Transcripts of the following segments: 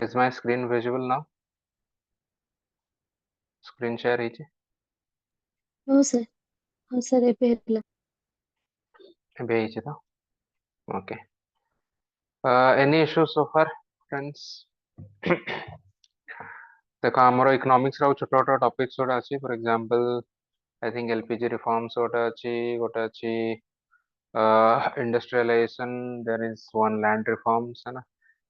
Is my screen visible now? Screen share ହେଇଛି? हो sir, हाँ सर ଏବେ ହେଲା। ଏବେ ହେଇଛି ତ? Okay. Any issues so far, friends? देखो ଆମର economics ର ଛୋଟ ଛୋଟ topics ଗୋଟେ ଅଛି. For example, I think LPG reforms ଗୋଟେ ଅଛି industrialization, there is one land reforms, है ना?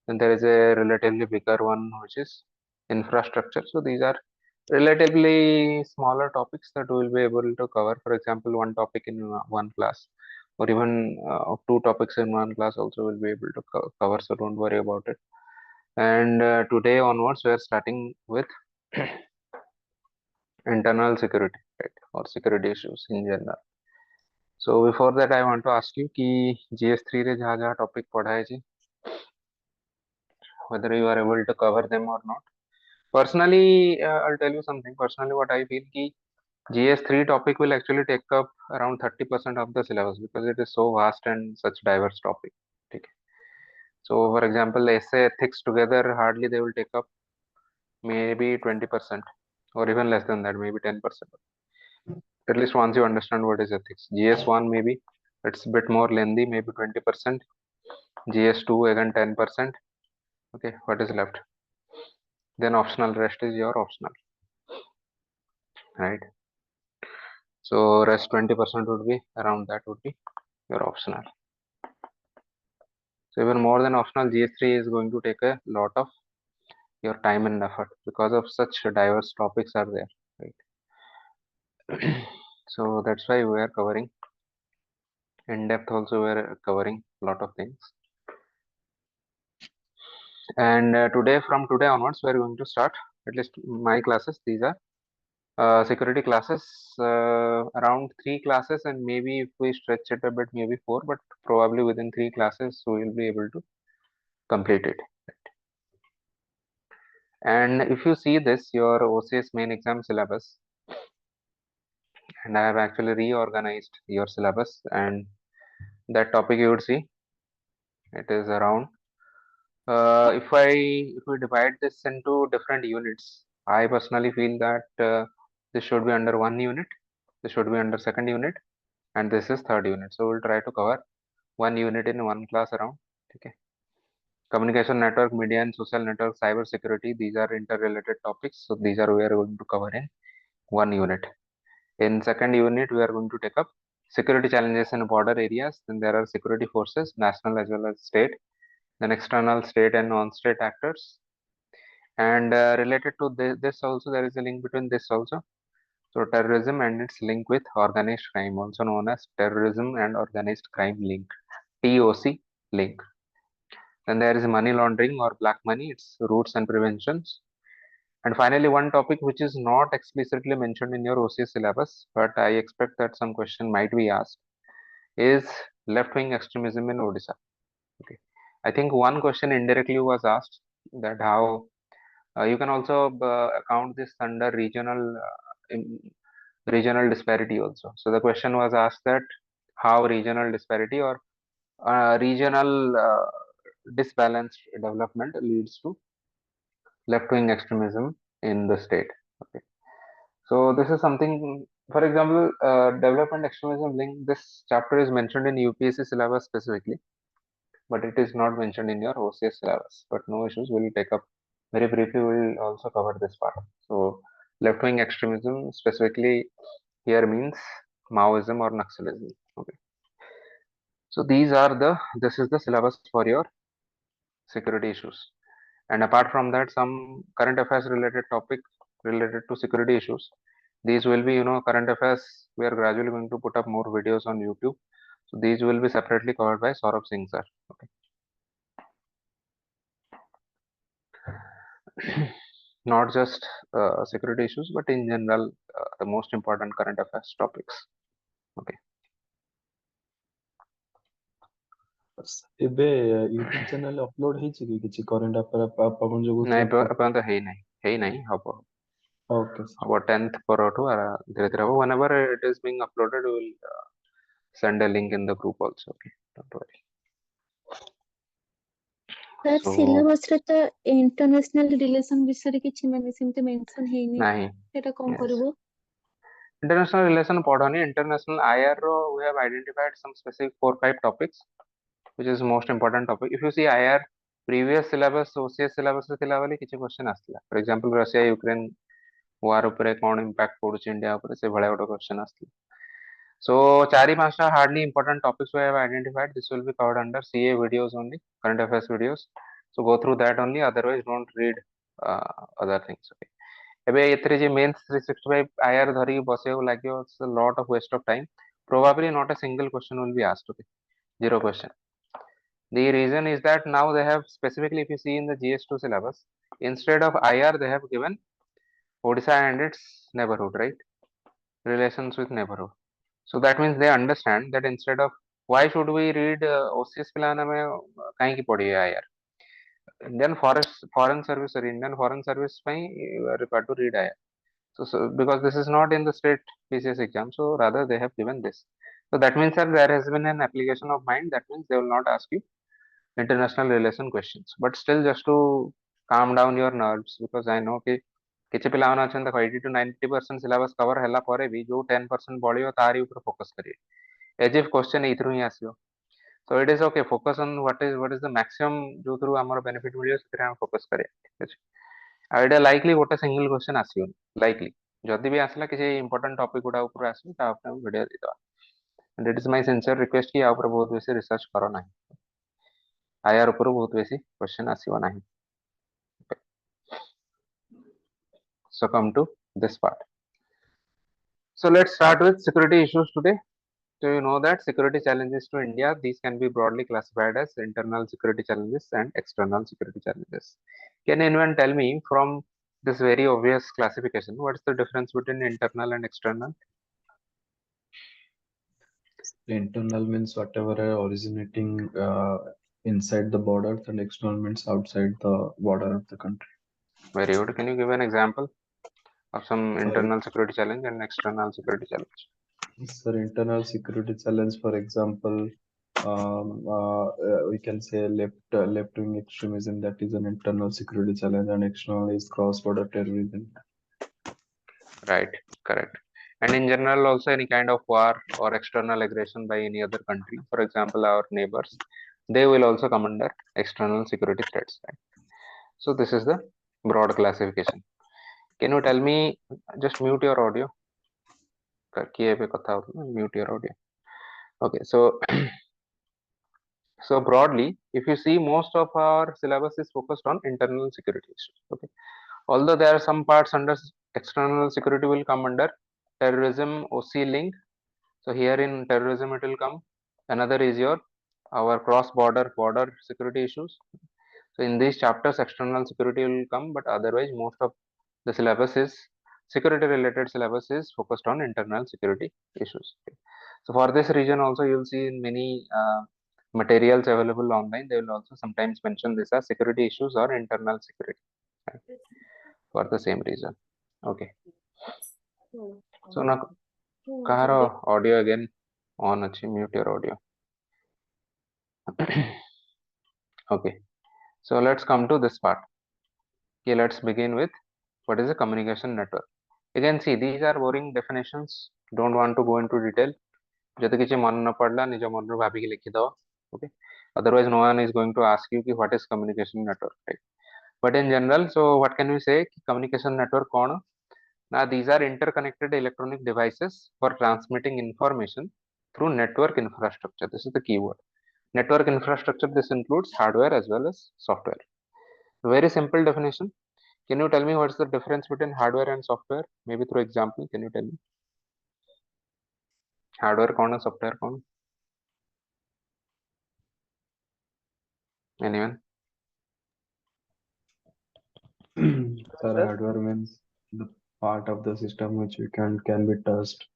Then there is a relatively bigger one which is infrastructure. So these are relatively smaller topics that we will be able to cover. For example, one topic in one class, or even two topics in one class also will be able to cover. So don't worry about it. And today onwards, we are starting with internal security, right, or security issues in general. So before that, I want to ask you कि GS3 रे जहाँ जहाँ topic पढ़ा है जी, whether you are able to cover them or not. Personally, I'll tell you something. Personally, what I feel कि GS3 topic will actually take up around 30% of the syllabus because it is so vast and such diverse topic. ठीक है. So, for example, essay ethics together hardly they will take up maybe 20% or even less than that, maybe 10%. At least once you understand what is ethics. GS1 maybe it's a bit more lengthy, maybe 20%. GS2 again 10%. Okay, what is left? Then optional, rest is your optional, right? So rest 20% would be around that would be your optional. So even more than optional, GS3 is going to take a lot of your time and effort because of such diverse topics are there, right? So that's why we are covering in depth. Also, we are covering a lot of things. And from today onwards, we are going to start at least my classes. These are security classes, around 3 classes, and maybe if we stretch it a bit, maybe 4, but probably within 3 classes we will be able to complete it. And if you see this, your OCS main exam syllabus, and I have actually reorganized your syllabus, and that topic you would see it is around. If we divide this into different units, I personally feel that this should be under one unit, this should be under second unit, and this is third unit. So we'll try to cover one unit in one class around. Okay. Communication network, media and social network, cyber security, these are interrelated topics. So these are we are going to cover in one unit. In second unit, we are going to take up security challenges in border areas. Then there are security forces, national as well as state. Then external state and non-state actors. And related to this also, there is a link between this also. So terrorism and its link with organized crime, also known as terrorism and organized crime link, TOC link. Then there is money laundering or black money, its roots and preventions. And finally, one topic which is not explicitly mentioned in your OCS syllabus, but I expect that some question might be asked, is left-wing extremism in Odisha. Okay, I think one question indirectly was asked that how you can also account this under regional disparity also. So the question was asked that how regional disparity or regional disbalanced development leads to left-wing extremism in the state. Okay. So this is something, for example, development extremism link. This chapter is mentioned in UPSC syllabus specifically, but it is not mentioned in your OCS syllabus. But no issues. We'll take up very briefly. We'll also cover this part. So left-wing extremism specifically here means Maoism or Naxalism. Okay. So this is the syllabus for your security issues. And apart from that, some current affairs related topic related to security issues. These will be, current affairs. We are gradually going to put up more videos on YouTube. So these will be separately covered by Sourav Singh sir. Okay. Not just security issues, but in general, the most important current affairs topics. Okay. ଏବେ YouTube channel upload ହେଇଛି କି କିଛି current affair ଆପଣ ଯୋଉ ନାଇଁ ଏପର୍ଯ୍ୟନ୍ତ ହେଇନାହିଁ ହବ ଓକେ ହବ 10th ପରଠୁ ଧୀରେ ଧୀରେ ହବ. whenever it is being uploaded we will send a link in the group also. Okay, don't worry. Sir So syllabus रे तो इंटरनेशनल रिलेशन विषय रे किछि माने सेमते मेंशन हेनी नहीं, सेटा कोन yes. करबो International relation पढ़नी, international IR row we have identified some specific 4-5 topics which is most important topic. If you see IR previous syllabus OCS syllabus रे थिला वाली किछि क्वेश्चन आस्थिला. For example Russia Ukraine war उपरे कोन impact पडुछि India उपरे से भळा गोटे क्वेश्चन आस्थिला. So चारि पांचटा hardly important topics we have identified. This will be covered under CA videos only, current affairs videos. So go through that only. Otherwise, don't read other things. Okay. ଏବେ ଏଥିରେ ଯେ mains 365 IR ଧରିକି ବସିବାକୁ ଲାଗିବ, it's a lot of waste of time. Probably not a single question will be asked. Okay. Zero question. The reason is that now they have specifically, if you see in the GS2 syllabus, instead of IR, they have given Odisha and its neighborhood, right? Relations with neighborhood. So that means they understand that instead of why should we read OCS पिलाने में कहीं की पढ़ी है यार. Indian foreign service or Indian foreign service में you are required to read IR. So because this is not in the state PCS exam, so rather they have given this. So that means that there has been an application of mind. That means they will not ask you international relation questions. But still, just to calm down your nerves, because I know कि କିଛି ପିଲାମାନେ ଅଛନ୍ତି ଦେଖ 80 to 90% syllabus cover ହେଲା ପରେ ବି ଯୋଉ 10% ବଳିବ ତାରି ଉପରେ focus କରିବେ. As if question ଏଇଥିରୁ ହିଁ ଆସିବ. So it is okay, focus on what is the maximum ଯୋଉଥିରୁ ଆମର benefit ମିଳିବ ସେଥିରେ ଆମେ focus କରିବା. ଠିକ ଅଛି. ଆଉ ଏଇଟା likely ଗୋଟେ single question ଆସିବନି. Likely. ଯଦି ବି ଆସିଲା କିଛି important topic ଗୁଡା ଉପରେ ଆସିବ ତା ଉପରେ ଆମେ ଭିଡିଓ ଦେଇଦବା. And it is my sincere request କି ୟା ଉପରେ ବହୁତ ବେଶୀ research କର ନାହିଁ. IR ଉପରୁ ବହୁତ ବେଶୀ question ଆସିବ ନାହିଁ. So come to this part. So let's start with security issues today. So you know that security challenges to India, these can be broadly classified as internal security challenges and external security challenges. Can anyone tell me from this very obvious classification, what's the difference between internal and external? Internal means whatever originating inside the borders, and external means outside the border of the country. Very good. Can you give an example of some For internal security challenge and external security challenge? For internal security challenge, for example, we can say left wing extremism, that is an internal security challenge, and external is cross border terrorism. Right, correct. And in general, also any kind of war or external aggression by any other country, for example, our neighbors, they will also come under external security threats. Right? So this is the broad classification. Can you tell me? Just mute your audio. Mute your audio. Okay, so so broadly, if you see, most of our syllabus is focused on internal security issues. Okay, although there are some parts under external security will come under terrorism, OC link. So here in terrorism it will come. Another is your our cross border security issues. So in these chapters external security will come, but otherwise most of the syllabus is security related syllabus is focused on internal security issues. Okay. So for this region also you will see in many materials available online, they will also sometimes mention this as security issues or internal security, right, for the same reason. Okay. So now kahar audio again on achi, mute your audio. Okay, so let's come to this part. Okay, let's begin with what is a communication network. Again, see, these are boring definitions. Don't want to go into detail. ଯଦି କିଛି ମନେ ନ ପଡିଲା ନିଜ ମନରୁ ଭାବିକି ଲେଖିଦବ. Okay, otherwise no one is going to ask you ki what is communication network, right? But in general, so what can we say? Communication network कौन? Now these are interconnected electronic devices for transmitting information through network infrastructure. This is the keyword. Network infrastructure, this includes hardware as well as software. Very simple definition. Can you tell me what's the difference between hardware and software? Maybe through example, can you tell me? Hardware कौन है, software कौन? Anyone? Sir, hardware means the part of the system which we can be touched.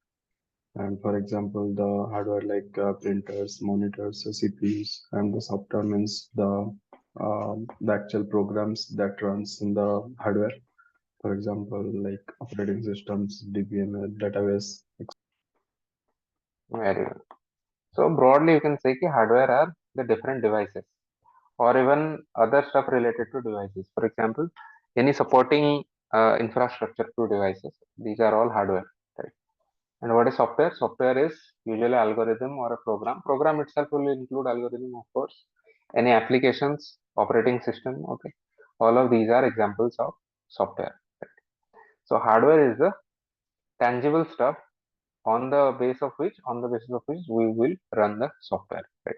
And for example, the hardware like printers, monitors, CPUs, and the software means the actual programs that runs in the hardware. For example, like operating systems, DBMS, database. Very good. So broadly, you can say that hardware are the different devices or even other stuff related to devices. For example, any supporting infrastructure to devices. These are all hardware, right? And what is software? Software is usually algorithm or a program. Program itself will include algorithm, of course. Any applications, operating system, okay. All of these are examples of software. Right? So hardware is the tangible stuff on the basis of which we will run the software. Right?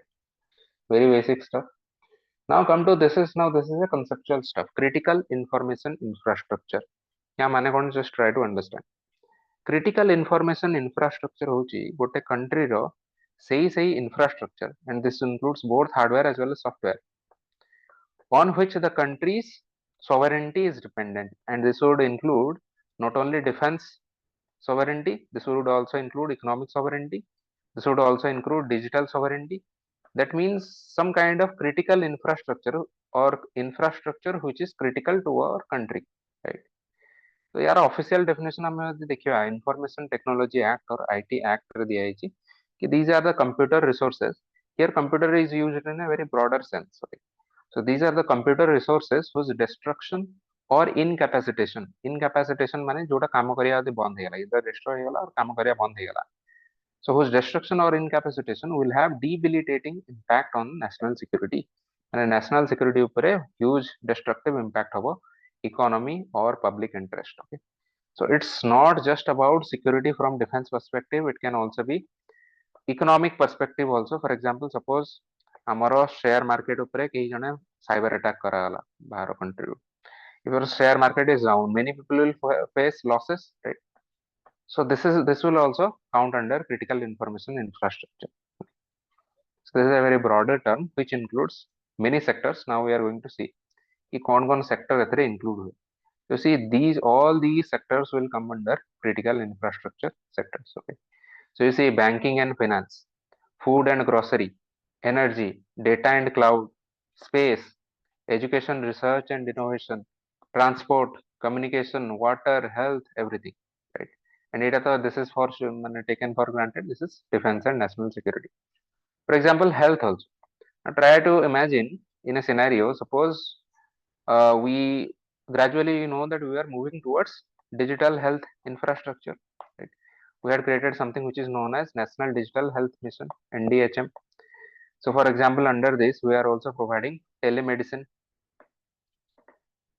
Very basic stuff. Now this is a conceptual stuff. Critical information infrastructure. Yeah, माने कौन? Just try to understand. Critical information infrastructure होची गोटे country रो सही infrastructure, and this includes both hardware as well as software, on which the country's sovereignty is dependent, and this would include not only defense sovereignty, this would also include economic sovereignty, this would also include digital sovereignty. That means some kind of critical infrastructure or infrastructure which is critical to our country, right? तो यार official definition हमें यदि देखिए information technology act और IT act रे दिया है कि these are the computer resources. Here computer is used in a very broader sense. So these are the computer resources whose destruction or incapacitation माने जोटा काम करिया यदि बंद हेगला, इधर destroy हेगला और काम करिया बंद हेगला. So whose destruction or incapacitation will have debilitating impact on national security. And national security upare huge destructive impact hobo economy or public interest. Okay. So it's not just about security from defense perspective, it can also be economic perspective also. For example, suppose ଆମର share market ଉପରେ କେହି ଜଣେ cyber attack କରାଗଲା ବାହାର country ରୁ. If your share market is down, many people will face losses, right? So this will also count under critical information infrastructure. So this is a very broader term which includes many sectors. Now we are going to see कि कौन-कौन sector एथरे include हुए. You see, all these sectors will come under critical infrastructure sectors. Okay. So you see banking and finance, food and grocery, energy, data and cloud, space, education, research and innovation, transport, communication, water, health, everything, right? And this is for taken for granted. This is defense and national security. For example, health also. Now try to imagine in a scenario. Suppose we gradually that we are moving towards digital health infrastructure, right? We had created something which is known as National Digital Health Mission, NDHM. So for example, under this we are also providing telemedicine.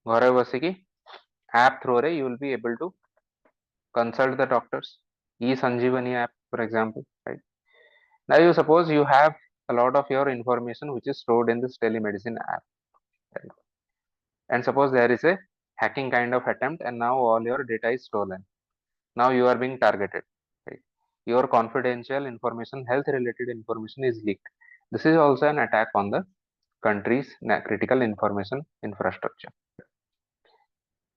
घरे बसिकी app through रे you will be able to consult the doctors. E-Sanjeevani app, for example, right? Now you suppose you have a lot of your information which is stored in this telemedicine app, right? And suppose there is a hacking kind of attempt and now all your data is stolen. Now you are being targeted, right? Your confidential information, health related information is leaked. This is also an attack on the country's critical information infrastructure.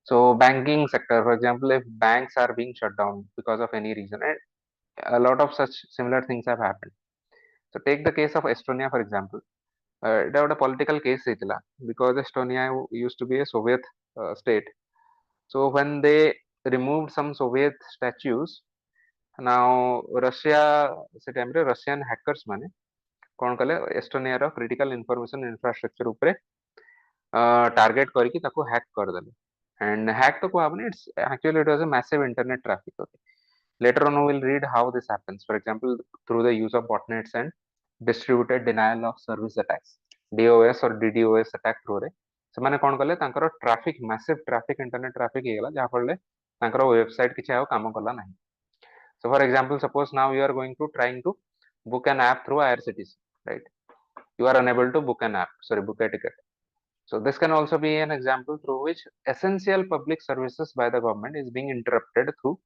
So banking sector, for example, if banks are being shut down because of any reason, a lot of such similar things have happened. So take the case of Estonia, for example. It was a political case because Estonia used to be a Soviet state. So when they removed some Soviet statues, now Russia se time re Russian hackers mane kon kale Estonia ro critical information infrastructure upre target करके ताको hack कर देले. And hack तो को आपने it's actually it was a massive internet traffic. Okay. Later on we will read how this happens. For example, through the use of botnets and distributed denial of service attacks, DOS or DDoS attack through रे ସେମାନେ କଣ କଲେ ତାଙ୍କର traffic massive traffic internet traffic ହେଇଗଲା ଯାହା ଫଳରେ ତାଙ୍କର website କିଛି ଆଉ କାମ କଲା ନାହିଁ. So for example, suppose now you are going to trying to book an app through IRCTC, right? You are unable to book an app, sorry, book a ticket. So this can also be an example through which essential public services by the government is being interrupted through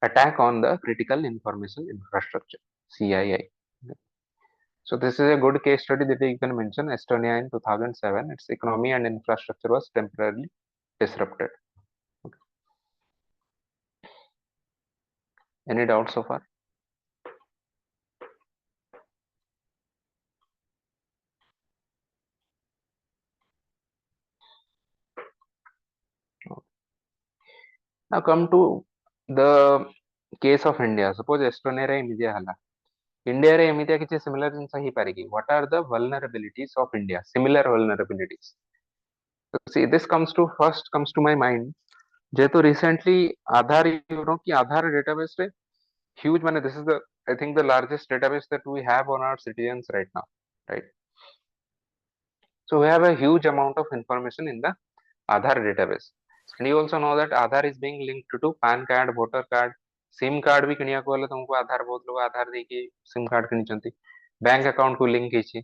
attack on the critical information infrastructure, CII. So this is a good case study that you can mention. Estonia in 2007, its economy and infrastructure was temporarily disrupted. Okay. Any doubts so far? Okay. Now come to the case of India. Suppose Estonia रे इमिजिया हला. India रे एमितिया किछि similar जिंस ही पारे कि what are the vulnerabilities of India, similar vulnerabilities. So see, this comes to my mind जेहेतु recently आधार कि आधार database रे huge माने this is the I think the largest database that we have on our citizens right now, right? So we have a huge amount of information in the Aadhaar database. And you also know that Aadhaar is being linked to PAN card, voter card, SIM card भी किनिया को तुमको आधार बहुत लोग आधार देके SIM card किनिचंती bank account को link ହେଇଛି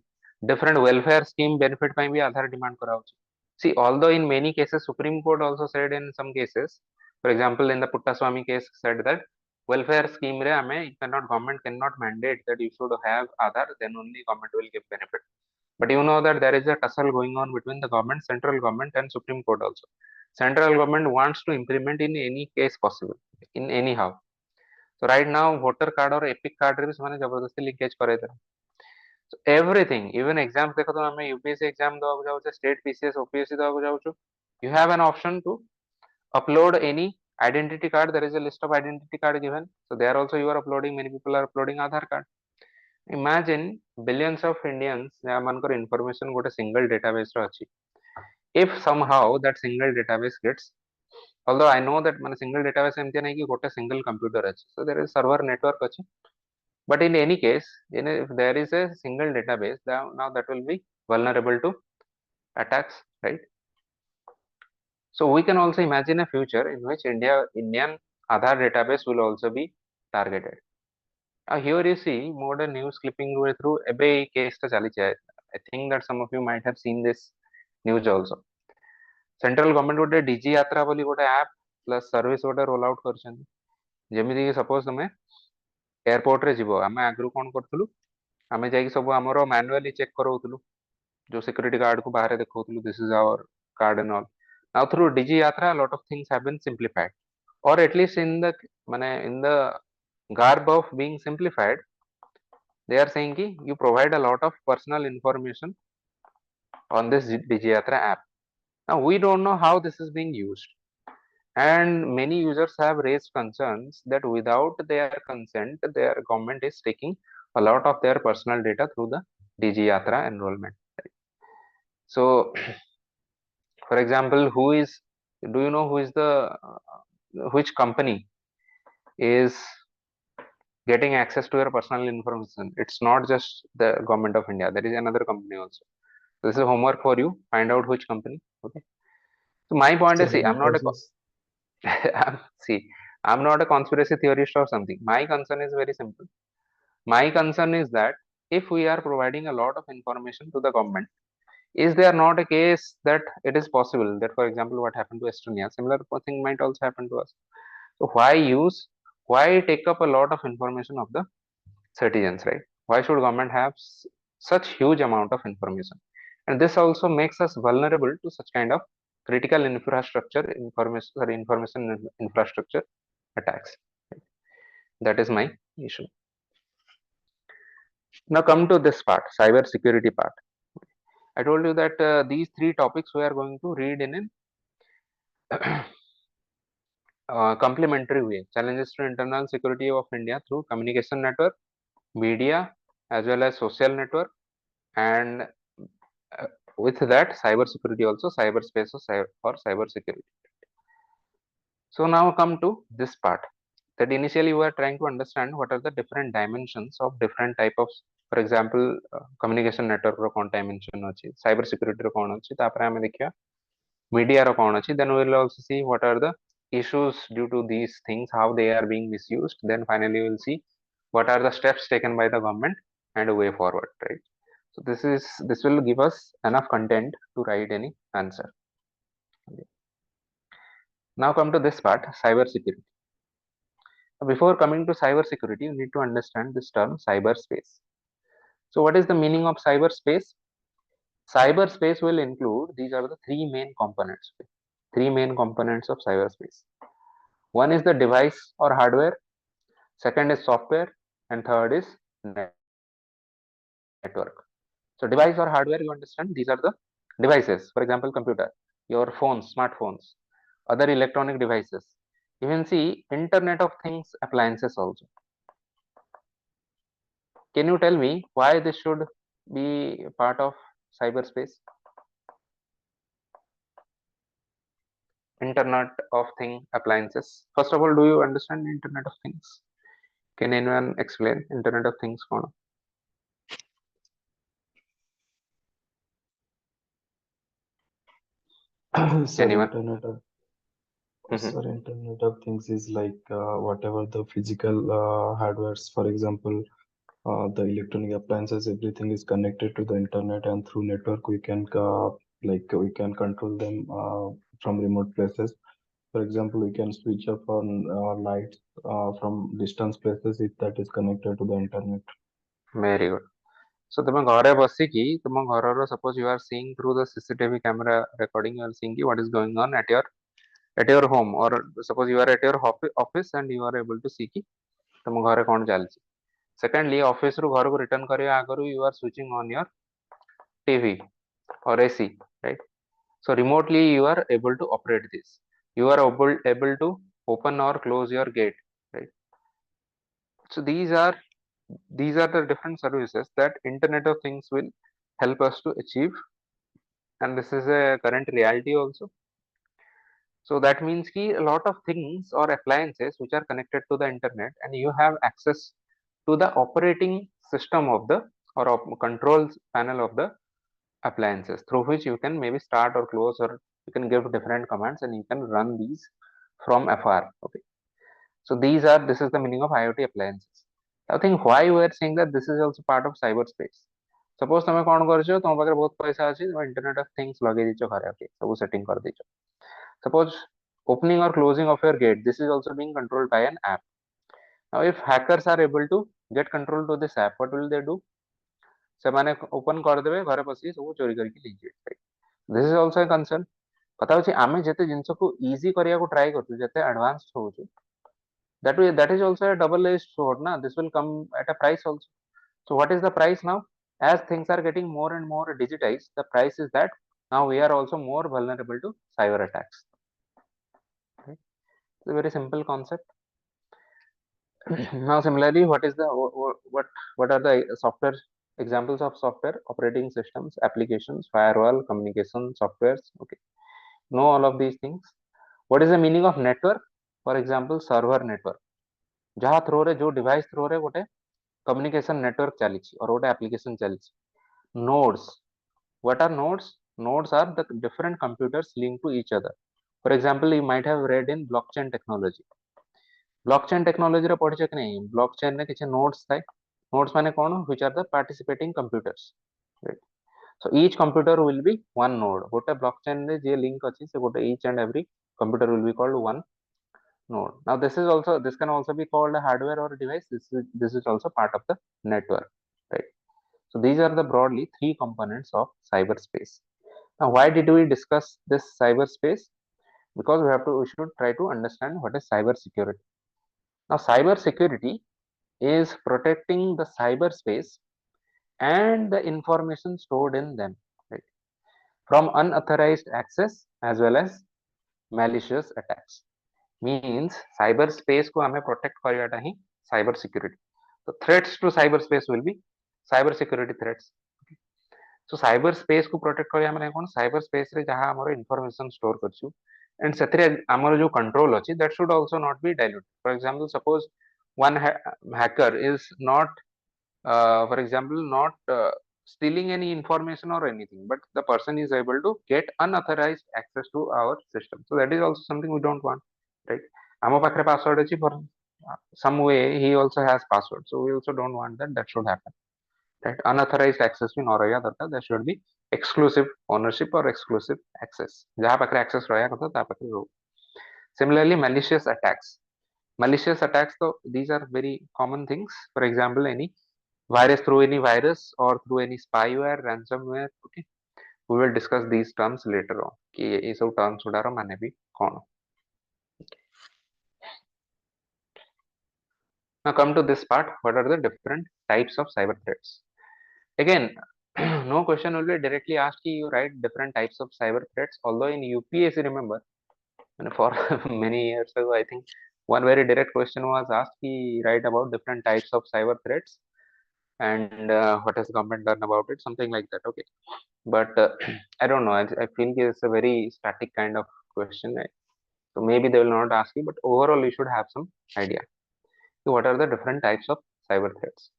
different welfare scheme benefit ପାଇଁ भी आधार डिमांड କରାଉଛି. See, although in many cases Supreme Court also said in some cases, for example in the Puttaswamy case said that welfare scheme रे हमें government cannot mandate that you should have Aadhaar, then only government will give benefit. But you know that there is a tussle going on between the government, central government and Supreme Court also. Central government wants to implement in any case possible, in anyhow. So right now voter card or epic card रे भी ସେମାନେ जबरदस्ती linkage करे थे. So everything, even exams देखो तो हमें UPSC exam दବାକୁ जाऊँ, state PCS OPSC दବାକୁ जाऊँ, you have an option to upload any identity card. There is a list of identity card given. So there also you are uploading, many people are uploading Aadhaar card. Imagine billions of Indians ମାନଙ୍କର information ଗୋଟେ single database ରେ ଅଛି. If somehow that single database gets, although I know that ମାନେ single database ଏମିତି ନାହିଁ କି ଗୋଟେ single computer ଅଛି, so there is server network ଅଛି, but in any case if there is a single database, now that will be vulnerable to attacks, right? So we can also imagine a future in which Indian Aadhaar database will also be targeted. Here you see modern news clipping through every case to chali chai. I think that some of you might have seen this news also. Central government गोटे DG यात्रा बोली गोटे app plus service गोटे roll out करछन. जेमिति कि suppose तमे airport रे जीवो, आमे आगरु कोन करथुलु, आमे जाई सब हमरो मैन्युअली चेक करौथुलु, जो सिक्योरिटी गार्ड को बाहर देखौथुलु, this is our card and all. Now through DG yatra a lot of things have been simplified, or at least in the garb of being simplified, they are saying ki you provide a lot of personal information on this DG yatra app. Now we don't know how this is being used, and many users have raised concerns that without their consent their government is taking a lot of their personal data through the DG yatra enrollment. So for example, do you know who is the which company is getting access to your personal information? It's not just the government of India, there is another company also. This is homework for you, find out which company. Okay, so my point is, see, I'm not I'm not a conspiracy theorist or something. My concern is very simple. My concern is that if we are providing a lot of information to the government, is there not a case that it is possible that, for example, what happened to Estonia, similar thing might also happen to us? So why take up a lot of information of the citizens, right? Why should government have such huge amount of information? And this also makes us vulnerable to such kind of critical information infrastructure attacks. That is my issue. Now come to this part, cyber security part. I told you that these three topics we are going to read in an complementary way. Challenges to internal security of India through communication network, media, as well as social network, and with that cyber security also, cyberspace or cyber security. So now come to this part, that initially we are trying to understand what are the different dimensions of different type of, for example, communication network ro kon dimension achi, cyber security ro kon achi, tapare ame dekhiya media ro kon achi, then we will also see what are the issues due to these things, how they are being misused, then finally we will see what are the steps taken by the government and a way forward, right? So this will give us enough content to write any answer. Okay. Now come to this part, cyber security. Before coming to cyber security, you need to understand this term cyberspace. So what is the meaning of cyberspace? Cyberspace will include, these are the three main components. Three main components of cyberspace. One is the device or hardware, second is software, and third is network. So device or hardware, you understand, these are the devices, for example, computer, your phones, smartphones, other electronic devices. You can see Internet of Things appliances also. Can you tell me why this should be part of cyberspace? Internet of Thing appliances. First of all, do you understand Internet of Things? Can anyone explain Internet of Things? Sir, Anyone? Sir, Internet of Things is like whatever the physical hardwares, for example, the electronic appliances, everything is connected to the internet, and through network we can control them from remote places. For example, we can switch off on lights from distance places if that is connected to the internet. Very good. So तुम घरे बसिकी तुम घर suppose you are seeing through the CCTV camera recording, you are seeing what is going on at your home, or suppose you are at your office and you are able to see कि तुम घरे कौन चलछि. Secondly, office रू घर को return करिया आगरू you are switching on your TV or AC, right? So remotely you are able to operate this. You are able to open or close your gate, right? So these are the different services that Internet of Things will help us to achieve, and this is a current reality also. So that means ki a lot of things or appliances which are connected to the internet, and you have access to the operating system of the or controls panel of the appliances, through which you can maybe start or close, or you can give different commands and you can run these from afar. Okay. So this is the meaning of IoT appliances. I think why we are saying that this is also part of cyberspace. Suppose तुम कौन कर तुम पाखे बहुत पैसा अच्छी तुम internet of things लगे दीच घरे ओके सब सेटिंग कर दीच. Suppose opening or closing of your gate, this is also being controlled by an app. Now if hackers are able to get control to this app, what will they do? से माने open कर देबे घरे बसी सब चोरी करके लीजिए, right. This is also a concern. पता होची आमे जते जिंस को इजी करिया को ट्राई करछु, जते advance होछु, that is also a double edged sword na. This will come at a price also. So what is the price now? As things are getting more and more digitized, the price is that now we are also more vulnerable to cyber attacks, right? It's a very simple concept. Now similarly, what are the software examples of software? Operating systems, applications, firewall, communication softwares. Okay, know all of these things. What is the meaning of network? For example, server network, जहाँ throw रे जो device throw रे गोटे communication network चली और गोटे application चली. Nodes, what are nodes? Nodes are the different computers linked to each other. For example, you might have read in blockchain technology. Blockchain technology रे पढ़िछ कि नहीं? Blockchain रे किछि nodes थाए. Nodes माने कोन? Which are the participating computers, right? So each computer will be one node. गोटे blockchain रे जे link अछि से गोटे each and every computer will be called one node. Now this can also be called a hardware or a device. This is also part of the network, right? So these are the broadly three components of cyberspace. Now why did we discuss this cyberspace? Because we should try to understand what is cyber security. Now cyber security is protecting the cyberspace and the information stored in them, right, from unauthorized access as well as malicious attacks. Means cyberspace को हमें protect Karwata he cyber security. So threats to cyberspace will be cyber security threats. So cyberspace को protect करिया माने कोन? Cyberspace रे जहाँ हमर information store करछु, and सेथरे हमर जो control अछि, that should also not be diluted. For example, suppose one hacker is not for example not stealing any information or anything, but the person is able to get unauthorized access to our system. So that is also something we don't want, right? Amo pakhre password achi, for some way he also has password, so we also don't want that should happen, right? Unauthorized access भी न रहिया दरकार. There should be exclusive ownership or exclusive access. जहाँ पाखरे access रहिया कथा ता पाखरे रहो. Similarly, malicious attacks. Malicious attacks, so these are very common things. For example, any virus, through any virus or through any spyware, ransomware. Okay, we will discuss these terms later on कि ये सब terms गुड़ारो माने भी कौन. Now come to this part. What are the different types of cyber threats? Again, no question will be directly asked कि you write different types of cyber threats. Although in UPSC, remember, and for many years ago, I think one very direct question was asked कि write about different types of cyber threats. and what has government done about it, something like that. Okay, but I don't know. I feel it's a very static kind of question, right? So maybe they will not ask you, but overall you should have some idea. So what are the different types of cyber threats?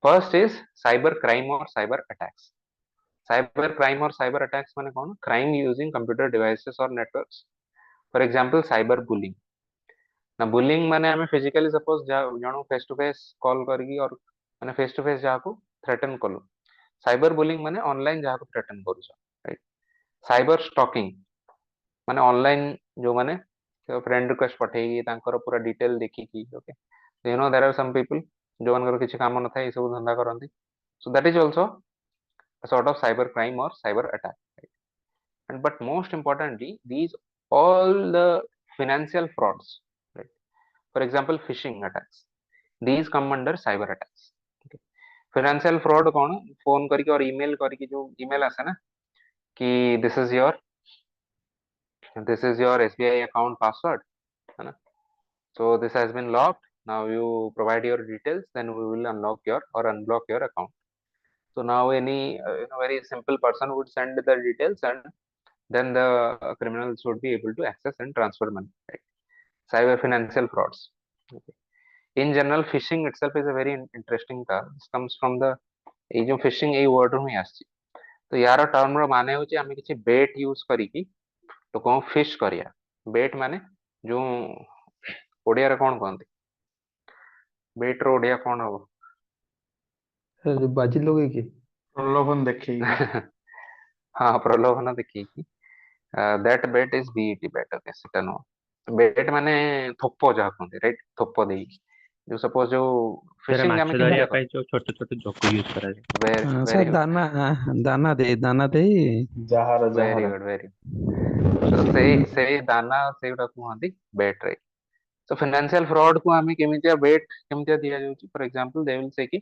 First is cyber crime or cyber attacks. Cyber crime or cyber attacks माने कौन? Crime using computer devices or networks. For example, cyber bullying. ना bullying माने हमें physically suppose जानो face to face call करगी और माने face to face जाको threaten करो. Cyber bullying माने online जाको threaten करूँ right? Cyber stalking माने online जो माने friend request पठेगी तांकर पूरा detail देखिकी. Okay, so you know there are some people जो मानकर किसी काम न था ये सब धंधा करती. So that is also a sort of cyber crime or cyber attack. Right? And but most importantly, these all the financial frauds, right? For example, phishing attacks. These come under cyber attacks. Okay. Financial fraud कौन? Phone करके और email करके जो email आसा ना कि this is your SBI account password, है ना? So this has been locked. Now you provide your details, then we will unlock your or unblock your account. So now any very simple person would send the details, and then the criminals would be able to access and transfer money. Right? Cyber financial frauds. Okay. In general, phishing itself is a very interesting term. This comes from the एई जो phishing एई word ରୁ ହିଁ ଆସିଛି. तो यार term ର ମାନେ ହେଉଛି ଆମେ କିଛି bet use କରିକି ଲୋକଙ୍କୁ fish କରିବା. Bet ମାନେ ଯୋଉ ଓଡିଆରେ କଣ କହନ୍ତି? Bet ର ଓଡିଆ କଣ ହବ? ବାଜି ଲଗେଇକି ପ୍ରଲୋଭନ ଦେଖେଇକି ହଁ ପ୍ରଲୋଭନ ଦେଖେଇକି. That bet is bet bet. Okay, ସେଟା ନୁହଁ. Bet ମାନେ ଥୋପ ଯାହା କହନ୍ତି, right? ଥୋପ ଦେଇକି. जो सपोज जो ସେଟା फिशिंग ମାଛ ଆମେ କେମିତି ଧରିବା ଦେଖ ପାଇଁ ଯୋଉ ଛୋଟ ଛୋଟ ଜୋକ ୟୁଜ କରାଯାଏ। वेरी ସାର୍ वेरी गुड ଦାନା ଦେଇ ଯାହାର वेरी ଯାହାର गुड वेरी तो ସେଇ ଦାନା ସେଇଗୁଟା କୁହନ୍ତି ବେଟ୍ ରେ so financial fraud को ଆମେ କେମିତିଆ ବେଟ୍ କେମିତିଆ ଦିଆଯାଉଛି for example they will say କି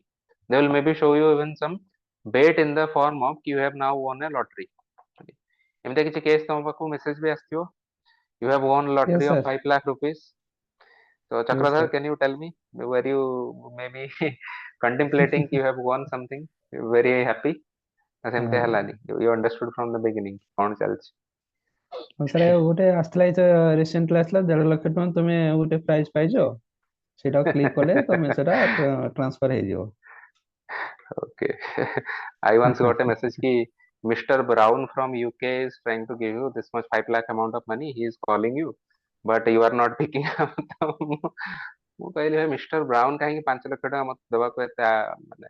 they will maybe show you even some bet in the form of you have now won a lottery ଏମିତିଆ କିଛି କେସ୍ ତମ ପାଖକୁ ମେସେଜ ବି ଆସିଥିବ you have won yes lottery of sir 5 lakh rupees so yes Chakradhar sir can you tell me were you maybe contemplating you have won something very happy ସେମିତି ହେଲାନି you understood from the beginning କଣ ଚାଲିଛି sir ଗୋଟେ ଆସିଥିଲା recently ଆସିଲା 1.5 ଲକ୍ଷ ଟଙ୍କା ତମେ ଗୋଟେ ପ୍ରାଇଜ ପାଇଛ ସେଇଟା କ୍ଲିକ୍ କଲେ ତମେ ସେଟା ଟ୍ରାନ୍ସଫର ହେଇଯିବ Okay. I once got a message ki Mr. Brown from UK is trying to give you this much 5 lakh amount of money. He is calling you, but you are not picking up. ମୁଁ କହିଲି ଭାଇ mister brown କାହିଁକି 5 ଲକ୍ଷ ଟଙ୍କା ମତେ ଦେବାକୁ ଏତେ ମାନେ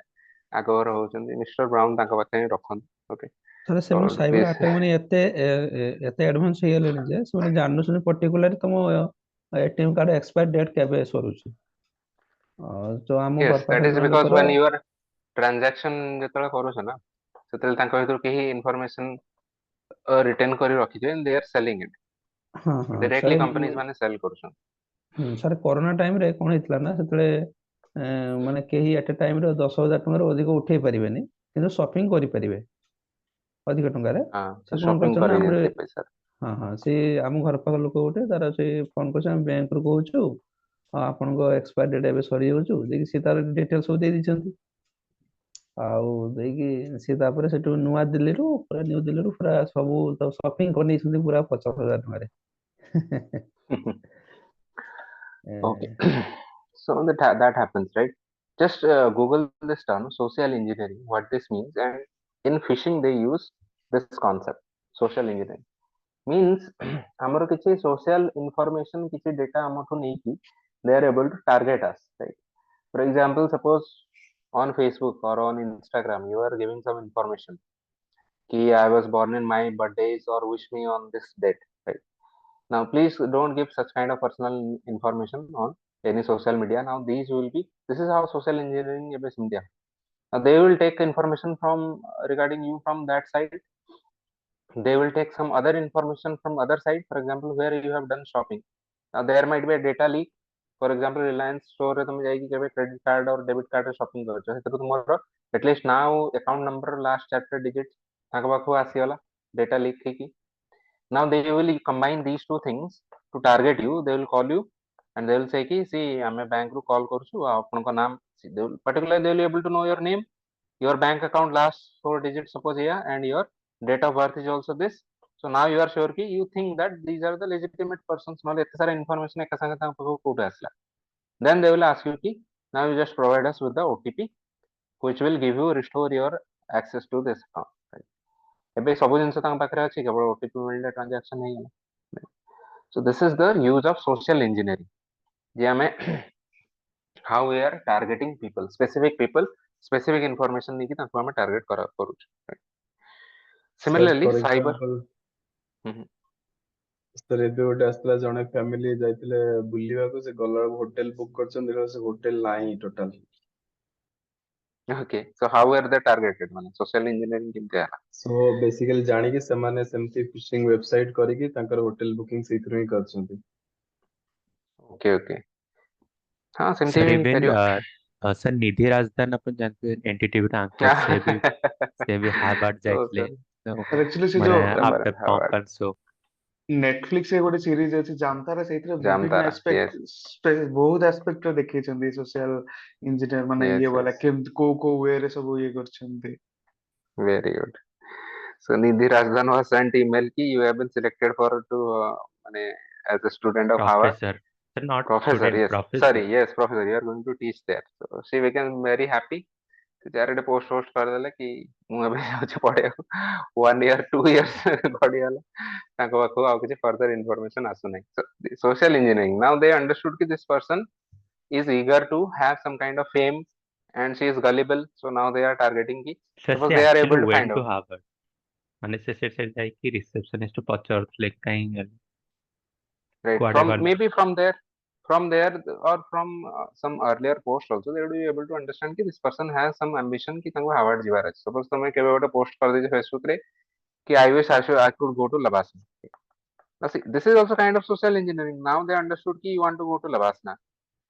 ଆଗଭର ହଉଛନ୍ତି ମିଷ୍ଟର ବ୍ରାଉନ ତାଙ୍କ ପାଖରେ ହିଁ ରଖନ୍ତୁ ଓକେ ସାର୍ ସେମାନେ ସାଇବର ଆଟାକ୍ ମାନେ ଏତେ ଆଡଭାନ୍ସ ହେଇଗଲେଣି ଯେ ସେମାନେ ଜାଣୁଛନ୍ତି ପର୍ଟିକୁଲାର ତମ ଏଟିଏମ୍ କାର୍ଡ ଏକ୍ସପାୟର ଡେଟ୍ କେବେ ସରୁଛି ତ ଆମ yes ଘର that ପାଖରେ is ଜଣେ because ଲୋକର when you are transaction ଯେତେବେଳେ କରୁଛ ନା ସେତେବେଳେ ତାଙ୍କ ଭିତରୁ କେହି ଇନଫର୍ମେସନ ରିଟର୍ନ କରି ରଖିଥିବେ they are selling it ହଁ ହଁ directly companies ମାନେ ସେଲ୍ କରୁଛନ୍ତି ସାର୍ କରୋନା ଟାଇମରେ କଣ ହେଇଥିଲା ନା ସେତେବେଳେ ମାନେ କେହି ଏଟ୍ ଏ ଟାଇମରେ 10,000 ଟଙ୍କାରୁ ଅଧିକ ଉଠେଇ ପାରିବେନି କିନ୍ତୁ ସପିଂ କରିପାରିବେ ଅଧିକ ଟଙ୍କାରେ ହଁ ସେ କଣ ସପିଂ କରୁଛନ୍ତି ନା କରିଦିଅନ୍ତି ଆମର ସେ ପଇସା ହଁ ହଁ ସେ ଆମ ଘର ପାଖ ଲୋକ ଗୋଟେ ତାର ସେ ଫୋନ କରୁଛି ଆମେ ବ୍ୟାଙ୍କରୁ କହୁଛୁ ଆପଣଙ୍କ ଏକ୍ସପାୟର ଡେଟ୍ ଏବେ ସରିଯାଉଛୁ ଦେଇକି ସେ ତାର ଡିଟେଲ ସବୁ ଦେଇ ଦେଇଛନ୍ତି ଆଉ ଦେଇକି ସେ ତାପରେ ସେଠୁ ନୂଆ ଦିଲ୍ଲୀରୁ ପୁରା ସବୁ ସପିଂ କରିନେଇଛନ୍ତି ପୁରା 50,000 ଟଙ୍କାରେ Okay. So that happens, right? Just Google this term, social engineering, what this means. And in phishing, they use this concept, social engineering. Means, ଆମର କିଛି social information, କିଛି data ଆମଠୁ ନେଇକି, they are able to target us, right? For example, suppose on Facebook or on Instagram, you are giving some information. Ki I was born in my birthdays or wish me on this date, right? Now, please don't give such kind of personal information on any social media. Now, these will be this is how social engineering is India. Now, they will take information from regarding you from that side. They will take some other information from other side. For example, where you have done shopping. Now, there might be a data leak. For example, Reliance store ରେ ତମେ ଯାଇକି କେବେ credit card or debit card ରେ shopping କରୁଛ ସେଥିରୁ ତୁମର at least now account number last 4 digits ତାଙ୍କ ପାଖକୁ ଆସିଗଲା data leak ହେଇକି now they will combine these two things to target you they will call you and they will say ki see ଆମେ bank ରୁ call କରୁଛୁ ଆପଣଙ୍କ ନାମ particularly they will be able to know your name, your bank account last 4 digits suppose here, and your date of birth is also this. So now you are sure ki you think that these are the legitimate persons. No, एते सारा information एक संगे तांको पाखु कोठे आसला. Then they will ask you ki now you just provide us with the OTP which will give you restore your access to this account. Right? ଏବେ ସବୁ ଜିନିଷ ତାଙ୍କ ପାଖରେ ଅଛି କେବଳ OTP ମିଳିଲେ transaction ହେଇଗଲା. So this is the use of social engineering. जे हमें how we are targeting people, specific information नहीं कि तांको हमें target करूँ. Right? Similarly, for cyber. example, sir ଏବେ ଗୋଟେ ଆସିଥିଲା ଜଣେ ଫ୍ୟାମିଲି ଯାଇଥିଲେ ବୁଲିବାକୁ ସେ ଗଲା ହୋଟେଲ ବୁକ୍ କରିଛନ୍ତି ଦେଖିଲା ସେ ହୋଟେଲ ନାହିଁ total. Okay, so how were they targeted? ମାନେ social engineering କେମିତି ହେଲା? So basically ଜାଣିକି ସେମାନେ ସେମିତି ଫିशिଂ ୱେବସାଇଟ କରିକି ତାଙ୍କର ହୋଟେଲ ବୁକିଂ ସେଇଥିରୁ ହିଁ କରିଛନ୍ତି. Okay. हाँ सेମିତି सर ବି इवन ହେଇପାରିବ. सर निधि राजदान अपन जानते हैं एनडीटीवी का क्या अंकर से भी हार्वर्ड ओ जाइतले सर तो एक्चुअली से जो माने नंबर आफ्टर हार्वर्ड कोंकण सो नेटफ्लिक्स रे ଗୋଟେ ସିରିଜ ଅଛି ଜାମତାରା ସେଇଥିରେ ବିଭିନ୍ନ जामतारा ଆସ୍ପେକ୍ଟ yes ବହୁତ ଆସ୍ପେକ୍ଟ ର ଦେଖେଇଛନ୍ତି ସୋସିଆଲ ଇଞ୍ଜିନିୟର ମାନେ yes ଇଏ ବାଲା yes କେମିତି କୋଉ ୱେ ରେ ସବୁ ଇଏ କରିଛନ୍ତି. very good. So Nidhi Rajdan was sent email ki you have been selected for to माने as a student of Harvard. Professor sir not Professor, student yes, sorry, professor yes, professor, you are going to teach there. So she became very happy. ଚାରିଆଡେ post କରିଦେଲେ କି ମୁଁ ଏବେ ଯାଉଛି ପଢିବାକୁ 1 year 2 years ଗଡିଗଲା ତାଙ୍କ ପାଖକୁ ଆଉ କିଛି further information ଆସୁନାହିଁ. So social engineering, now they understood ki this person is eager to have some kind of fame and she is gullible, so now they are targeting ki sir suppose से they are actually able to went find to out. Harvard माने से जाइକି receptionist पचारुଥିଲେ କାହିଁ Right, କୁଆଡେ from ଗଲେ maybe from there or from some earlier post also they would be able to understand ki this person has some ambition ki ତାଙ୍କୁ Harvard ଯିବାର ଅଛି. Suppose ତମେ କେବେ ଗୋଟେ post କରିଦେଇଛ Facebook ରେ ki I could go to Labasna. Now see, this is also kind of social engineering. Now they understood ki you want to go to Labasna.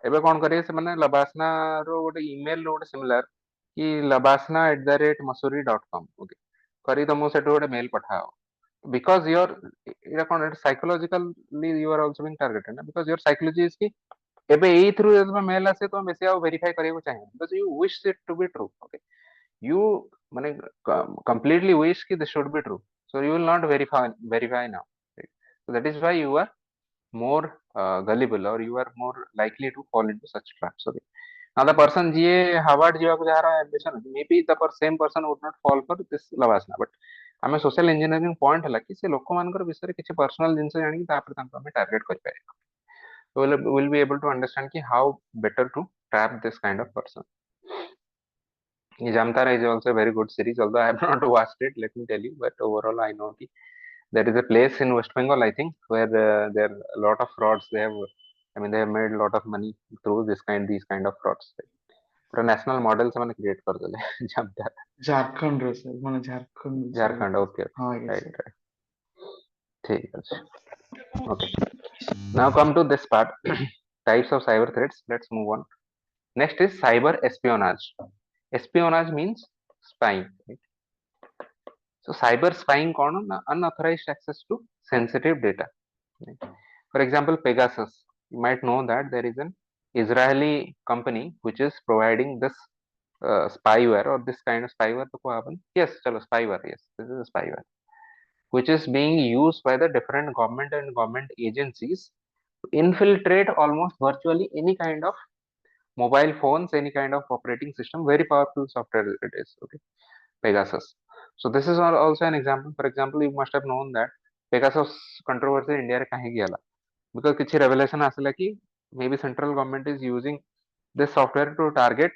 ଏବେ କଣ କରିବେ ସେମାନେ Labasna ର ଗୋଟେ email ର ଗୋଟେ similar କି labasna@masuri.com okay କରି ତମକୁ ସେଠୁ ଗୋଟେ mail ପଠାଅ. Because your ଏଇଟା କଣ psychologically you are also being targeted ନା because your psychology is କି ଏବେ ଏଇଥିରୁ ଯଦି ତମେ mail ଆସେ ତମେ ବେଶୀ ଆଉ verify କରିବାକୁ ଚାହିଁବ because you wish it to be true. Okay, you ମାନେ completely wish ki this should be true, so you will not verify now, right? So that is why you are more gullible or you are more likely to fall into such traps. Okay, now the person ଯିଏ Harvard ଯିବାକୁ ଯାହାର ambition ଅଛି maybe the same person would not fall for this Lavasna, but ଆମେ social engineering point ହେଲା କି ସେ ଲୋକମାନଙ୍କର ବିଷୟରେ କିଛି personal ଜିନିଷ ଜାଣିକି ତାପରେ ତାଙ୍କୁ ଆମେ target କରିପାରିବା. So we'll be able to understand ki how better to trap this kind of person. Jamtara is also a very good series, although I have not watched it, let me tell you, but overall I know ki there is a place in West Bengal, I think, where there are a lot of frauds. They have made a lot of money through these kind of frauds. पूरा national model ସେମାନେ create କରିଦେଲେ Jamtara. Jharkhand ର sir ମାନେ ଝାରଖଣ୍ଡ ବିଷୟରେ Jharkhand, okay, ହଁ yes right, sir. right. ठीक ଅଛି. Okay. Now come to this part, types of cyber threats. Let's move on. Next is cyber espionage. Espionage means spying. Right? So cyber spying कौन ना unauthorized access to sensitive data. Right? For example, Pegasus. You might know that there is an Israeli company which is providing this spyware or this kind of spyware. तो क्या अपन? Yes, चलो spyware. Yes, this is a spyware which is being used by the different government and government agencies to infiltrate almost virtually any kind of mobile phones, any kind of operating system. Very powerful software it is. Okay, Pegasus. So this is also an example. For example, you must have known that Pegasus controversy India रे काहे गया because किसी revelation आसला कि maybe central government is using this software to target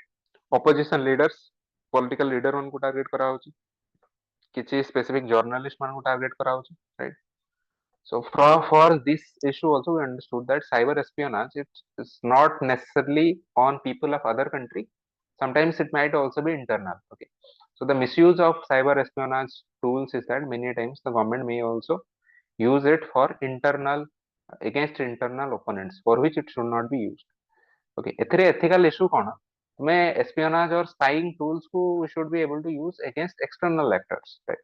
opposition leaders, political leader उनको target करा होची, किसी specific journalist ମାନଙ୍କୁ target करा होची, right? So for this issue also we understood that cyber espionage is not necessarily on people of other country. Sometimes it might also be internal. Okay. So the misuse of cyber espionage tools is that many times the government may also use it for internal against internal opponents for which it should not be used. Okay. एथिरे ethical issue कौन? तुम्हें espionage और spying tools को we should be able to use against external actors. Right?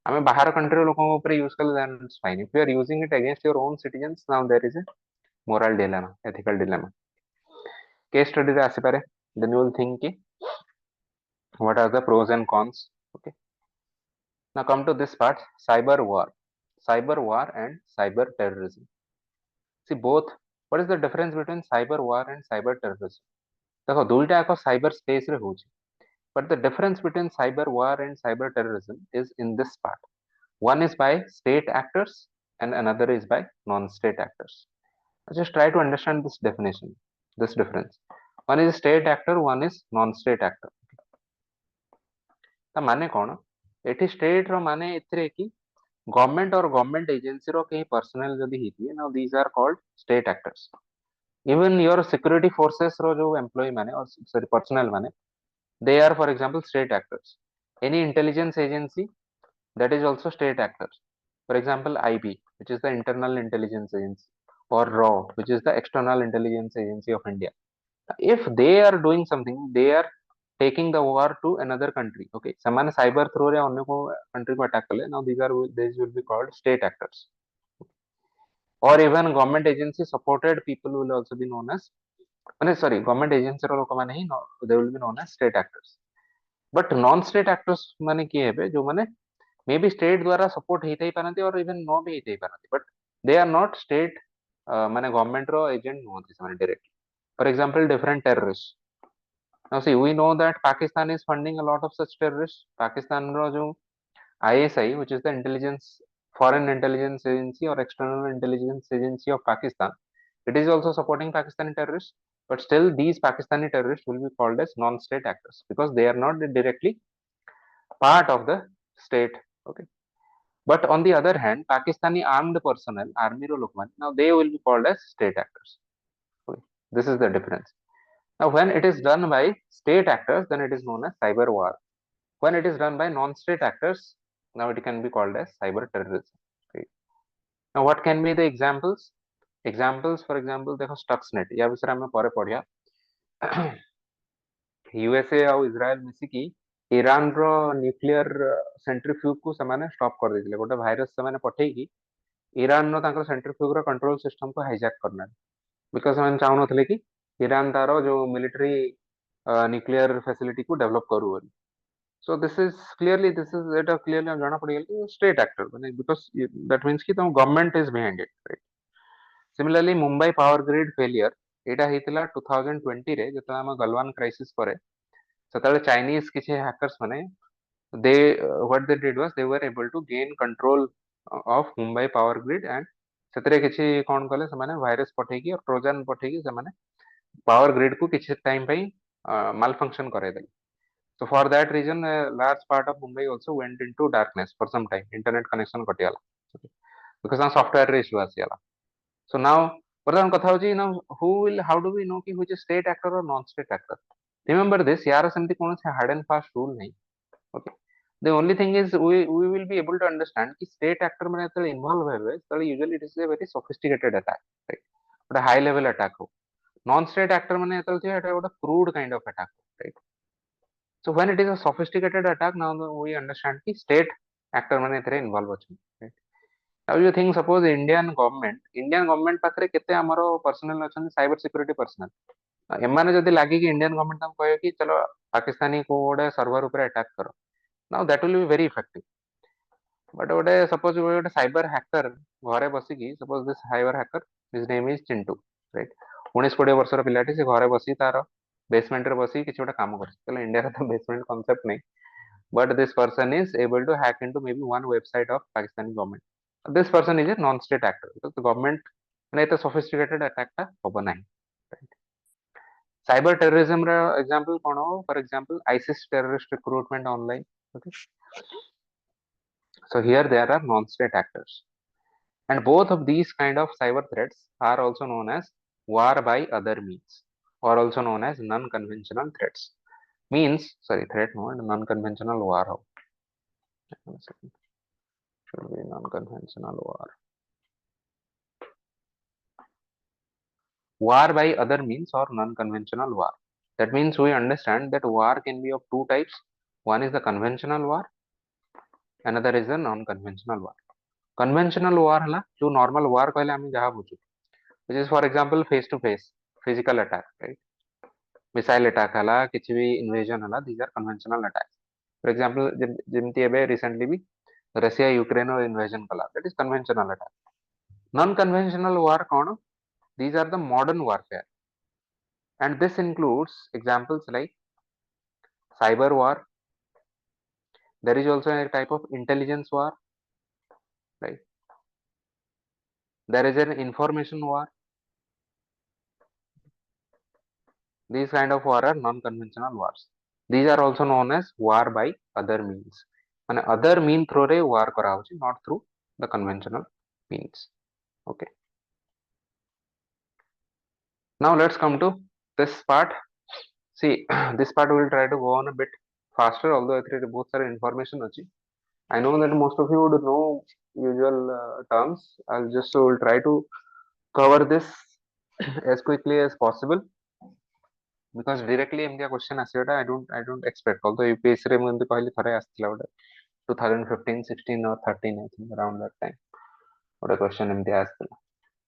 ଆମେ ବାହାର country ଲୋକଙ୍କ ଉପରେ use କଲେ then it's fine. If you are using it against your own citizens, now there is a moral dilemma, ethical dilemma. Case study ରେ ଆସିପାରେ then you will think ki, what are the pros and cons. Okay, now come to this part, cyber war and cyber terrorism. See both, what is the difference between cyber war and cyber terrorism? देखो दुईटा एक cyber space रे होची, but the difference between cyber war and cyber terrorism is in this part. One is by state actors and another is by non-state actors. Just try to understand this definition, this difference. One is state actor, one is non-state actor. ता माने कौन? एठी state रो माने इतरे की government or government agency रो कहीं personnel जदी हिती है. Now these are called state actors. Even your security forces रो जो employee माने और sorry personnel माने, they are for example state actors. Any intelligence agency, that is also state actors. For example, IB, which is the internal intelligence agency, or RAW, which is the external intelligence agency of India. If they are doing something, they are taking the war to another country. Okay, samana cyber through re onne ko country ko attack kale. Now these will be called state actors. Or even government agency supported people will also be known as, sorry, government agency ro lok mane hi no, they will be known as state actors. But non-state actors mane kiye hebe jo mane maybe state द्वारा support ହେଇଥାଇ ପାରନ୍ତି or even no भी ହେଇଥାଇ ପାରନ୍ତି, but they are not state ମାନେ government ର agent ନୁହନ୍ତି ସେମାନେ directly. For example, different terrorists. Now see, we know that Pakistan is funding a lot of such terrorists. Pakistan ର जो ISI, which is the foreign intelligence agency or external intelligence agency of Pakistan, it is also supporting Pakistani terrorists. But still, these Pakistani terrorists will be called as non-state actors because they are not directly part of the state. Okay. But on the other hand, Pakistani armed personnel, army ro lok mane, now they will be called as state actors. Okay. This is the difference. Now, when it is done by state actors, then it is known as cyber war. When it is done by non-state actors, now it can be called as cyber terrorism. Okay. Now, what can be the examples? Examples, for example, देखो Stuxnet, या विषय में परे पढ़िया. USA और Israel मिसिकी Iran रो nuclear centrifuge को समाने stop कर देथिले. गोटे भाइरस समाने पठेकी ईरान नो तांकर सेंट्रीफ्यूज रो कंट्रोल सिस्टम को हाईजैक करना, बिकॉज ସେମାନେ ଚାହୁଁନଥିଲେ କି ଇରାନ ତାର ଯୋଉ ମିଲିଟାରୀ ନ୍ୟୁକ୍ଲିयर ଫ୍ୟାସିଲିଟି को डेवलप करू ବୋଲି. So this is clearly, this is এটা clearly ଜଣା ପଡିଗଲା କି state actor ମାନେ, because that means କି ତମ government is behind it, right? Similarly, Mumbai power grid failure ଏଟା ହେଇଥିଲା 2020 ରେ ଯେତେବେଳେ ଆମ ଗଲୱାନ କ୍ରାଇସିସ୍ ପରେ ସେତେବେଳେ ଚାଇନିଜ କିଛି hackers ମାନେ they what they did was they were able to gain control of Mumbai power grid and ସେଥିରେ କିଛି କଣ କଲେ ସେମାନେ ଭାଇରସ ପଠେଇକି ट्रोजन ପଠେଇକି ସେମାନେ power grid को କିଛି time ପାଇଁ malfunction କରେଇଦେଲେ. So for that reason, a large part of Mumbai also went into darkness for some time. Internet connection कटिगला. Okay. Because now software issue ଆସିଗଲା. So now, ବର୍ତ୍ତମାନ କଥା ହଉଛି, now how do we know कि which is state actor or non-state actor? Remember this, यार ସେମିତି କୌଣସି hard and fast rule नहीं. Okay. The only thing is we will be able to understand कि state actor ମାନେ ଯେତେବେଳେ involve ହେବେ ସେତେବେଳେ usually it is a very sophisticated attack, right? ଗୋଟେ high level attack हो. Non-state actor ମାନେ ଯେତେବେଳେ ଥିବ ଏଟା ଗୋଟେ crude kind of attack, right? So when it is a sophisticated attack, now we understand कि state actor ମାନେ ଏଥିରେ involve ଅଛନ୍ତି, right? Now you think, suppose Indian government ପାଖରେ କେତେ ଆମର personnel ଅଛନ୍ତି cyber security personnel. ଏମାନେ ଯଦି ଲାଗିକି Indian government ତାଙ୍କୁ କହିବେ କି ଚलो ପାକିସ୍ତାନୀ କୋଉ ଗୋଟେ server ଉପରେ attack କର, now that will be very effective. But ଗୋଟେ suppose ଗୋଟେ cyber hacker ଘରେ ବସିକି, suppose this cyber hacker, his name is Chintu, right? 19-20 ବର୍ଷର ପିଲାଟି, ସେ ଘରେ ବସି ତାର ବେସମେଣ୍ଟ ରେ ବସି କିଛି ଗୋଟେ କାମ କରୁଛି. ତାହେଲେ ଇଣ୍ଡିଆରେ ତ ବେସମେଣ୍ଟ କନସେପ୍ଟ ନାହିଁ, but this person is able to hack into maybe one website of Pakistani government. This person is a non-state actor because the government ମାନେ ଏତେ sophisticated attack ଟା ହବ ନାହିଁ, right? Cyber terrorism ର example କଣ ହବ? For example, ISIS terrorist recruitment online. Okay. So here there are non-state actors, and both of these kind of cyber threats are also known as war by other means, or also known as non-conventional threats. Means, sorry, threat no, non-conventional war ho. One second. Should be non-conventional war. War by other means or non-conventional war. That means we understand that war can be of two types. One is the conventional war, another is the non-conventional war. Conventional war हला जो normal war कहले हम जहाँ बुझू, which is for example face to face physical attack, right? Missile attack हला किछि भी invasion हला these are conventional attacks for example जेमती एबे रिसेंटली भी रशिया यूक्रेन और इन्वेजन कला that is conventional attack non conventional war कोन these are the modern warfare and this includes examples like cyber war. There is also a type of intelligence war, right? There is an information war. These kind of war are non-conventional wars. These are also known as war by other means. And other mean through a war kara hochi, not through the conventional means. Okay. Now let's come to this part. See, this part we will try to go on a bit faster, although there is both information achi. I know that most of you would know usual terms. I'll just will try to cover this as quickly as possible because directly एमतिया question आसीबाटा I don't expect. Although UPSC रे ମୁଁ एमति कहली थरे आस्थिला गोटे 2015 16 or 13 I think around that time गोटे question एमति आस्थिला.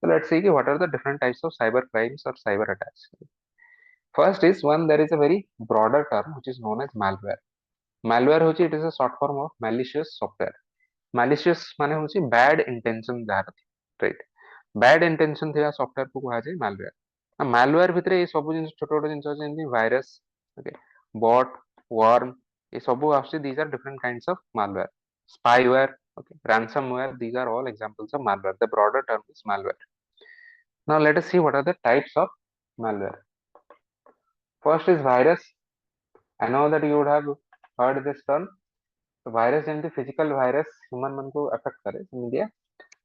So let's see what are the different types of cyber crimes or cyber attacks. First is one, there is a very broader term which is known as malware. Malware होची it is a short form of malicious software. Malicious माने होची bad intention jar right. Bad intention थिया software को कहा जाए malware. malware भितरे ये सब जिन छोट छोट जिन जेंति virus, okay, bot, worm, ये सब आछे. These are different kinds of malware. Spyware, okay, ransomware, these are all examples of malware. The broader term is malware. Now let us see what are the types of malware. First is virus. I know that you would have heard this term. So virus जेंति physical virus human मन को affect करे. Media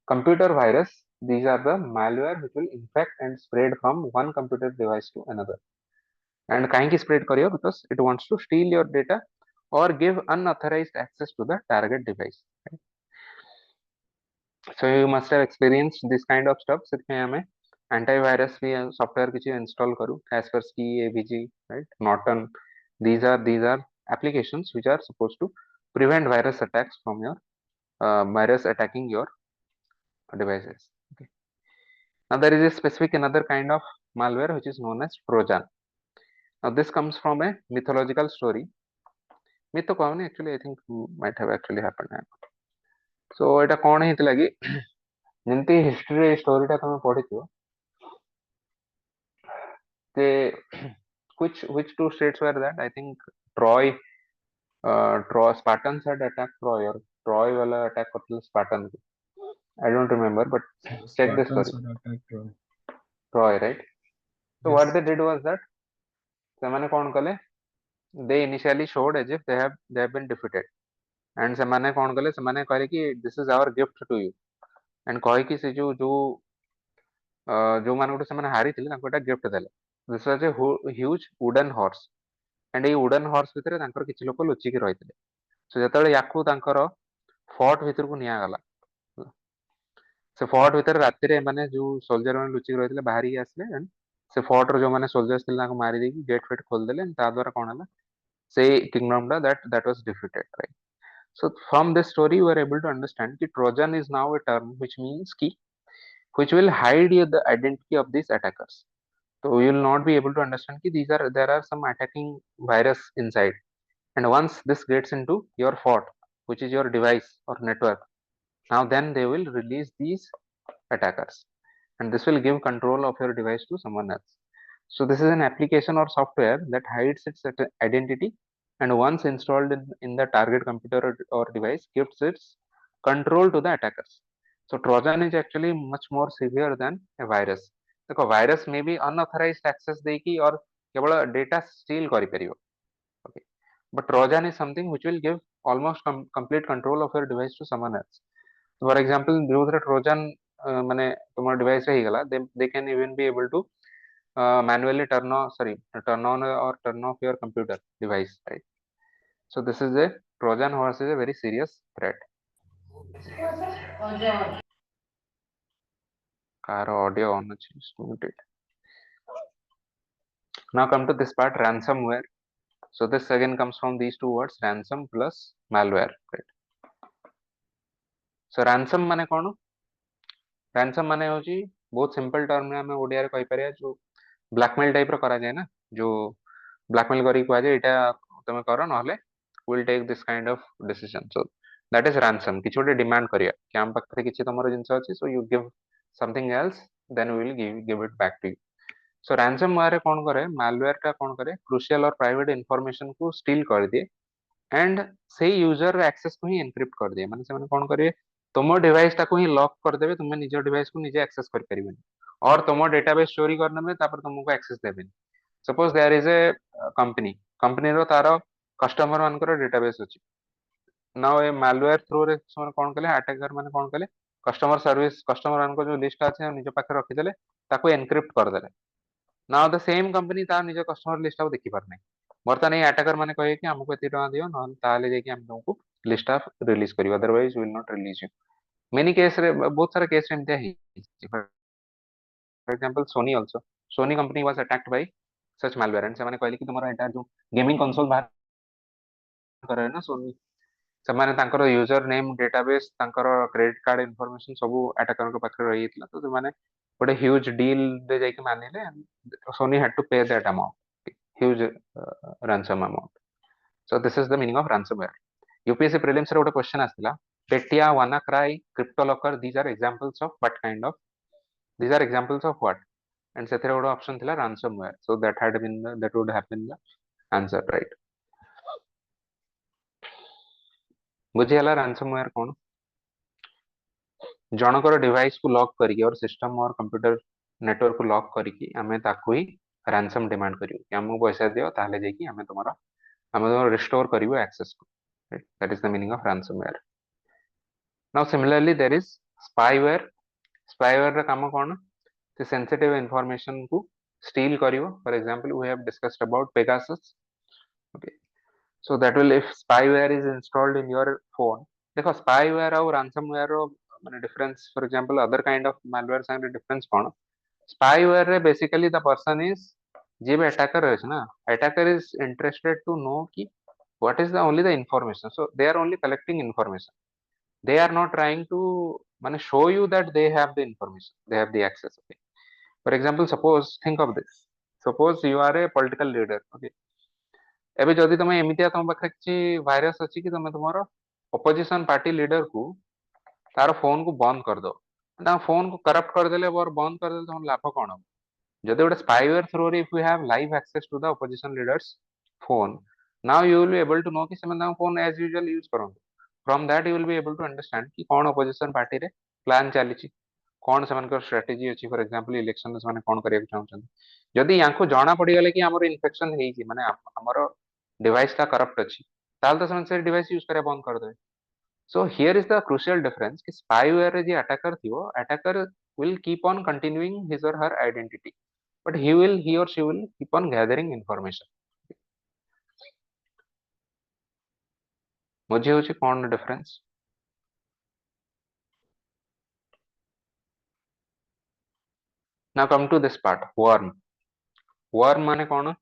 computer virus, these are the malware which will infect and spread from one computer device to another. And kahinki spread kariyo because it wants to steal your data or give unauthorized access to the target device. Right? So you must have experienced this kind of stuff. ସେଥିପାଇଁ ଆମେ antivirus भी software କିଛି install करू. Kaspersky, AVG, right? Norton. These are applications which are supposed to prevent virus attacks from your virus attacking your devices. Okay. Now there is a specific another kind of malware which is known as Trojan. Now this comes from a mythological story. Myth तो कहूनी actually I think might have actually happened. So एटा कौन ହେଇଥିଲା कि ଯେମିତି history ଷ୍ଟୋରିଟା ତମେ ପଢିଥିବ ଯେ which two states were that? I think Troy Spartans had attacked Troy or Troy वाला attack करଥିଲେ Spartan को. I don't remember but check the story. Spartans had attacked Troy. Troy, right? So Yes. what they did was that ସେମାନେ କଣ କଲେ? They initially showed as if they have been defeated. And ସେମାନେ କଣ କଲେ? ସେମାନେ କହିଲେ कि this is our gift to you. And କହିକି ସେ जो मानकटू ସେମାନେ ହାରିଥିଲେ ତାଙ୍କୁ ଏଟା गिफ्ट ଦେଲେ. This was a huge wooden horse. And ଏଇ wooden horse ଭିତରେ ତାଙ୍କର କିଛି ଲୋକ ଲୁଚିକି ରହିଥିଲେ. So ଯେତେବେଳେ ୟାକୁ ତାଙ୍କର ଫୋର୍ଟ ଭିତରକୁ ନିଆଗଲା. ସେ ଫୋର୍ଟ ଭିତରେ ରାତିରେ ଏମାନେ ଯୋଉ ସୋଲଜର ମାନେ ଲୁଚିକି ରହିଥିଲେ ବାହାରିକି ଆସିଲେ and ସେ ଫୋର୍ଟ ର ଯୋଉମାନେ ସୋଲଜର୍ସ ଥିଲେ ତାଙ୍କୁ ମାରି ଦେଇକି ଗେଟ୍ ଫେଟ୍ ଖୋଲିଦେଲେ. ତା ଦ୍ୱାରା କଣ ହେଲା? ସେଇ କିଙ୍ଗଡମ ଟା that was defeated, right? So from this story you are able to understand that Trojan is now a term which means ki which will hide the identity of these attackers. So you will not be able to understand ki there are some attacking virus inside, and once this gets into your fort, which is your device or network, now then they will release these attackers, and this will give control of your device to someone else. So this is an application or software that hides its identity, and once installed in the target computer or device gives its control to the attackers. So Trojan is actually much more severe than a virus. देखो virus may be unauthorized access देकी और केवल data steal करिपरियो. Okay. But Trojan is something which will give almost complete control of your device to someone else. So for example, जो Trojan माने तुम्हारा device रहेगा, they can even be able to manually turn on or turn off your computer device, right? So this is a Trojan horse is a very serious threat. Car audio on it. Now come to this part, ransomware. So this again comes from these two words, ransom plus malware, right? So ransom माने कौन? Ransom माने होची बहुत simple term में हमें ओडिया रे कहि परिया जो ब्लैकमेल टाइप रो करा जाए ना जो blackmail करी कुआ जे एटा तमे करो नहले will take this kind of decision. So that is ransom. किछि गोटे डिमांड करिया कि हम पाखरे किछि तमरो जिंस अछि, so you give something else, then we will give it back to you. So ransomware रे कोन करे, malware टा कोन करे, crucial और private information को steal कर दिए एंड से यूजर एक्सेस को ही एनक्रिप्ट कर दिए. माने से कोन करे, तुम डिवाइस टा को ही लॉक कर देबे, तुम निज डिवाइस को निजे एक्सेस कर परिबेनी और तुम डेटाबेस चोरी करने में तापर तुमको एक्सेस देबेनी. Suppose there is a company, company रो तारो कस्टमर मानकर डेटाबेस अछि. नाउ ए मालवेयर थ्रू रे समान कोन कले, अटैकर माने कोन कले, कस्टमर सर्विस कस्टमर मानको जो लिस्ट अछि निज पाखे रखि देले, ताको एनक्रिप्ट कर देले. नाउ द सेम कंपनी ता निज कस्टमर लिस्ट आ देखि पारनै. बर्तमान ए अटैकर माने कहे कि हमको एति टका दियो न ताले जे कि हम तुमको लिस्ट ऑफ रिलीज करियो, otherwise will not release you. Many case रे बहुत सारा केस एमते ही. For example Sony also, Sony company was attacked by such malware and से माने कहले कि तुम्हारा एटा जो गेमिंग कंसोल बाहर करे ना सोनी, से माने तांकर यूजर नेम डेटाबेस तांकर क्रेडिट कार्ड इंफॉर्मेशन सब अटैकर के पाखे रही थिला. तो माने गोटे ह्यूज डील दे जाय कि मानिले सोनी हैड टू पे that amount, huge ransom amount. So this is the meaning of ransomware. UPSC prelims रे गोटे question आस्थिला, पेटिया, WannaCry, CryptoLocker, these are examples of what kind of, these are examples of what, and सेथरे गोटे option थिला ransomware. So that had been the, that would have been the answer, right? बुझिहला ransomware कोन, जनकर device को lock करिक और system और computer network को लॉक करिक आमे ताकू ही ransom डिमांड करियो कि हमको पैसा दियो ताले जे कि हमें तुम्हारा रिस्टोर करियो एक्सेस को, right? That is the meaning of ransomware. Now similarly there is spyware. Spyware रा काम कोन, से सेंसिटिव इंफॉर्मेशन को स्टील करियो. For example we have discussed about Pegasus. Okay, so that will, if spyware is installed in your phone, देखो spyware और ransomware रो माने difference, for example other kind of malware संगे डिफरेंस कोन. spyware रे basically the person is जे भी attacker है ना, attacker is interested to know कि what is the only the information, so they are only collecting information, they are not trying to माने show you that they have the information, they have the access. Okay, for example suppose think of this, suppose you are a political leader. Okay, एबे जदि तमे एमितिया तम पाखे किछि virus अछि कि तमे तुमरो ऑपोजिशन पार्टी लीडर को तार फोन को बंद कर दो, ता फोन को करप्ट कर देले और बंद कर देले, तम लाभ कोन हो. जदि गोटे स्पाईवेयर थ्रू रे if you have live access to the opposition leaders phone, now you will be able to know कि सेमन तां फोन एज यूजुअल यूज करंतु. From that you will be able to understand कि कोन opposition party रे plan चलीची, कोन सेमानकर स्ट्रेटजी अछि. फॉर एग्जांपल इलेक्शन में सेमाने कोन करिया चाहउछन, जदि यांको जाना पड़ी गेले कि हमर इन्फेक्शन हेई माने हमर डिवाइस ता करप्ट अछि, ताल तो सेमन से डिवाइस यूज करे बंद कर देबे. So here is the crucial difference कि spyware रे जे attacker थियो, attacker will keep on continuing his or her identity, but he or she will keep on gathering information. बुझी होची कोन difference. Now come to this part, worm. worm माने कोन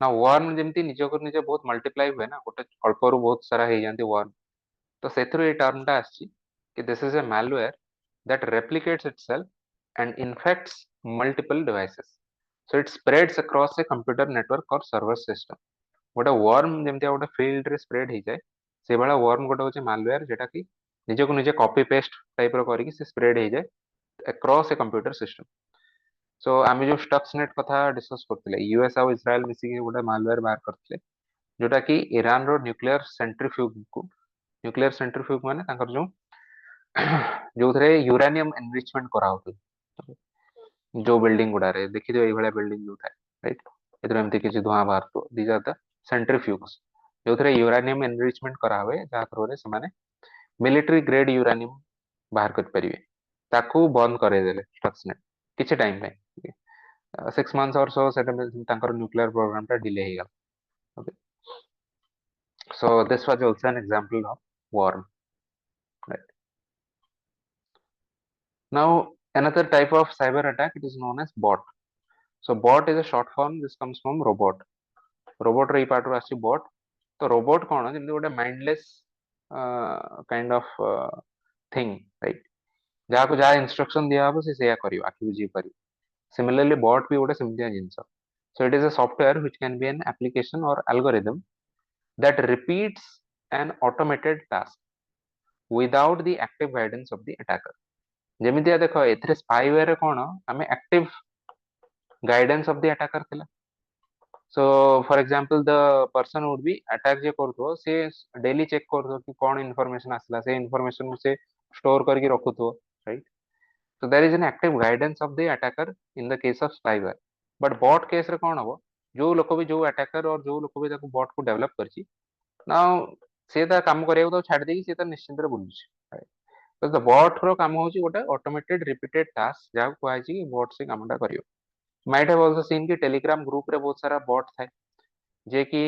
ना, worm जेमती निज को निज बहुत मल्टीप्लाई हुए ना, गोटे अल्प रु बहुत सारा हे जानती worm, तो सेथरो ए टर्म टा आछि कि this is a malware that replicates itself and infects multiple devices, so it spreads across a computer network or server system. गोटे वर्म जेमती गोटे फील्ड रे स्प्रेड हो जाए, से भाला वर्म गोटे होचे मालवेयर जेटा कि निज को निजे कॉपी पेस्ट टाइप रो करिक से स्प्रेड हो जाए अक्रॉस ए कंप्यूटर सिस्टम. सो आमे जो स्टक्सनेट कथा डिस्कस करथिले, यूएस और इजराइल मिसी के गोटे मालवेयर बाहर करथिले जोटा कि ईरान रो न्यूक्लियर सेंट्रीफ्यूग माने तांकर जो जो थरे यूरेनियम एनरिचमेंट करा होतो, जो बिल्डिंग गुडा रे देखि जो एई भला बिल्डिंग जो थाए, राइट, एतर एमती किछि धुआं बाहर तो दीज आर द सेंट्रीफ्यूग्स जो थरे यूरेनियम एनरिचमेंट करा हुए, जा थ्रो रे से माने मिलिटरी ग्रेड यूरेनियम बाहर कर परिवे, ताकू बंद करे देले स्टक्सनेट किछि टाइम पे. 6 मंथ्स और सो सेटा तांकर न्यूक्लियर प्रोग्राम ता डिले हे गल. Okay, so this was also an example of worm, right? Now another type of cyber attack, it is known as bot. So bot is a short form, this comes from robot. robot रे part रो आसी bot. तो robot कोन जेमति गोटे mindless kind of thing, right, जहा को जहा instruction दिया हबो से सेया करियो, आखि बुझी करियो. सिमिलरली बॉट भी गोटे सेमतिया जिंस. So it is a software which can be an application or algorithm that repeats an automated task without the active guidance of the attacker. ଯେମିତିଆ ଦେଖ ଏଥିରେ ସ୍ପାଇୱେୟାର କଣ ଆମେ ଆକ୍ଟିଭ ଗାଇଡେନ୍ସ ଅଫ ଦି ଆଟାକର ଥିଲା. So for example the person would be attack जे କରୁଥିବ ସେ daily check କରୁଥିବ କି କଣ information ଆସିଲା ସେ information କୁ ସେ store କରିକି ରଖୁଥିବ, right? So there is an active guidance of the attacker in the case of spyware. But bot case ରେ କଣ ହବ, ଯୋଉ ଲୋକ ବି ଯୋଉ attacker or ଯୋଉ ଲୋକ ବି ତାକୁ bot କୁ develop କରିଛି, now ସେ ତା କାମ କରିବାକୁ ତାକୁ ଛାଡି ଦେଇକି ସେ ତା ନିଶ୍ଚିନ୍ତରେ ବୁଲୁଛି, right? So the bot ର କାମ ହଉଛି ଗୋଟେ automated repeated task ଯାହାକୁ କୁହାଯାଇଛି କି bot ସେ କାମଟା କରିବ. Might have also seen कि टेलीग्राम ग्रुप रे बहुत सारा बॉट थाए जे कि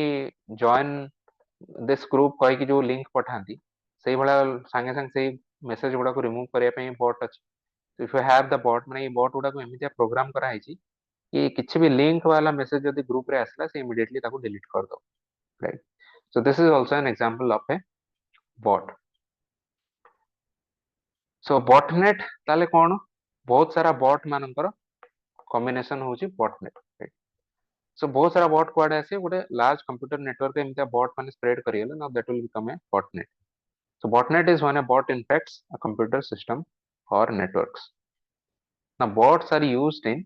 जॉइन दिस ग्रुप कहि कि जो लिंक पठांती सेही भला संगे संगे सेही मेसेज गुडा को रिमूव करिया पई बॉट अछि. So if you have the bot माने ये बॉट गुडा को एमितिया प्रोग्राम करा हैछि कि किछि भी लिंक वाला मेसेज जदि ग्रुप रे आसला से इमीडिएटली ताको डिलीट कर दो, right? So this is also an example of a bot. So botnet ताले कोन बहुत सारा बॉट मानकर कॉम्बिनेशन होछि botnet, right? So बहुत सारा बॉट कुआडे आसे गोटे लार्ज कंप्यूटर नेटवर्क एमितिया बॉट माने spread करियले, now that will become a botnet. So botnet is when a bot infects a computer system or networks. Now bots are used in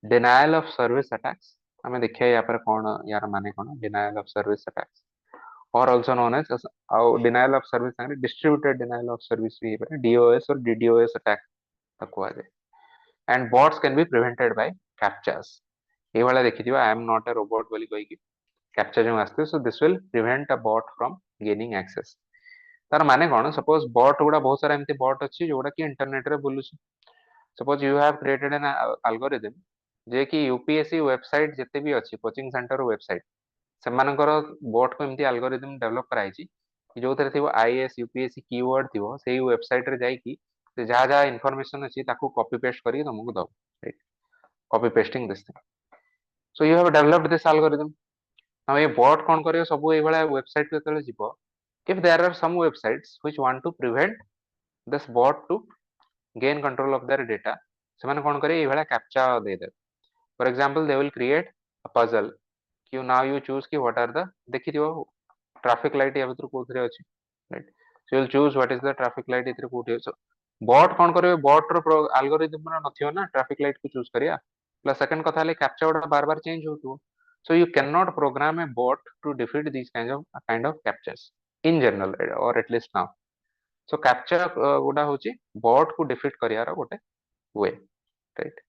denial of service attacks. हमें देखिए यहाँ पर कौन यार माने कौन denial of service attacks or also known as denial of service यानी distributed denial of service भी है DOS और DDoS attack तक हुआ है. And bots can be prevented by captchas. ये वाला देखिए जो I am not a robot वाली कोई की captcha जो आस्ते, so this will prevent a bot from gaining access. तार माने कौन, suppose bot गुड़ा बहुत सारा एमती bot अच्छी जो गुड़ा की इंटरनेट रे बोलुची. Suppose you have created an algorithm जे कि यूपीएससी वेबसाइट जिते भी अच्छी कोचिंग सेंटर वेबसाइट सेमानकर बोट को एमती एल्गोरिथम डेवलप कराइछि कि जो थरे थिबो आईएएस यूपीएससी कीवर्ड थिबो सेही वेबसाइट रे जाई कि से जहा जहा इंफॉर्मेशन अछि ताकू कॉपी पेस्ट करी तुमको दो, right? Copy pasting this thing. So you have developed this algorithm. Now ये बॉट कोन करियो सब ए वाला वेबसाइट पे तले जिवो, if there are some websites which want to prevent this bot to gain control of their data, सेमाने कोन करे ए वाला कैप्चा दे दे. For example, they will create a puzzle. You now you choose ki what are the देखिथियो traffic light या भितर कोथरे अछि, right? So you'll choose what is the traffic light इतरे कोठे. So bot कोन करबे, bot रो algorithm ना नथियो ना traffic light को choose करिया. प्लस सेकंड कथा ले कैप्चा ओडा बार बार चेंज होतु. So you cannot program a bot to defeat these kind of captchas in general or at least now. So captcha गोडा होची bot को defeat करिया रो गोटे way, right?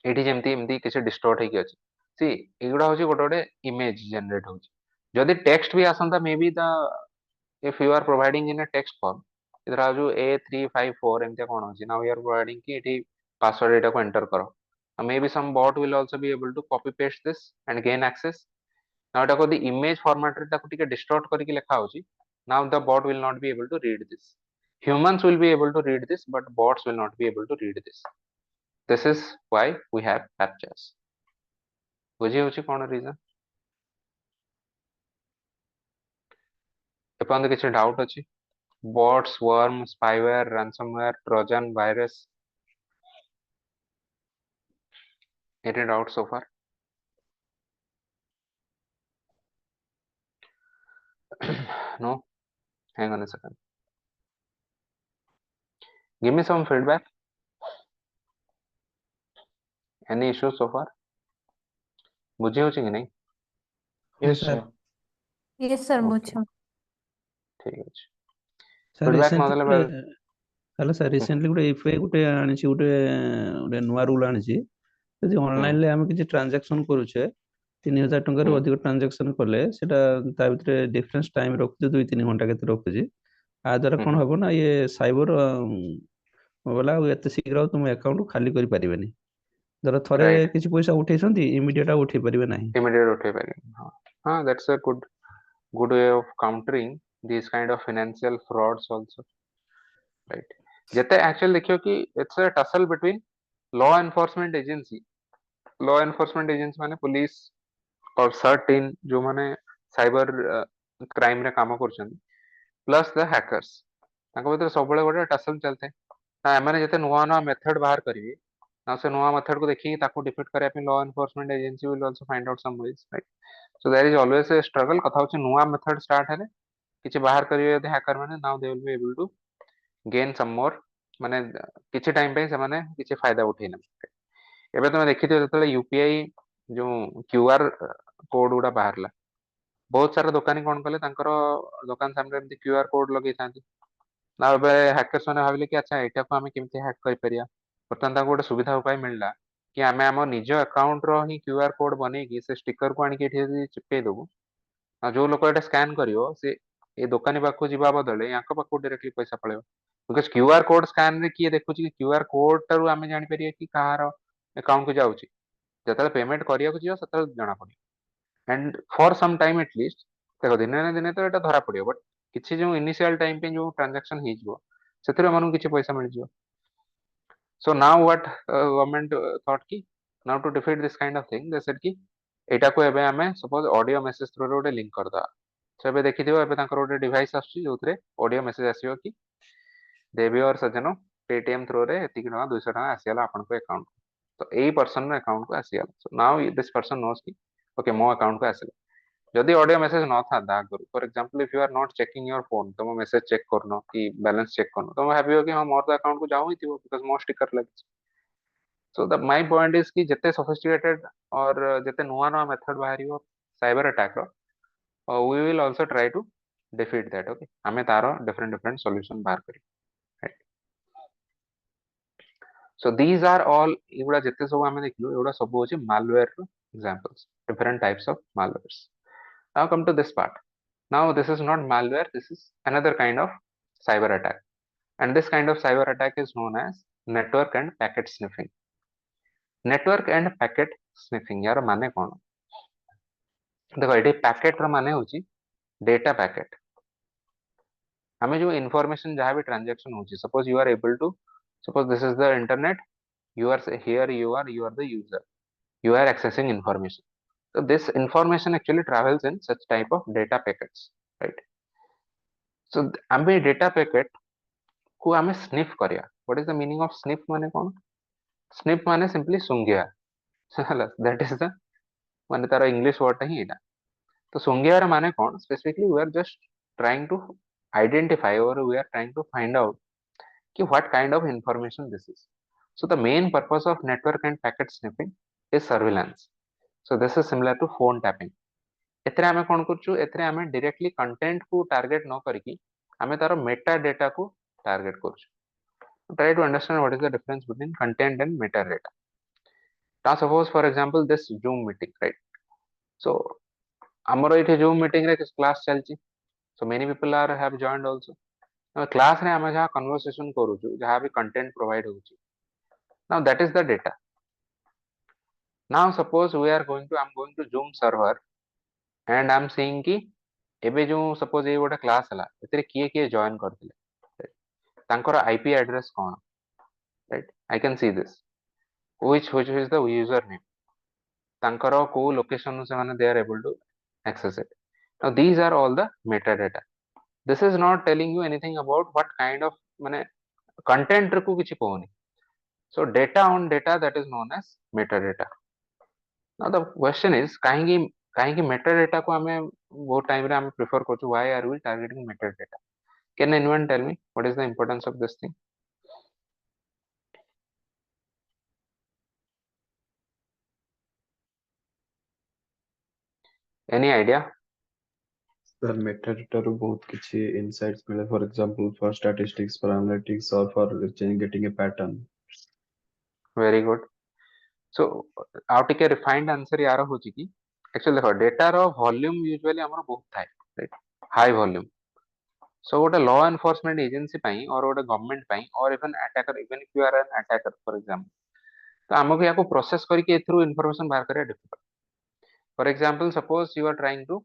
एठी जेमती एमती किसी डिस्टॉर्ट है कि अछि सी एगुडा होची गोटे गोटे इमेज जनरेट होची जदी टेक्स्ट भी आसंता may be the if you are providing in a text form इधर जो A354 एमते कोन होची नाउ वी आर प्रोवाइडिंग कि एठी पासवर्ड एटा को एंटर करो maybe some bot will also be able to copy paste this and gain access now एटा को the image format रे ताको टिके डिस्टॉर्ट करके लिखा होची now the bot will not be able to read this humans will be able to read this but bots will not be able to read this. This is why we have captchas. बुझी होची कोन reason एपन किछि doubt अछि bots worm spyware ransomware trojan virus any doubt so far? No, hang on a second, give me some feedback. Any issues so far? बुझी होची कि नहीं? Yes, sir. sir. Yes, sir, Okay. mucho. ठीक अछि sir feedback recently नदेले गोटे hello sir recently गोटे FI गोटे आनिछि गोटे गोटे नुआ रूल आनिछि जदि ऑनलाइन ले हम किछि ट्रांजैक्शन करूछे 3000 टंका रो अधिक ट्रांजैक्शन करले सेटा ता भितरे डिफरेंस टाइम रखुछ 2-3 घंटा केते रखुछ आ द्वारा कोन हबो ना ये साइबर वाला एते शीघ्र तुम अकाउंट खाली करि परिबेनी जरा थरे Right. किछि पैसा उठेसंती इमीडिएट उठे परिबे नाही immediate उठे पारे हां हां that's a good way of countering these kind of financial frauds also, right? जते एक्चुअली देखियो कि it's a tussle between law enforcement agency माने पुलिस और सर्टेन जो माने साइबर क्राइम रे काम करछन प्लस द हैकर्स ताको भीतर सब बळे गोटे टसल चलते ना माने जते नुवा नुवा मेथड बाहर करिवे now से नुआ मेथड को देखिए ताको डिफीट करया पे law enforcement agency will also find out some ways, right? So there is always a struggle कथा होची नुआ मेथड स्टार्ट हेले किछि बाहर करिवे यदि हैकर माने now they will be able to gain some more माने किछि टाइम पे से माने किछि फायदा उठेना। एबे तमे देखिथियो जतले यूपीआई जो क्यूआर कोड गुडा बाहरला बहुत सारा दुकानी कोन कले तांकर दुकान सामने एमती क्यूआर कोड लगे थांती ना एबे हैकर्स माने भाबिले कि अच्छा एटा को हमें केमती हैक करि परिया बर्तमान ताको गोटे सुविधा उपाय मिलला कि आमे हम निज अकाउंट रो ही क्यूआर कोड बनै कि से स्टिकर को आनी के एठी चिपके दबु आ जो लोक एटा स्कैन करियो से ए दुकानी पाखु जिबा बदले याको पाखु डायरेक्टली पैसा पळेबो बिकॉज़ क्यूआर कोड स्कैन रे किए देखुची कि क्यूआर कोड तारु आमे जानि परिया कि कहार अकाउंट को जाउची जतले पेमेंट करिया को जियो सतले जणा पड़ी and for some time at least देखो दिने ना दिने तो एटा धरा पड़ियो बट किछि जो इनिशियल टाइम पे जो ट्रांजैक्शन हे जिवो सेथरे मानु किछि पैसा मिल जिवो। So now what government thought की now to defeat this kind of thing they said की एटा को एबे हमें सपोज ऑडियो मैसेज थ्रू रे लिंक कर दा सो एबे देखि दियो एबे तांकर ओटे डिवाइस आछी जोथरे ऑडियो मैसेज आसीयो कि देवी और सजनो पेटीएम थ्रू रे एतिक टका 200 टका आसीला आपन को अकाउंट तो एई पर्सन रे अकाउंट को आसीला so now this person knows की ओके मो अकाउंट को आसीला जदि ऑडियो मैसेज न था दा करू for example if you are not checking your phone तुम मैसेज चेक करनो कि बैलेंस चेक करनो तुम भाबियो कि हां मोर तो अकाउंट को जाऊ ही थिबो बिकॉज़ मो स्टिकर लगी so the my point is कि जते सोफिस्टिकेटेड और जते नुवा नुवा मेथड बाहरियो साइबर अटैक रो we will also try to defeat that okay हमें तारो डिफरेंट डिफरेंट सॉल्यूशन बाहर करी right. So these are all एगुडा जते सब हमें देखलु एगुडा सब होची मालवेयर रो examples different types of malwares. Now come to this part. Now this is not malware, this is another kind of cyber attack. And this kind of cyber attack is known as network and packet sniffing. Network and packet sniffing यार माने कौन? देखो ये packet रो माने होची data packet. हमें जो information जहाँ भी ट्रांजैक्शन होची suppose you are able to suppose this is the internet you are here you are the user you are accessing information so this information actually travels in such type of data packets right so आमे data packet को आमे sniff करिया what is the meaning of sniff माने कौन sniff माने simply सुंगिया हला that is the माने तार इंग्लिश वर्ड ही एटा तो सुंगिया रे माने कौन specifically we are just trying to identify और we are trying to find out कि what kind of information this is so the main purpose of network and packet sniffing is surveillance so this is similar to phone tapping एथरे आमे कोन करछु एथरे आमे directly content को target न करकी आमे तारो Meta data को target करछु try to understand what is the difference between content and metadata now suppose for example this zoom meeting right so amaro ite zoom meeting re class chalchi so many people are have joined also now class re ame jaha conversation करूछु jaha भी content provide होछि now that is the data now suppose we are going to I'm going to zoom server and I'm seeing कि एबे जो suppose ये गोटे class हला एतरे किए किए जॉइन करथिले तांकर IP address cone right I can see this which is the user name तांकर को लोकेशन से माने they are able to access it now these are all the metadata this is not telling you anything about what kind of माने content को किछि कोनी so data on data that is known as metadata now the question is काहेकि metadata को हमें वो time रे हम prefer करछु why are we targeting metadata can anyone tell me what is the importance of this thing any idea sir metadata ରୁ बहुत किछि insights मिले for example for statistics for analytics or for getting a pattern very good so आउ टिके refined answer यार होची कि actually देखो डेटा रो वॉल्यूम यूजुअली हमर बहुत थाए राइट हाई वॉल्यूम सो गोटे लॉ एनफोर्समेंट एजेंसी पई और गोटे गवर्नमेंट पई और even attacker even if you are an attacker for example तो हमको याको प्रोसेस करके एथ्रू इंफॉर्मेशन बाहर करिया difficult for example suppose you are trying to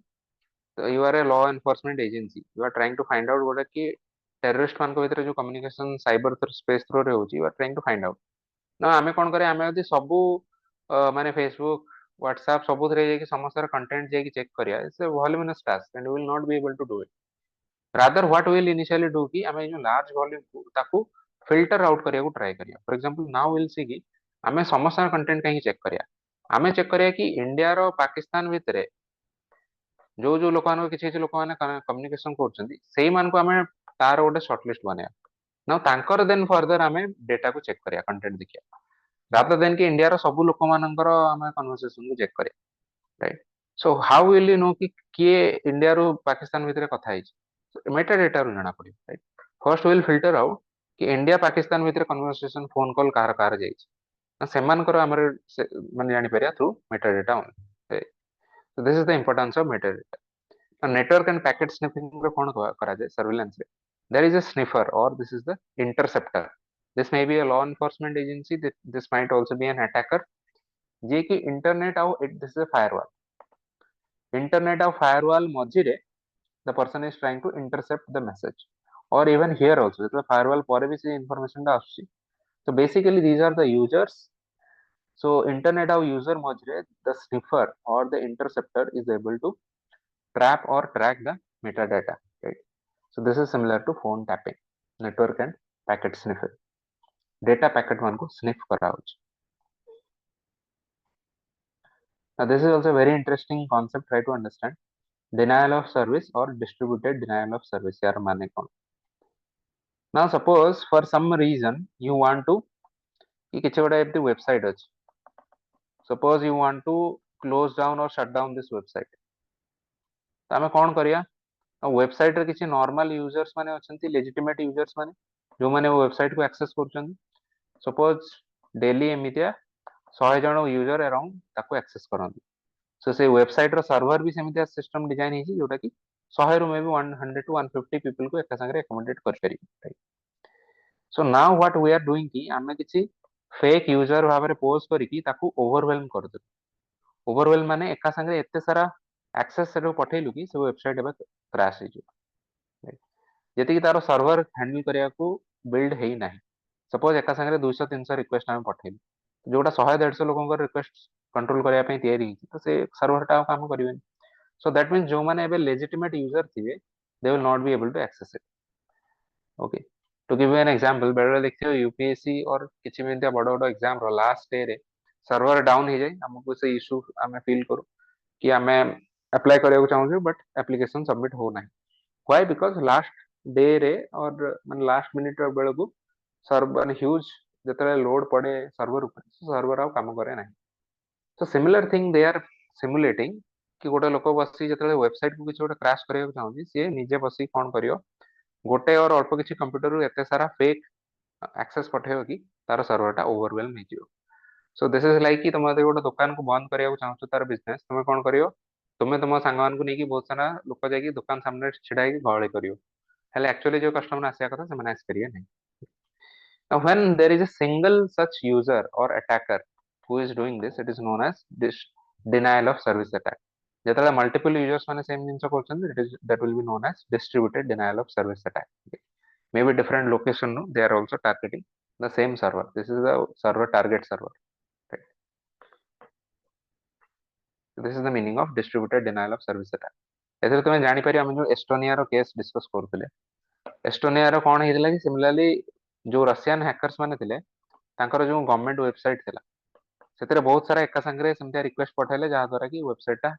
you are a law enforcement agency you are trying to find out what कि terrorist मान को भीतर जो कम्युनिकेशन साइबर स्पेस थ्रू रे होची you are trying to find out ना आमे कोन करे आमे यदि सबु माने फेसबुक व्हाट्सएप सबु थरे जे कि समस्त कंटेंट जे कि चेक करिया it's a voluminous task and we will not be able to do it rather what we will initially do कि आमे जो लार्ज वॉल्यूम को ताकू फिल्टर आउट करिया को ट्राई करिया for example now will see कि आमे समस्त कंटेंट कहीं चेक करिया आमे चेक करिया कि इंडिया रो पाकिस्तान भितरे जो जो लोक मान किसी किसी लोक माने कम्युनिकेशन करछंती सेही मान को आमे तार गोटे शॉर्टलिस्ट बनेया ना तांकर देन फर्दर आमे डेटा को चेक करिया कंटेंट देखिया रादर देन कि इंडिया रो सब लोक मानकर आमे कन्वर्सेशन को चेक करिया right so how will you know कि किए इंडिया रो पाकिस्तान भितरे कथा हिच मेटा डेटा रो जणा पड़ियो right first will filter out कि इंडिया पाकिस्तान भितरे conversation phone call car car जाइछ ना सेमानकर हमर माने जानि परिया through Meta data only so this is the importance of metadata. Now, network and packet sniffing रे कौन करा जाए surveillance रे there is a sniffer or this is the interceptor. This may be a law enforcement agency. This might also be an attacker. जे कि internet आउ this is a firewall. Internet आउ firewall मझिरे the person is trying to intercept the message. Or even here also जेतले firewall ପରେ भी से information टा आସୁଛି. So basically these are the users. So internet आउ user मझिरे the sniffer or the interceptor is able to trap or track the metadata, right? So this is similar to phone tapping, network and packet sniffing. Data packet one को sniff करा होची. Now this is also a very interesting concept. Try to understand denial of service or distributed denial of service. यार माने कौन? Now suppose for some reason you want to कि किसी गोटे एमती website अछि. Suppose you want to close down or shut down this website. तो आमे कौन करिया? वेबसाइट रे किसी नॉर्मल यूजर्स माने अछंती लेजिटिमेट यूजर्स माने जो माने वो वेबसाइट को एक्सेस करछंती सपोज डेली एमितिया 100 जण यूजर अराउंड ताको एक्सेस करंती सो से वेबसाइट रो सर्वर भी सेमितिया सिस्टम डिजाइन हिची जोटा कि 100 रो मे बी 100 टू 150 पीपल को एका संगे अकोमोडेट कर पारी right so now what we are doing कि आमे किसी फेक यूजर भाबरे पोस्ट करी कि ताको ओवरवेलम कर दे ओवरवेलम माने एका संगे एते सारा एक्सेस से पठेलु कि से वेबसाइट एबा क्रैश हिजो जति कि तारो सर्वर हैंडल करिया को बिल्ड हेई नाही सपोज एका संगे 200 300 रिक्वेस्ट आमे पठेली जोटा 100 150 लोगों रिक्वेस्ट कंट्रोल करिया पे तैयारी हिची तो से सर्वर टा काम करिवेनी सो दैट मींस जो माने एबे लेजिटिमेट यूजर थिबे they will not be able to access it okay to give you an example बेरे देखियो यूपीएससी और किछि भी बड़ बड़ एग्जाम रो लास्ट डे रे सर्वर डाउन हे जाय हमको से इशू आमे फील करू कि आमे अप्लाई करिया चाहू बट एप्लीकेशन सबमिट हो नाही व्हाई बिकॉज लास्ट डे रे और माने लास्ट मिनिट बेल को सर्वर ह्यूज जतले लोड पड़े सर्वर ऊपर सर्वर आउ काम करे नाही तो similar thing they are simulating कि गोटे लोक बसी जतले वेबसाइट को किछ गोटे क्रैश करिया चाहूची से निजे बसी कोन करियो गोटे और अल्प किछि कंप्यूटर रु एते सारा फेक एक्सेस पठेयो कि तार सर्वर टा ओवरवेलम हे जियो सो दिस इज लाइक कि तुम गोटे दुकान को बंद करिया चाहूछ तार बिजनेस तुम कोन करियो तुम तुम सांग मान को नेकी बहुत सारा लोक जाई दुकान सामने छिड़ा ही गहଳି करियो हेले एक्चुअली जो कस्टमर आसिया कथा से आस करिए नहीं now when there is a single such user or attacker who is doing this it is known as this denial of service attack जेतले मल्टीपल यूजर्स माने सेम जिंस करछन it is that will be known as distributed denial of service attack may be different location no they are also targeting the same server this is the server target server right this is the meaning of distributed denial of service attack एथरे तुमे जानि पारि हम जो Estonia रो case discuss करथले Estonia रो कोन हेतला कि सिमिलरली जो रशियन हैकर्स माने थिले तांकर जो गवर्नमेंट वेबसाइट थिला सेतरे बहुत सारा एका संगे सेमते रिक्वेस्ट पठाइले जहा द्वारा कि वेबसाइट टा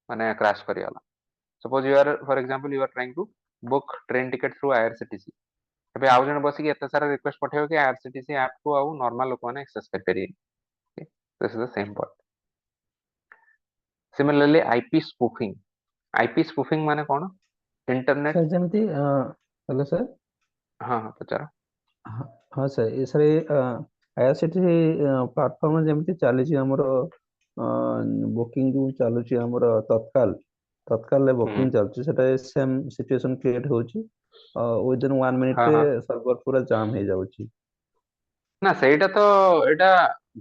माने क्रैश करियाला suppose you are for example you are trying to book train ticket through IRCTC एबे आउ जण बसी कि एते सारा रिक्वेस्ट पठाइयो कि आईआरसीटीसी ऐप को आउ नॉर्मल लोक माने एक्सेस कर पारी this is the same point similarly IP spoofing माने कोन इंटरनेट सर जेमती हेलो सर हां हां पचारा हाँ सर ये सर आईआरसीटी प्लाटफॉर्म जेमती चली हमर बुकिंग जो चलुची हमर तत्काल तत्काल रे बुकिंग चलुची सेटा सेम सिचुएशन क्रिएट होची विद इन 1 मिनिट हां रे हां सर्वर पूरा जाम हो जाउची ना सेटा तो एटा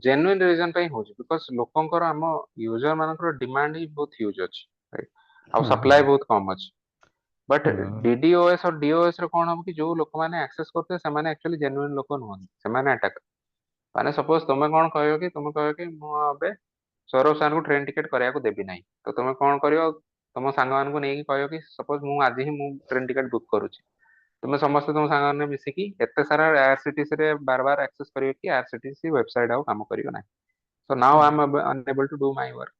जेन्युइन रीजन पे होची बिकॉज़ लोकंकर हम यूजर मानकर डिमांड ही बहुत ह्यूज अछि राइट आ हाँ सप्लाई हाँ बहुत कम अछि बट हाँ डीडीओएस और डीओएस रे कोन हम कि जो लोक माने एक्सेस करते से माने एक्चुअली जेन्युइन लोक नहन से माने अटैक माने सपोज तुम कोन कहयो कि तुम कहयो कि मु अबे सौरव सर को ट्रेन टिकट करिया को देबी नाही तो तुम कोन करियो तुम सांग मान को नै कि कहयो कि सपोज मु आज ही मु ट्रेन टिकट बुक करूची तुम समस्त तुम सांग मिसिकी एते सारा आईआरसीटीसी रे बार बार एक्सेस करियो कि आईआरसीटीसी वेबसाइट आउ काम करियो ना, so now ହୁଁ। I'm unable to do my work.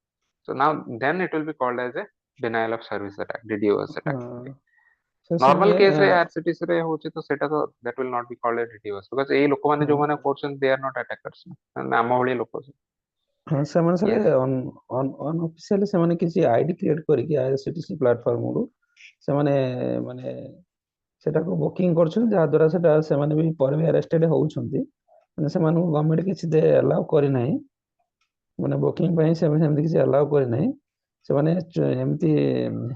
So now then it will be called as a denial of service attack, DDoS attack. ହଁ ସେ Normal ସେମାନେ case ରେ आरसीटीसी ରେ होचे तो सेटा तो that will not be called a DDoS because एई लोक माने जो माने करछन they are not attackers, ମାନେ ଆମ ଭଳି ଲୋକ ସେ। ହଁ ସେମାନେ Yes. ସାର୍ ଅନଅଫିସିଆଲି ସେମାନେ କିଛି ଆଇଡି କ୍ରିଏଟ କରିକି ଆଇଆରସିଟିସି ପ୍ଲାଟଫର୍ମରୁ ସେମାନେ ମାନେ ସେଟାକୁ ବୁକିଂ କରୁଛନ୍ତି, ଯାହା ଦ୍ୱାରା ସେଟା ସେମାନେ ବି ପରେ ବି ଆରେଷ୍ଟେଡ ହଉଛନ୍ତି। ମାନେ ସେମାନଙ୍କୁ ଗଭର୍ଣ୍ଣମେଣ୍ଟ କିଛି ଆଲାଉ କରିନାହିଁ, ମାନେ ବୁକିଂ ପାଇଁ ସେମାନେ ସେମିତି କିଛି ଆଲାଉ କରିନାହିଁ। ସେମାନେ ଏମିତି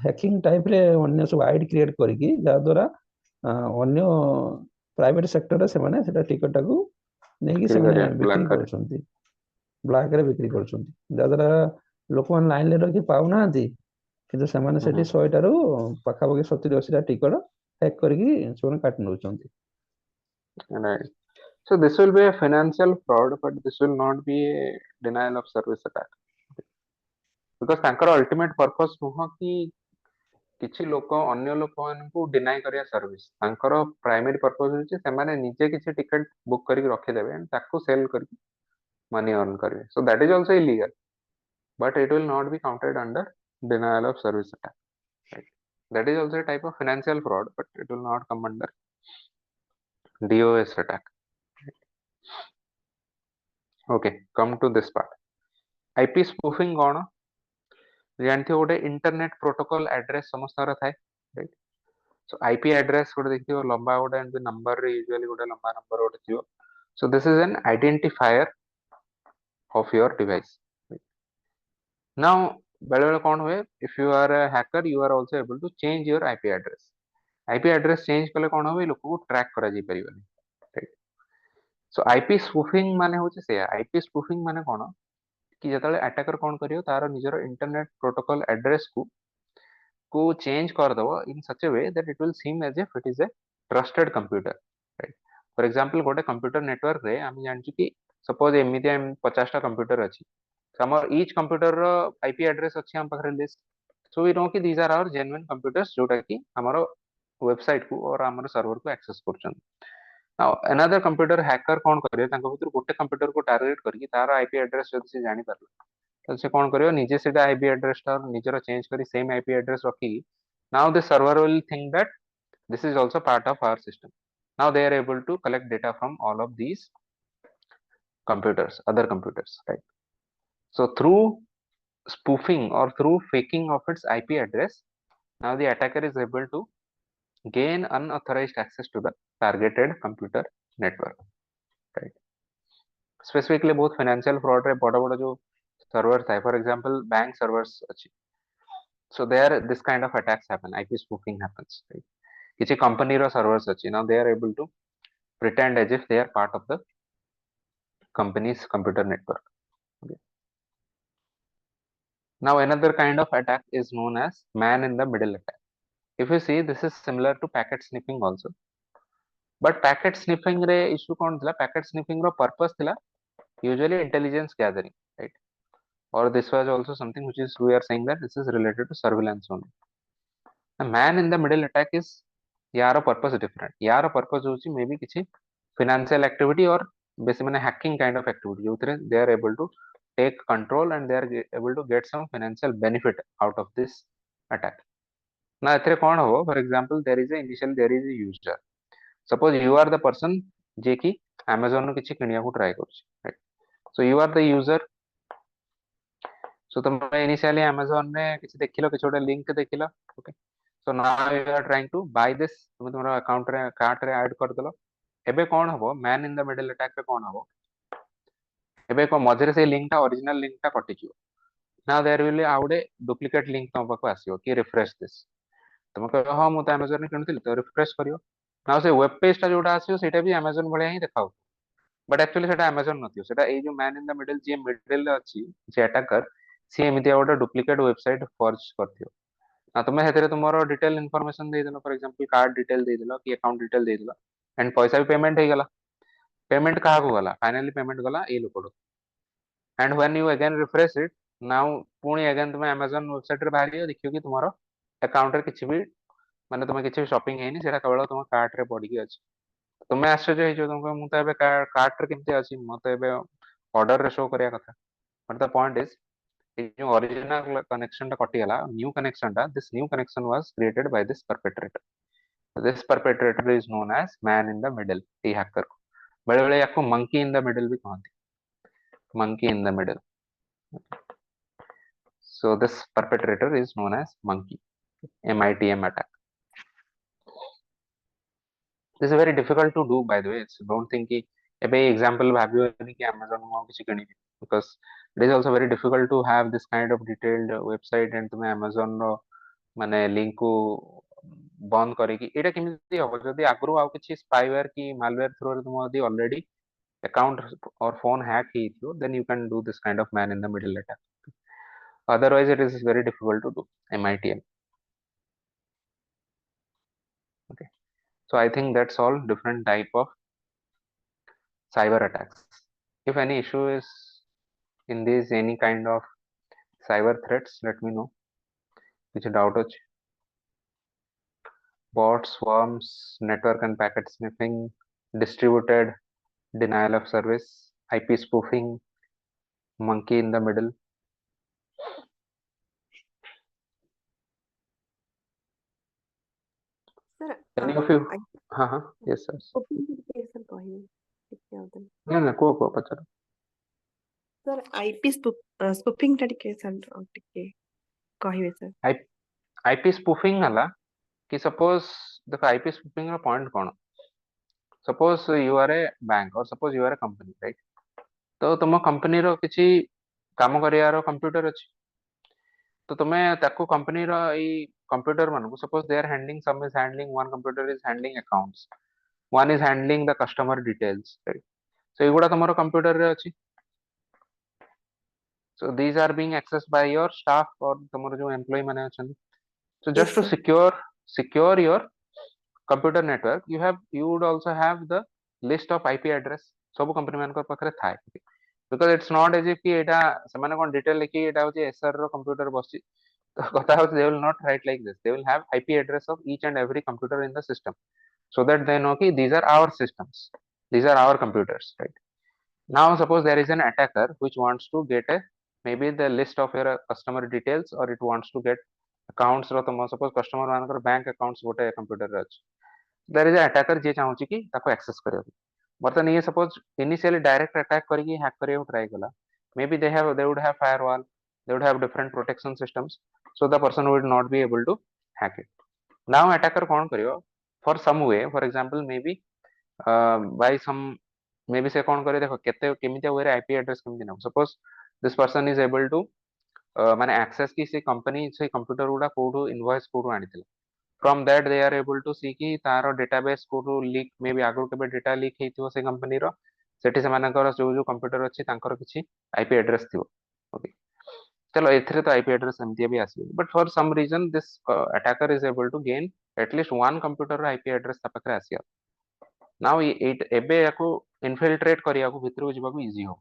ହ୍ୟାକିଂ ଟାଇପରେ ଅନ୍ୟ ସବୁ ଆଇଡି କ୍ରିଏଟ କରିକି ଯାହା ଦ୍ୱାରା ଅନ୍ୟ ପ୍ରାଇଭେଟ ସେକ୍ଟରରେ ସେମାନେ ସେଟା ଟିକଟଟାକୁ ନେଇକି ବିକ୍ରି ସେମାନେ କରିବା ବିକ୍ରି black ରେ। କରୁଛନ୍ତି, ବ୍ଲାକରେ ବିକ୍ରି କରୁଛନ୍ତି, ଯାହାଦ୍ୱାରା ଲୋକମାନେ ଲାଇନରେ ରହିକି ପାଉନାହାନ୍ତି, କିନ୍ତୁ ସେମାନେ ସେଠି 100ଟାରୁ ପାଖାପାଖି 70-80ଟା ଟିକଟ ହ୍ୟାକ୍ କରିକି ସେମାନେ କାଟି ନେଉଛନ୍ତି। Right. So this will be a financial fraud, but this will not be a denial of service attack. Because ତାଙ୍କର ultimate purpose ନୁହଁ କି କିଛି ଲୋକ ଅନ୍ୟ ଲୋକମାନଙ୍କୁ ଡିନାଇ କରିବା ସର୍ଭିସ, ତାଙ୍କର ପ୍ରାଇମେରୀ ପର୍ପୋଜ ହେଉଛି ସେମାନେ ନିଜେ କିଛି ଟିକେଟ ବୁକ୍ କରିକି ରଖିଦେବେ and ତାକୁ ସେଲ୍ କରିକି money earn କରିବେ, so that is also illegal, but it will not be counted under denial of service attack, right? That is also a type of financial fraud, but it will not come under DOS attack. Okay, come to this part. IP spoofing कौन जानते हो, गोटे internet protocol address समस्त थाए, right? So IP address गोटे देखियो लंबा गोटे एमती नंबर रे यूजुअली गोटे लंबा नंबर गोटे थियो, so this is an identifier of your device. Now बेले बेले कौन हुए, if you are a hacker you are also able to change your IP address. IP address change कले कौन हो, लोक को ट्रैक करा जाई परिबनी, राइट? सो आईपी स्पूफिंग माने होचे से, आईपी स्पूफिंग माने कौन कि जतले अटैकर कौन करियो तार निजर इंटरनेट प्रोटोकॉल एड्रेस को चेंज कर दबो in such a way that it will seem as if it is a trusted computer, right? For example गोटे कंप्यूटर नेटवर्क रे हम जानछु कि सपोज एमिति 50 टा कंप्यूटर अछि, हमर ईच कंप्यूटर रो आईपी एड्रेस अछि हम पाखरे लिस्ट, सो वी नो कि these are our genuine computers जोटा कि हमर वेबसाइट को और हमर सर्वर को एक्सेस करछन। नाउ अनदर कंप्यूटर हैकर कौन करियो, तांको भितर गोटे कंप्यूटर को टारगेट करके तार आईपी एड्रेस जदि से जानि पारला तो से कौन करियो, निजे सेटा आईपी एड्रेस टा निजर चेंज करी सेम आईपी एड्रेस रखी, now the server will think that this is also part of our system. Now they are able to collect data from all of these computers, other computers, right? So through spoofing or through faking of its IP address, now the attacker is able to gain unauthorized access to the targeted computer network, right? Specifically both financial fraud रे बड़ा बड़ा जो servers है, for example bank servers अच्छी, so there this kind of attacks happen, IP spoofing happens, right? किसी company रो servers अच्छी, now they are able to pretend as if they are part of the company's computer network, okay? Now another kind of attack is known as man in the middle attack. If you see, this is similar to packet sniffing also, but packet sniffing रे issue कौन थिला, packet sniffing रो purpose थिला usually intelligence gathering, right? Or this was also something which is we are saying that this is related to surveillance only. A man in the middle attack is यार purpose different, यार purpose होची may be किसी financial activity or basic माने hacking kind of activity जोथिरे they are able to take control and they are able to get some financial benefit out of this attack. Now एथिरे कौन हो, for example there is a initially there is a user, suppose you are the person जे कि Amazon नु किछि किनिया को try करूछि, right? So you are the user, so तुम इनिशियली Amazon ने किछि देखिलो, किछि गोटे लिंक देखिलो, okay? So now you are trying to buy this, तुम तुमरो अकाउंट रे कार्ट रे ऐड कर देलो, एबे कौन हो man in the middle attack रे कौन हो, एबे को मझरे से लिंक टा ओरिजिनल लिंक टा कटि जिवो, नाउ देयर विल आ गोटे डुप्लिकेट लिंक तुम पाखो आसीबो कि रिफ्रेश दिस, तुम कह हां मु त Amazon रे किनुथिली तो रिफ्रेश करियो, नाउ से वेब पेज टा जोटा आसीबो सेटा भी Amazon भलिया ही देखाउ, बट एक्चुअली सेटा Amazon नथियो, सेटा ए जो man in the middle J middle रे अछि जे अटैकर सी एमितिया गोटे डुप्लिकेट वेबसाइट फॉर्ज करथियो। ना तुम हेतरे तुमरो डिटेल इन्फॉर्मेशन दे देलो, फॉर एग्जांपल कार्ड डिटेल दे देलो कि अकाउंट डिटेल दे देलो एंड पैसा भी पेमेंट हे गला, पेमेंट कहा को गला, फाइनली पेमेंट गला ए लोकड़ो, and when you again refresh it, now पुणी अगेन तुम Amazon वेबसाइट रे बाहरियो देखियो कि तुम्हारो अकाउंट रे किछि भी ମାନେ तुम किसी शॉपिंग है नहीं सेटा केवल तुम कार्ट रे पड़ी की अछि तुम्हें आश्चर्य हो तुम मु तो एबे कार्ट रे केमते अछि म तो एबे ऑर्डर रे शो करिया कथा बट द पॉइंट इज जो ओरिजिनल कनेक्शन टा कटि गला न्यू कनेक्शन टा this new connection was created by this perpetrator this perpetrator is known as man in the middle a hacker को बेले बेले याको मंकी इन द मिडल भी कहते monkey in the middle so this perpetrator is known as monkey mitm attack this is very difficult to do by the way so don't think ki ebe example bhabiyo ni ki amazon mo kichi kani because it is also very difficult to have this kind of detailed website and तुम amazon रो माने link को बंद करेगी एटा केमिति हो जदी आगरो आउ किछि स्पाईवेयर की मालवेयर थ्रू रे तुम यदि ऑलरेडी अकाउंट और फोन हैक ही थियो then you can do this kind of man in the middle attack otherwise it is very difficult to do mitm okay so I think that's all different type of cyber attacks if any issue is in this any kind of cyber threats let me know which doubt ଅଛି bots worms network and packet sniffing distributed denial of service ip spoofing monkey in the middle sir any of you हाँ हाँ yes sir sir କହିବେ ଟିକେ ଆଉ ଦେଲେ ନା ନା କୁହ ପଚାର सर आईपी स्पूफिंग ଟା ଟିକେ सर ଟିକେ କହିବେ सर IP spoofing ହେଲା कि suppose देखो IP spoofing ର point कौन suppose you are a bank or suppose you are a company right तो तुम कंपनी रो किछि काम करियारो कंप्यूटर अछि तो तुमे ताको कंपनी रो ई कंप्यूटर मानको suppose they are handling some is handling one computer is handling accounts one is handling the customer details right so एगुडा तुमरो कंप्यूटर रे अछि so these are being accessed by your staff or तुमरो जो employ माने अछन so yes just to sir secure your computer network you would also have the list of IP address सब company मान पाखरे थाए because it's not as if कि एटा समान कोन detail लिखि एटा होची एसआर रो कंप्यूटर बसची तो कथा होची they will not write like this they will have IP address of each and every computer in the system so that they know कि these are our systems these are our computers right now suppose there is an attacker which wants to get a maybe the list of your customer details or it wants to get accounts रो तो suppose customer मानकर bank accounts गोटे computer रे अछि there is a attacker जे चाहूची कि ताको access करियो बर्तन ये सपोज इनिशियली डायरेक्ट अटैक करके हैक करियो ट्राई कला may be they would have firewall they would have different protection systems so the person would not be able to hack it now attacker कोन करियो for some way for example maybe by some maybe से कोन करे देखो केते केमितिया वे IP address केमिति ना suppose this person is able to माने access की से कंपनी से कंप्यूटर गुडा कोडू इनवॉइस कोडू आनिथिला from that they are able to see कि तारो database को लीक मे बी आगु केबे डेटा लीक हेतियो से कंपनी रो सेठी से मानकर जो कंप्यूटर अछि तांकर किछि आईपी एड्रेस थियो ओके चलो एथरे तो आईपी एड्रेस एमती भी आसी but for some reason this attacker is able to gain at least one computer रो आईपी एड्रेस ता पकरे आसिया नाउ एबे याको इनफिल्ट्रेट करिया को भितर जिबा को इजी हो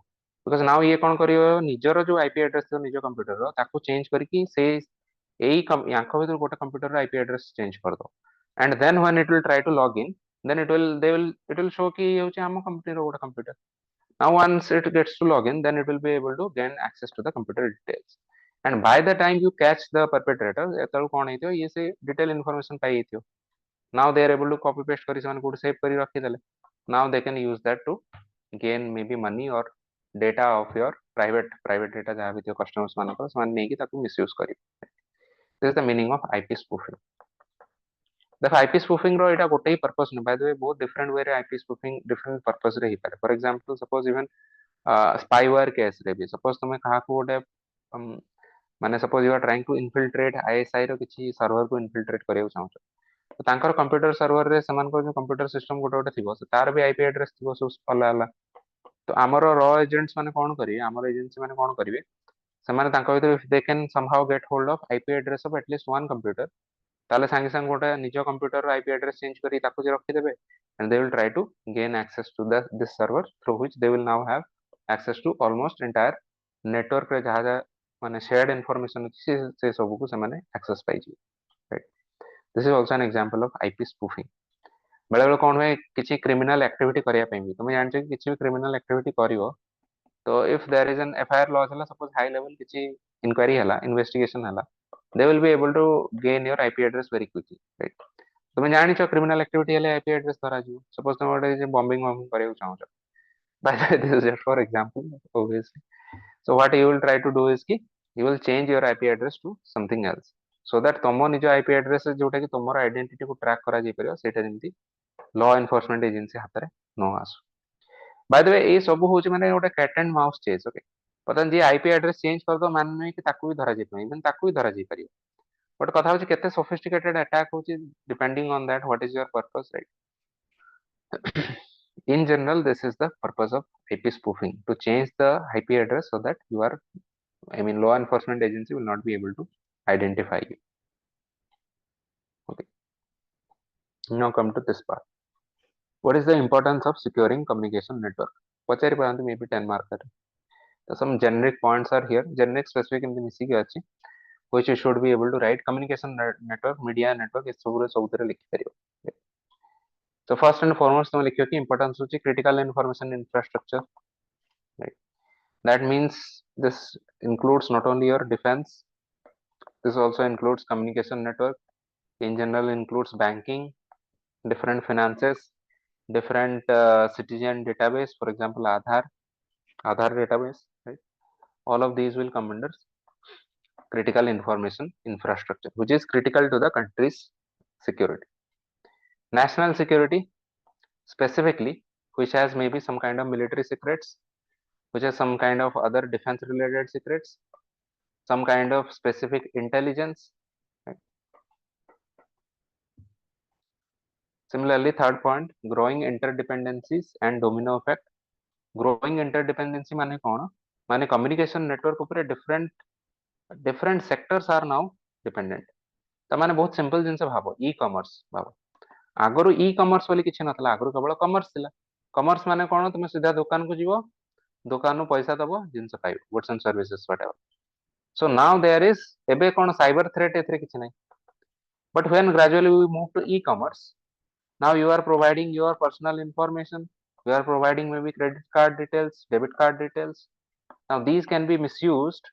बिकॉज़ नाउ ये कोन करियो निजरो जो आईपी एड्रेस थियो निजो कंप्यूटर रो ताको चेंज करके से एई यांको भितर गोटे कंप्यूटर रो आईपी एड्रेस चेंज कर दो and then when it will try to log in then it will show कि ये होची हम कंपनी रो गोटे computer now once it gets to log in then it will be able to gain access to the computer details and by the time you catch the perpetrator एतल कोन हेतियो ये से डिटेल इंफॉर्मेशन पाई हेतियो now they are able to copy paste करी समान code save करी रखि देले now they can use that to gain maybe money or data of your private data जहाँ भी थियो customers मानकर समान नै कि ताकू मिसयूज करी this is the meaning of IP spoofing देखो आईपी स्पूफिंग रो एटा गोटे ही पर्पस न बाय द वे बहुत डिफरेंट वे रे आईपी स्पूफिंग डिफरेंट पर्पस रे ही पारे for example suppose even spyware case रे भी सपोज तुमे कहा को गोटे माने suppose you are trying to infiltrate ISI रो किछि सर्वर को इनफिल्ट्रेट करियो चाहौ तो तांकर कंप्यूटर सर्वर रे समान को जो कंप्यूटर सिस्टम गोटे गोटे थिबो से तार भी आईपी एड्रेस थिबो सब अला अला तो हमरो रॉ एजेंट्स माने कोन करिवे हमरो एजेंसी माने कोन करिवे समान तांको भीतर they can somehow get hold of IP address of at least one computer ताले सांगे सांग गोटे निज कंप्यूटर आईपी एड्रेस चेंज करी ताको जे रखि देबे and they will try to gain access to this server through which they will now have access to almost entire network रे जहा माने शेयर्ड इंफॉर्मेशन से सब को से माने एक्सेस पाई जी right This is also an example of IP spoofing. बेले बेले कौन हुए किसी क्रिमिनल एक्टिविटी करिया पे भी तुम जानछ कि किसी भी क्रिमिनल एक्टिविटी करिवो तो if there is an FIR lodge हला सपोज हाई लेवल किसी इंक्वायरी हला इन्वेस्टिगेशन हला they will be able to gain your IP address very quickly right तुम जानछ क्रिमिनल एक्टिविटी हेले आईपी एड्रेस धरा जिवो सपोज तुम गोटे बॉम्बिंग वॉम्बिंग करियो चाहो by the way this is just for example obviously so what you will try to do is ki you will change your IP address to something else so that तुम निज IP address जोटा कि तुमर identity को track करा जाई परियो सेटा जेंति लॉ एनफोर्समेंट एजेंसी हाथ में न आसु बाय द वे ये सब हूँ माने गोटे cat and mouse chase okay पता जी आईपी एड्रेस चेंज कर दो मान नहीं कि ताकू भी धरा जाई इवन ताकू भी धरा जाई परियो बट कथा होची केते सोफिस्टिकेटेड अटैक होची depending on that what is your purpose right in general this is the purpose of IP spoofing to change the IP address so that you are law enforcement agency will not be able to identify you okay now come to this part. What is the importance of securing communication network? Pachari parantu maybe 10 marker. So some generic points are here. Generic specific in the missing achi, which you should be able to write. Communication network, media network is so likhi kariyo. So first and foremost, तुम लिखियो कि importance होची critical information infrastructure. Right. That means this includes not only your defense. This also includes communication network. In general, includes banking, different finances, different citizen database, for example Aadhaar database, right? All of these will come under critical information infrastructure, which is critical to the country's security. National security specifically, which has maybe some kind of military secrets, which has some kind of other defense related secrets, some kind of specific intelligence, right? Similarly, third point, growing interdependencies and domino effect. Growing interdependency माने कौन माने communication network ऊपर different sectors are now dependent. तो माने बहुत simple जिनसे भावो e-commerce भावो आगरो e-commerce वाली किसी नतला आगरो केवल commerce थिला commerce माने कौन तुम सीधा दुकान को जीवो दुकान नु पैसा दबो जिनसे पाइबो goods and services whatever. So now there is एबे कौन cyber threat एथरे किसी नहीं but when gradually we move to e-commerce now you are providing your personal information, you are providing maybe credit card details, debit card details. Now these can be misused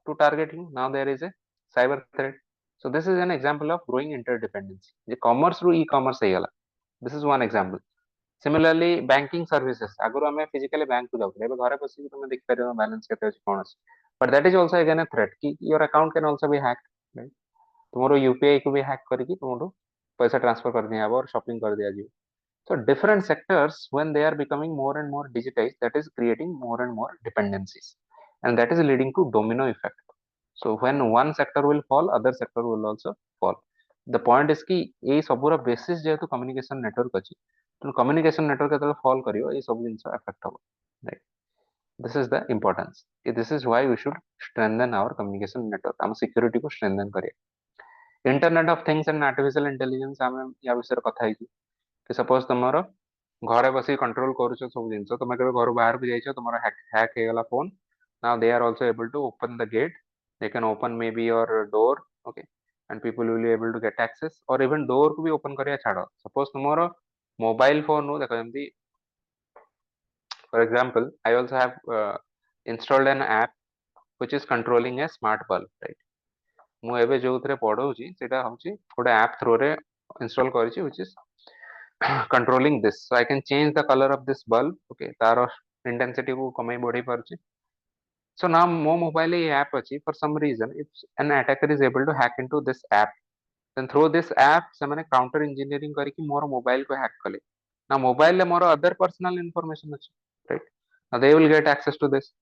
to target you. Now there is a cyber threat. So this is an example of growing interdependency. The commerce through e-commerce ayala. This is one example. Similarly, banking services. Agora hame physically bank to जाउथले एबे घरे बसी तुम देख परियो balance केते अछि कोन अछि. But that is also again a threat कि your account can also be hacked, right? तुम्हारो यूपीआई को भी हैक करके तुमरो पैसा ट्रांसफर कर दिया और शॉपिंग कर दिया जी. So different sectors when they are becoming more and more digitized, that is creating more and more dependencies, and that is leading to domino effect. So when one sector will fall, other sector will also fall. The point is कि ये सबूरा basis जेहेतु communication network अछि, तो communication network केतले fall करियो ये सब जिंस affect हो, right? This is the importance. This is why we should strengthen our communication network. हम security को strengthen करिए. Internet of things and artificial intelligence हमें या विषय कथा है कि suppose तुम्हारो घरे बसी कंट्रोल करूछ सब जिंस तुम केबे घर बाहर को जाइछ तुम्हारा हैक हे गला phone now they are also able to open the gate, they can open maybe your door, okay, and people will be able to get access or even door को भी open करिया छाड़ो. Suppose तुम्हारो मोबाइल फोन नु देखो जेमती for example I also have installed an app which is controlling a smart bulb, right? मु एबे जोउथरे पढौची सेटा होची गोटे app through रे install करिछि which is controlling this, so I can change the color of this bulb, okay, तार intensity को कमाई बढ़ी पारुछि. So now mo mobile app अछि for some reason if an attacker is able to hack into this app, then through this app semane counter engineering करके मोर mobile को hack कले. Now mobile ले मोर other personal information अछि, right? Now they will get access to this.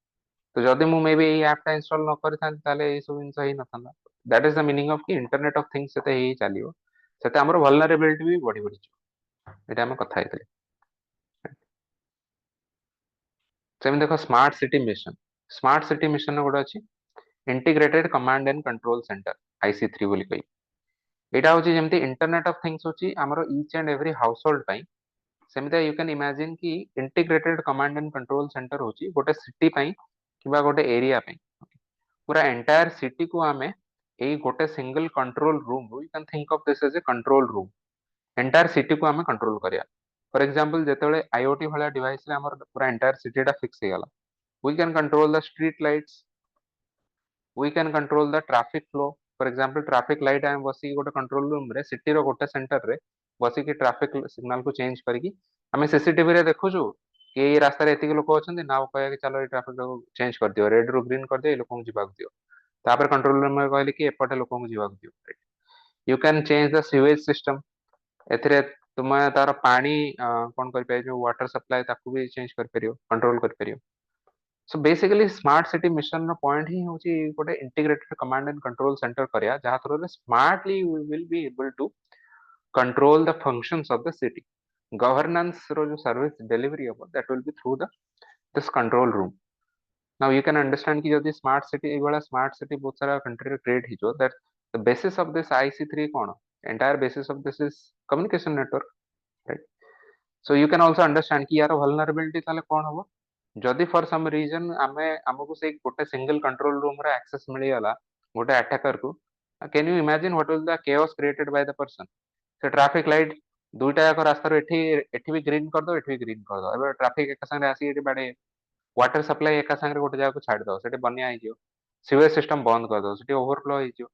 तो जदि मु may be AE app टा install न करि थान ताले एई सब जिंस ही न थाना. That is the meaning of कि internet of things सेते ही चालियो सेते हमर vulnerability भी बढ़ी बढ़ी एटा हम कथा हेतले. सेम देखो स्मार्ट सिटी मिशन गोटे अच्छी integrated command and control centre IC3 बोली कही एटा होची जेमती इंटरनेट ऑफ थिंग्स होची हमरो each and every house hold पई सेमते यू कैन इमेजिन कि integrated command and control centre होची गोटे सिटी पई किबा गोटे एरिया पई पूरा एंटायर सिटी को हमें एई गोटे single control room you can think of this as a control room entire city को आम कंट्रोल करिया फॉर एग्जांपल जेतेबेले आईओटी वाला डिवाइस रे हमर पूरा एंटायर सिटी टा फिक्स हे गला we can control the street lights we can control the traffic flow for example traffic light am बसी गोटे कंट्रोल रूम रे सिटी रो गोटे सेंटर रे बसी कि ट्रैफिक सिग्नल को चेंज करिकी आमे सीसीटीवी रे देखुछु कि ए रास्ता रे एतिक लोक अछंती ना कहया कि चलो ए ट्रैफिक को चेंज कर दियो रेड रो ग्रीन कर दियो लोक को जीवा दियो तापर कंट्रोल रूम में कहले कि एपटे लोक को जीवा दियो you can change the sewage system एथिरे तुम तार पानी कोन कर पाइ जो वाटर सप्लाई ताकू भी चेंज कर परियो कंट्रोल कर परियो so basically smart city mission रो पॉइंट ही होची गोटे integrated command and control centre करिया जहा थ्रू रे smartly we will be able to control the functions of the city governance रो जो सर्विस डिलीवरी हो that will be through the this control room now you can understand कि जदी smart city एगोला smart city बहुत सारा country रे create ही जो that the basis of this आईसी3 कोन entire basis of this is communication network right so you can also understand कि यार वल्नरेबिलिटी ताले कोन हो जदि फॉर सम रीजन आमे हमको से गोटे सिंगल कंट्रोल रूम रे एक्सेस मिली गला गोटे अटैकर को can you imagine what will the chaos created by the person से ट्रैफिक लाइट दुईटा जाक रास्ता एठी एठी भी ग्रीन कर दो एठी भी ग्रीन कर दो एबे ट्रैफिक एक संगे आसी एठी बाडे वाटर सप्लाई एक संगे गोटे जाक छाड़ दो सेठी बन्या आइ जियो सीवेज सिस्टम बंद कर दो सेठी ओवरफ्लो आइ जियो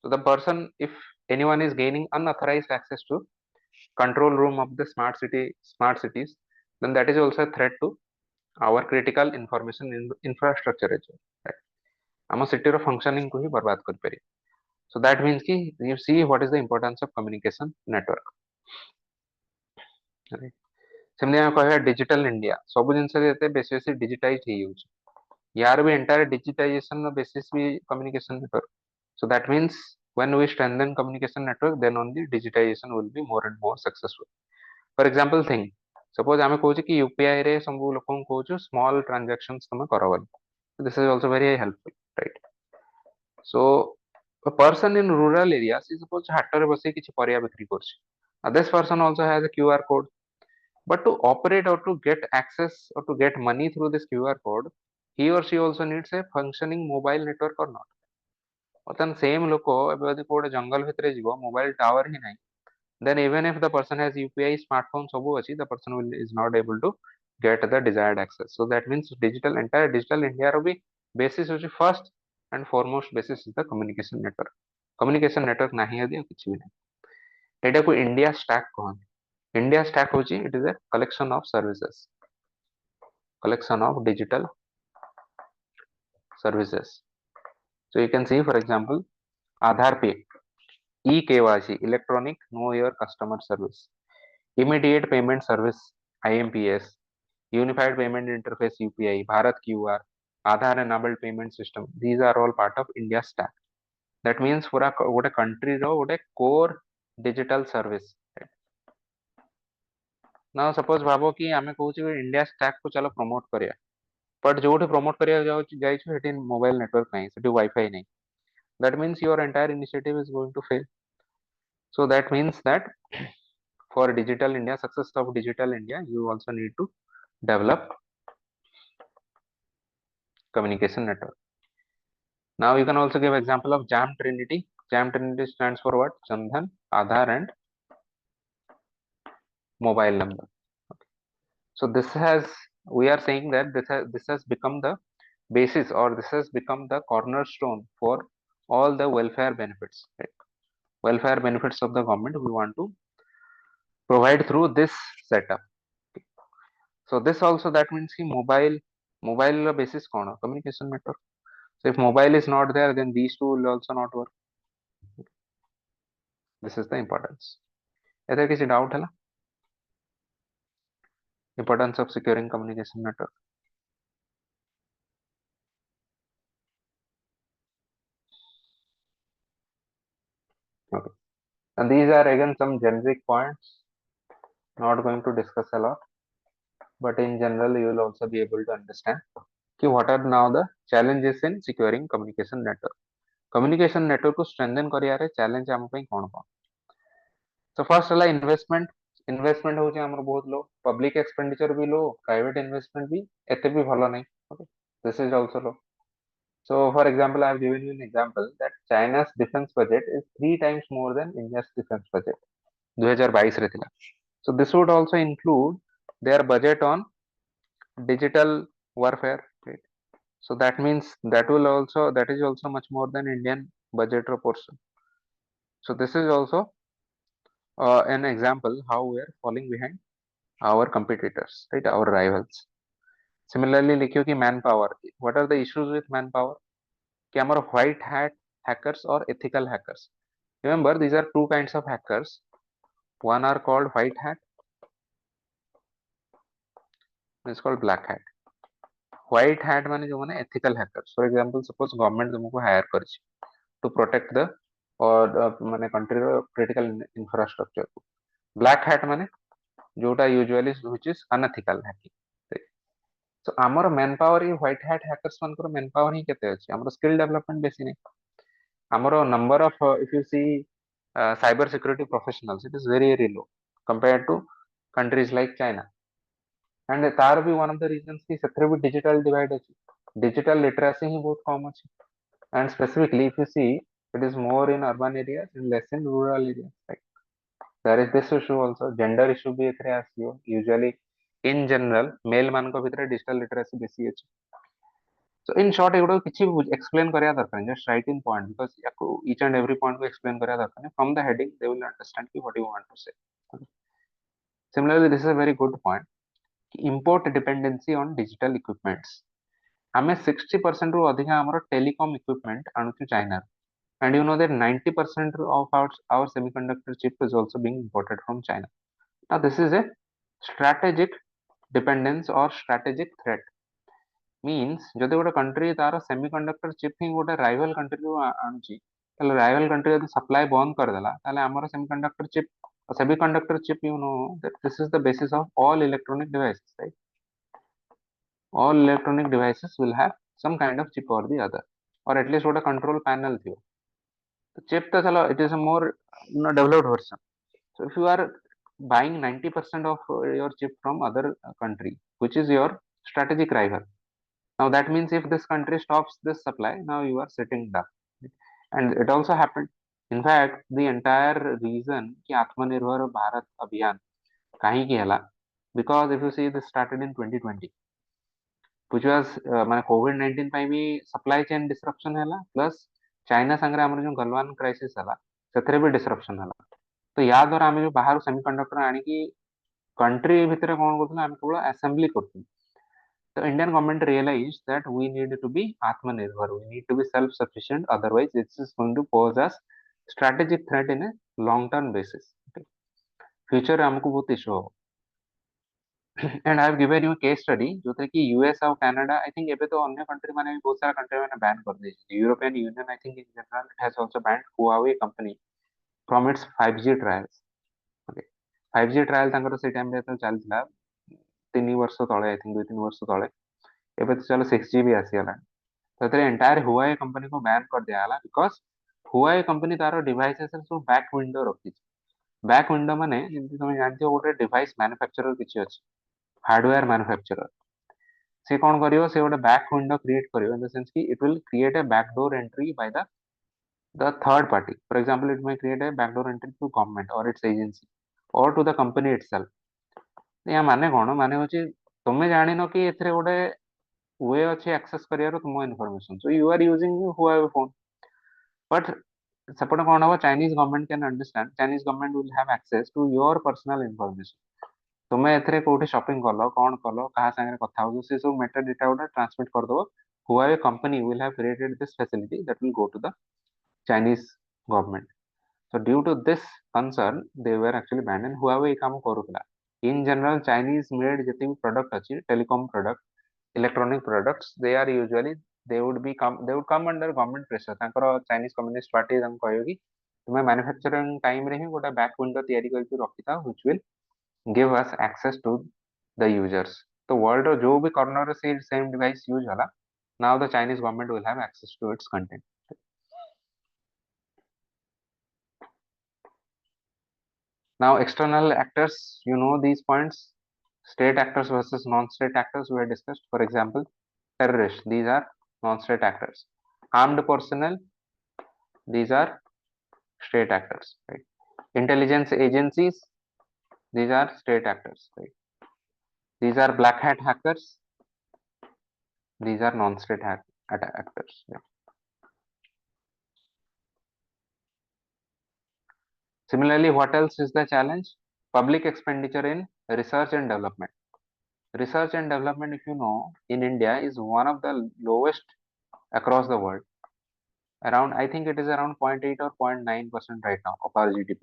so the person if anyone is gaining unauthorized access to control room of the smart cities then that is also a threat to our critical information infrastructure as well right आम city रो functioning को ही बर्बाद कर पारे so that means कि you see what is the importance of communication network right सेमने हम कहया digital India सब जिंस जेते बेसी बेसी डिजिटाइज हे यूज यार भी एंटायर डिजिटाइजेशन नो बेसिस भी communication network so that means when we strengthen communication network then only digitization will be more and more successful for example think suppose आमे कहू कि यूपीआई रे सब लोक को कहू स्मॉल ट्रांजैक्शंस तुम करो बोली this is also very helpful right so a person in rural areas is suppose हाट रे बसी किछि परिया बिक्री करछि this person also has a qr code but to operate or to get access or to get money through this qr code he or she also needs a functioning mobile network or not ବର୍ତ୍ତମାନ same ଲୋକ ଏବେ ଯଦି କୋଉଟେ ଜଙ୍ଗଲ ଭିତରେ ଯିବ mobile tower ହିଁ ନାହିଁ then even if the person has UPI smartphone ସବୁ ଅଛି the person will is not able to get the desired access so that means digital entire digital India रो भी basis होची first and foremost basis is the communication network ନାହିଁ यदि କିଛି भी नहीं एटा को इंडिया स्टैक कहନ୍ତି इंडिया स्टैक होची it is a collection of services collection of digital services so you can see for example Aadhaar Pay eKYC electronic know your customer service immediate payment service IMPS unified payment interface UPI Bharat QR Aadhaar enabled payment system these are all part of India stack that means पूरा गोटे country रो गोटे core digital service now suppose भाबो कि आमे कहूची India stack को चलो promote करिया but जोठी promote करिया जाइछु Hattie mobile network नहीं सेठी वाईफाई नहीं that means your entire initiative is going to fail so that means that for digital India success of digital India you also need to develop communication network now you can also give example of jam trinity stands for what Chandhan Aadhaar and mobile number so this has we are saying that this has become the basis or this has become the cornerstone for all the welfare benefits right? Welfare benefits of the government we want to provide through this setup so this also that means ki mobile basis kono communication network so if mobile is not there then these two will also not work this is the importance एते किसी doubt है ना importance of securing communication network okay and these are again some generic points not going to discuss a lot but in general you will also be able to understand कि what are now the challenges in securing communication network को strengthen करिया रे challenge हम पे कोन कोन so first है investment होची हमर बहुत लो पब्लिक एक्सपेंडिचर भी लो प्राइवेट इन्वेस्टमेंट भी एते भी भलो नहीं okay this is also low So, for example, I have given you an example that China's defense budget is 3 times more than India's defense budget. 2022 ରେ ଥିଲା. So this would also include their budget on digital warfare, right? So that means that is also much more than Indian budget portion. So this is also an example how we are falling behind our competitors, right? Our rivals. Similarly, लिखियो कि manpower. What are the issues with manpower? कि हमारा white hat hackers or ethical hackers. Remember, these are two kinds of hackers. One are called white hat. One is called black hat. White hat माने जो माने ethical hackers. For example, suppose government तुमको hire करिछि to protect the or माने country रो critical infrastructure. Black hat माने जोटा usually which is unethical hacking. So ଆମର manpower ये white hat hackers मानकर manpower ही केते अछि. ଆମର skill development बेसी नहीं. ଆମର number of if you see cyber security professionals, it is very very low compared to countries like China. And तार भी one of the reasons कि ସେଥିରେ भी digital divide अछि. Digital literacy ही बहुत कम अछि. And specifically, if you see, it is more in urban areas and less in rural areas. Right? There is this issue also. Gender issue भी एथिरे आसियो. Usually, in general, male मानक भितरे digital literacy बेसी अछि. So in short, एगुडा किछि explain करिया दरकार नहीं. Just write in point because याको each and every point को explain करिया दरकार नहीं. From the heading, they will understand कि what you want to say. Similarly, this is a very good point. Import dependency on digital equipments. हमें 60% ରୁ ଅଧିକା ଆମର telecom equipment ଆଣୁଛୁ China. And you know that 90% of our semiconductor chip is also being imported from China. Now this is a strategic dependence or strategic threat. Means ଯଦି ଗୋଟେ country ତାର semiconductor chip ହିଁ ଗୋଟେ rival country ରୁ ଆଣୁଛି, ତାହେଲେ rival country ଯଦି supply ବନ୍ଦ କରିଦେଲା, ତାହେଲେ ଆମର semiconductor chip, you know that this is the basis of all electronic devices, right? All electronic devices will have some kind of chip or the other, or at least what a control panel थियो. The chip तो चलो it is a more developed version. So if you are buying 90% of your chip from other country, which is your strategic rival, now that means if this country stops this supply, now you are sitting duck. And it also happened. In fact, the entire reason कि आत्मनिर्भर भारत अभियान काहे की हला, because if you see this started in 2020, which was माने COVID-19 ପାଇଁ भी supply chain disruption ହେଲା, plus चाइना संगे हमर जो गलवान क्राइसिस हला ସେଥିରେ भी disruption हला. तो या द्वारा ଆମେ जो बाहर सेमीकंडक्टर आनी की कंट्री भितर कोन करथुना हम केवल assembly करथुन. The Indian government realized that we need to be Atmanirbhar, we need to be self-sufficient, otherwise this is going to pose us strategic threat in a long-term basis. Okay. Future हमको बहुत issue हो. And I have given you a case study जोथे कि US और Canada, I think एबे तो अन्य country माने भी बहुत सारा country माने ban कर देछि. European Union, I think in general it has also banned Huawei company from its 5G trials. Okay. 5G trial ତାଙ୍କର ସେ ଟାଇम ରେ ତ ଚାଲିଥିଲା 3 ବର୍ଷ ତଳେ, I think 2-3 ବର୍ଷ ତଳେ. ଏବେ ତ चलो 6G भी आसीगलाଣି. तो ଏଥିରେ entire Huawei company को ban कर दिया because Huawei company taro devices ସବୁ back window रखिଛି. back window माने जेमति तमे जानथियो गोटे device manufacturer किछि अछि, hardware manufacturer. से कोन करियो, से गोटे back window create करियो in the sense कि it will create a backdoor entry by the third party. For example, it may create a backdoor entry to government or its agency or to the company itself. या माने कोन माने होची तमे जानिनो कि एथरे गोटे way अच्छे access करियारो तुम information, so you are using Huawei phone, but separate कौन होगा, Chinese government can understand, Chinese government will have access to your personal information. तुम्हें एथरे कोठी shopping करलो, कौन करलो, कहाँ सांगे कथा हो, से सब मेटा डेटा उड़ा transmit कर दो. Huawei company will have created this facility that will go to the Chinese government. So due to this concern, they were actually banned and Huawei काम करूला. In general, Chinese made जितने भी product अच्छी telecom product, electronic products, they would come under government pressure. तांकर Chinese Communist Party तांको कहयो कि तुम्हें manufacturing time रे ही गोटा back window तैयारी करके रखिता, which will give us access to the users. तो world रो जो भी corner रे से same device use होला, now the Chinese government will have access to its content. Now external actors, you know these points. State actors versus non-state actors we have discussed. For example, terrorists, these are non-state actors. Armed personnel, these are state actors, right? Intelligence agencies, these are state actors, right? These are black hat hackers, these are non-state actors. Yeah. Similarly, what else is the challenge? Public expenditure in research and development. Research and development, if you know, in India is one of the lowest across the world. Around, I think it is around 0.8 or 0.9% right now of our GDP.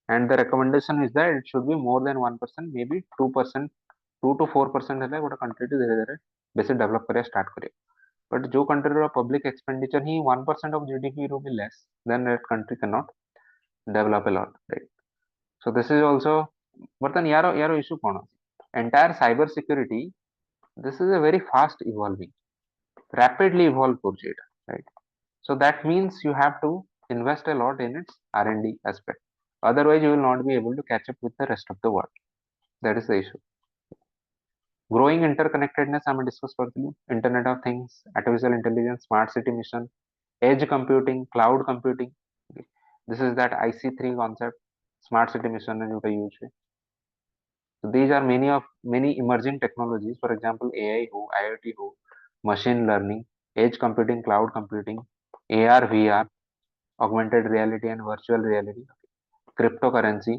And the recommendation is that it should be more than 1%, maybe 2%, 2 to 4% है गोटे country to धीरे धीरे बेसी develop करिया start करिया. But जो country row public expenditure he 1% of GDP रो भी less, then that country cannot develop a lot, right? So this is also, बर्तन यारो issue कौन? Entire cyber security, this is a very fast evolving, rapidly evolve project, right? So that means you have to invest a lot in its R&D aspect. Otherwise, you will not be able to catch up with the rest of the world. That is the issue. Growing interconnectedness, I am discuss further. Internet of Things, artificial intelligence, smart city mission, edge computing, cloud computing. Okay. This is that IC3 concept, smart city mission is used. So these are many emerging technologies. For example, AI ho, IoT ho, machine learning, edge computing, cloud computing, AR, VR, augmented reality and virtual reality, cryptocurrency.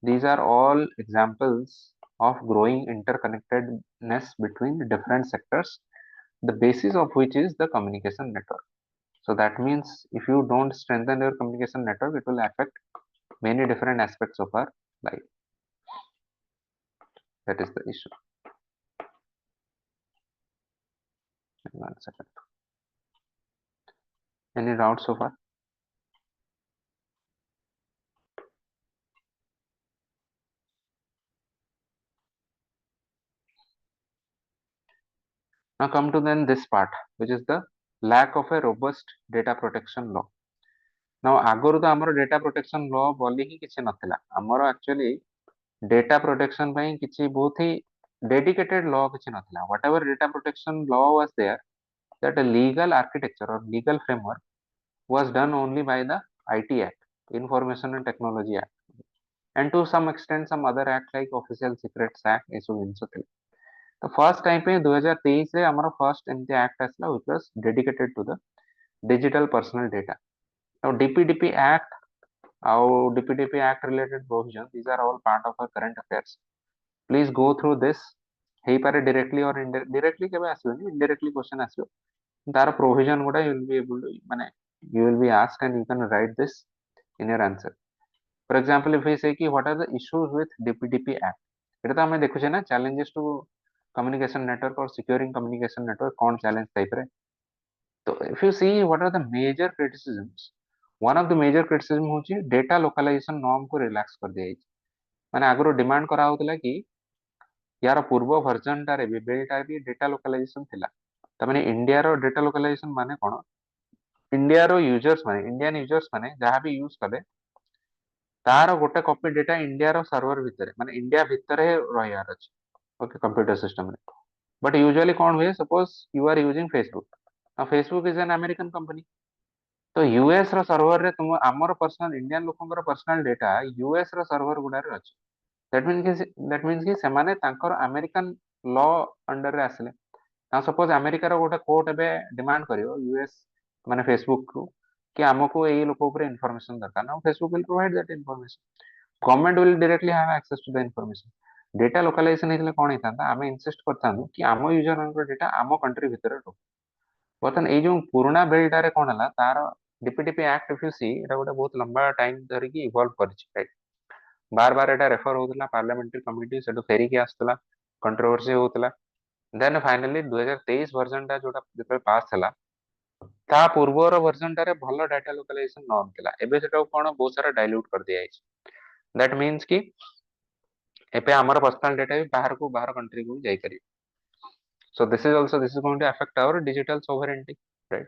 These are all examples of growing interconnectedness between different sectors, the basis of which is the communication network. So that means if you don't strengthen your communication network, it will affect many different aspects of our life. That is the issue. 1 second. Any doubts so far? Now come to then this part, which is the lack of a robust data protection law. Now आगुरु तो आमर data protection law बोली ही किसी नथिला. आमर actually data protection ପାଇଁ କିଛି बहुत ही dedicated law କିଛି नथिला. Whatever data protection law was there, that a legal architecture or legal framework was done only by the IT Act, Information and Technology Act, and to some extent some other act like Official Secrets Act एसବୁ ଜିନିଷ ଥିଲା. तो first time पे 2023 रे हमर first एमती act आसला which was dedicated to the digital personal data. Now DPDP act आउ DPDP act related provision, these are all part of our current affairs. Please go through this. हेई पारे directly और indirectly केबे आसीबनी, indirectly question आसीबो. तार provision गुडा you will be able to माने you will be asked and you can write this in your answer. For example, if we say ki what are the issues with DPDP Act, এটা তো আমরা দেখুছে না challenges to communication network or securing communication network कौन challenge type रे. तो if you see what are the major criticisms, one of the major criticism होची data localization norm को relax कर दिया जाइए. माने आगरो डिमांड करा होतला कि यार पूर्व वर्जन टारे भी बिल टारे भी डेटा लोकलाइजेशन थिला. त माने इंडिया रो डेटा लोकलाइजेशन माने कोन, इंडिया रो यूजर्स माने इंडियन यूजर्स माने जहां भी यूज करे तार गोटे कॉपी डेटा इंडिया रो सर्वर भितर माने इंडिया भितर रहियार अछि. ओके, कंप्यूटर सिस्टम रे. बट यूजुअली कौन हुए, suppose you are using Facebook. Now Facebook is an American company. तो यूएस रो सर्वर रे तुम हमर पर्सनल इंडियन लोकंकर पर्सनल डेटा यूएस रो सर्वर गुडा रे अछि. दैट मीन्स कि सेमाने तांकर अमेरिकन लॉ अंडर रे आसले. ना सपोज अमेरिका रो गोटे कोर्ट एबे डिमांड करियो यूएस माने फेसबुक को कि हमको एई लोक ऊपर इंफॉर्मेशन दरकार. Now Facebook will provide that information. Government will directly have access to the information. Data localisation हेतले कोन हेतांता, आमे इंसिस्ट करतानु कि आम यूजर मानकर डेटा आम कंट्री भितर रो. बर्तन ए जो पुराना बिल टारे कोन हला तार डीपीडीपी एक्ट इफ यू सी एटा गोटे बहुत लंबा टाइम धरि कि इवॉल्व करछि, राइट. बार बार एटा रेफर होतला पार्लियामेंट्री कमिटी सेटो फेरी के आस्तला, कंट्रोवर्सी होतला. देन फाइनली 2023 वर्जन टा जोटा जेते पास हला ता पूर्वर वर्जन टारे भलो डाटा लोकलाइजेशन नॉर्म थिला. एबे सेटा कोन बहुत सारा डाइल्यूट कर दिया है. दैट मीन्स कि एपे हमर पर्सनल डेटा भी बाहर कंट्री को जाई करी. So this is going to affect our digital sovereignty, right?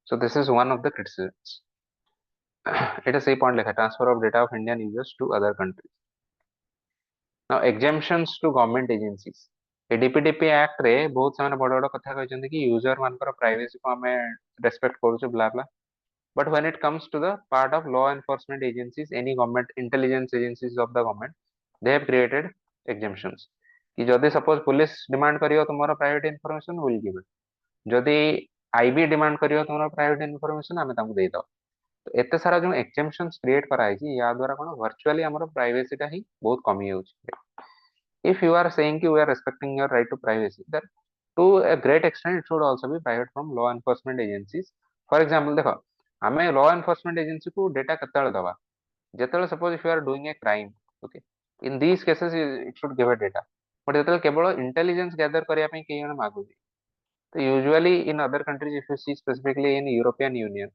So this is one of the criticisms. It is a point like a transfer of data of Indian users to other countries. Now exemptions to government agencies. A DPDP act रे बहुत सारे बड़ बड़ कथा कहते कि user मानकर privacy को आम रेस्पेक्ट करूँ blah blah but when it comes to the part of law enforcement agencies any government intelligence agencies of the government they have created exemptions कि जदि सपोज पुलिस डिमांड करियो तुमरो private information will give it जदि IB demand करियो तुमरो private information आमे तांको देई दो तो एते सारा जो एग्जेम्पशंस क्रिएट कराई छी या द्वारा कोन वर्चुअली हमरो प्राइवेसी ता ही बहुत कमी होउची if you are saying कि we are respecting your right to privacy then to a great extent it should also be private from law enforcement agencies for example देखो आमे law enforcement agency को data केतेବେଳେ दबा जेतेବେଳେ suppose if you are doing a crime okay in these cases it should give a data but जेतेବେଳେ केवल intelligence gather କରିବା ପାଇଁ केही जण मागुଛି तो usually in other countries if you see specifically in European Union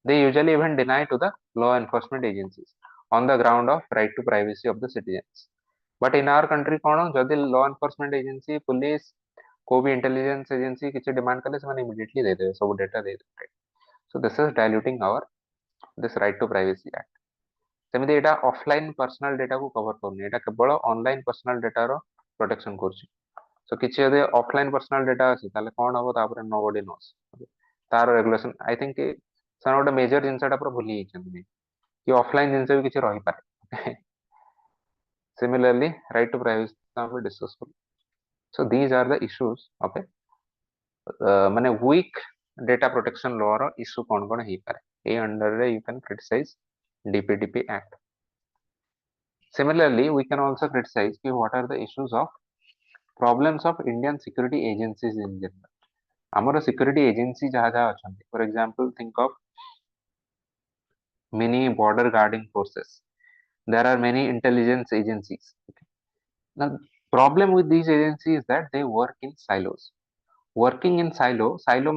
they usually even deny to the law enforcement agencies on the ground of right to privacy of the citizens but in our country कौन जदि law enforcement agency police को भी intelligence agency किसी demand कले से immediately दे देबे सब data दे देबे so this is diluting our this right to privacy act सेमिति एटा ऑफलाइन पर्सनल डेटा को कवर करनी एटा केवल ऑनलाइन पर्सनल डेटा रो प्रोटेक्शन करछि सो किछि यदि ऑफलाइन पर्सनल डेटा अछि ताले कोन हबो तापर नोबडी नोस तार रेगुलेशन आई थिंक सर गोटे मेजर जिनसटा पर भूली जाइछन्ती कि ऑफलाइन जिनस भी किछि रहि पारे similarly right to privacy we discuss so these are the issues of a माने weak data protection law रो issue कौन ही पारे ए अंडर रे you can criticize DPDP act similarly we can also criticize कि what are the issues of problems of Indian security agencies in general ଆମର security agency ଯାହା ଯାହା ଅଛନ୍ତି for example think of many border guarding forces there are many intelligence agencies now problem with these agencies is that they work in silos working in silo